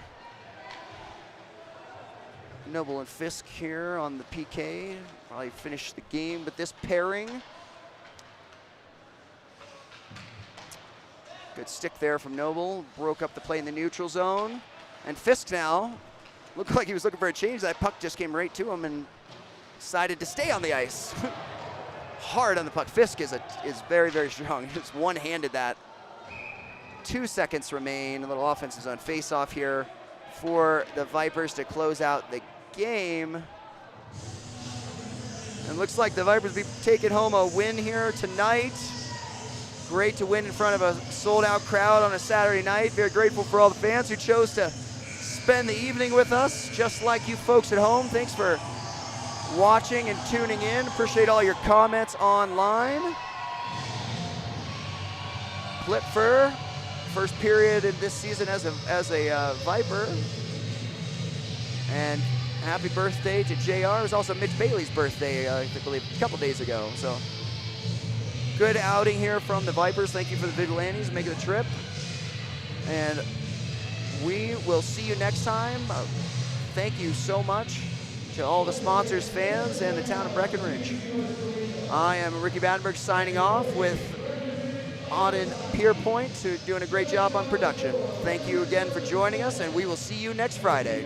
Noble and Fisk here on the PK. Probably finish the game with this pairing. Good stick there from Noble. Broke up the play in the neutral zone. And Fisk now looked like he was looking for a change. That puck just came right to him and decided to stay on the ice. Hard on the puck. Fisk is very, very strong. He just one-handed that. 2 seconds remain. A little offensive zone face-off here for the Vipers to close out the game. And looks like the Vipers will be taking home a win here tonight. Great to win in front of a sold-out crowd on a Saturday night. Very grateful for all the fans who chose to spend the evening with us, just like you folks at home. Thanks for watching and tuning in. Appreciate all your comments online. Klipfer, first period in this season as a Viper. And happy birthday to JR. It was also Mitch Bailey's birthday, I believe, a couple days ago. So good outing here from the Vipers. Thank you for the Vigilantes making the trip. And we will see you next time. Thank you so much to all the sponsors, fans, and the town of Breckenridge. I am Ricky Battenberg signing off with Auden Pierpoint, who's doing a great job on production. Thank you again for joining us, and we will see you next Friday.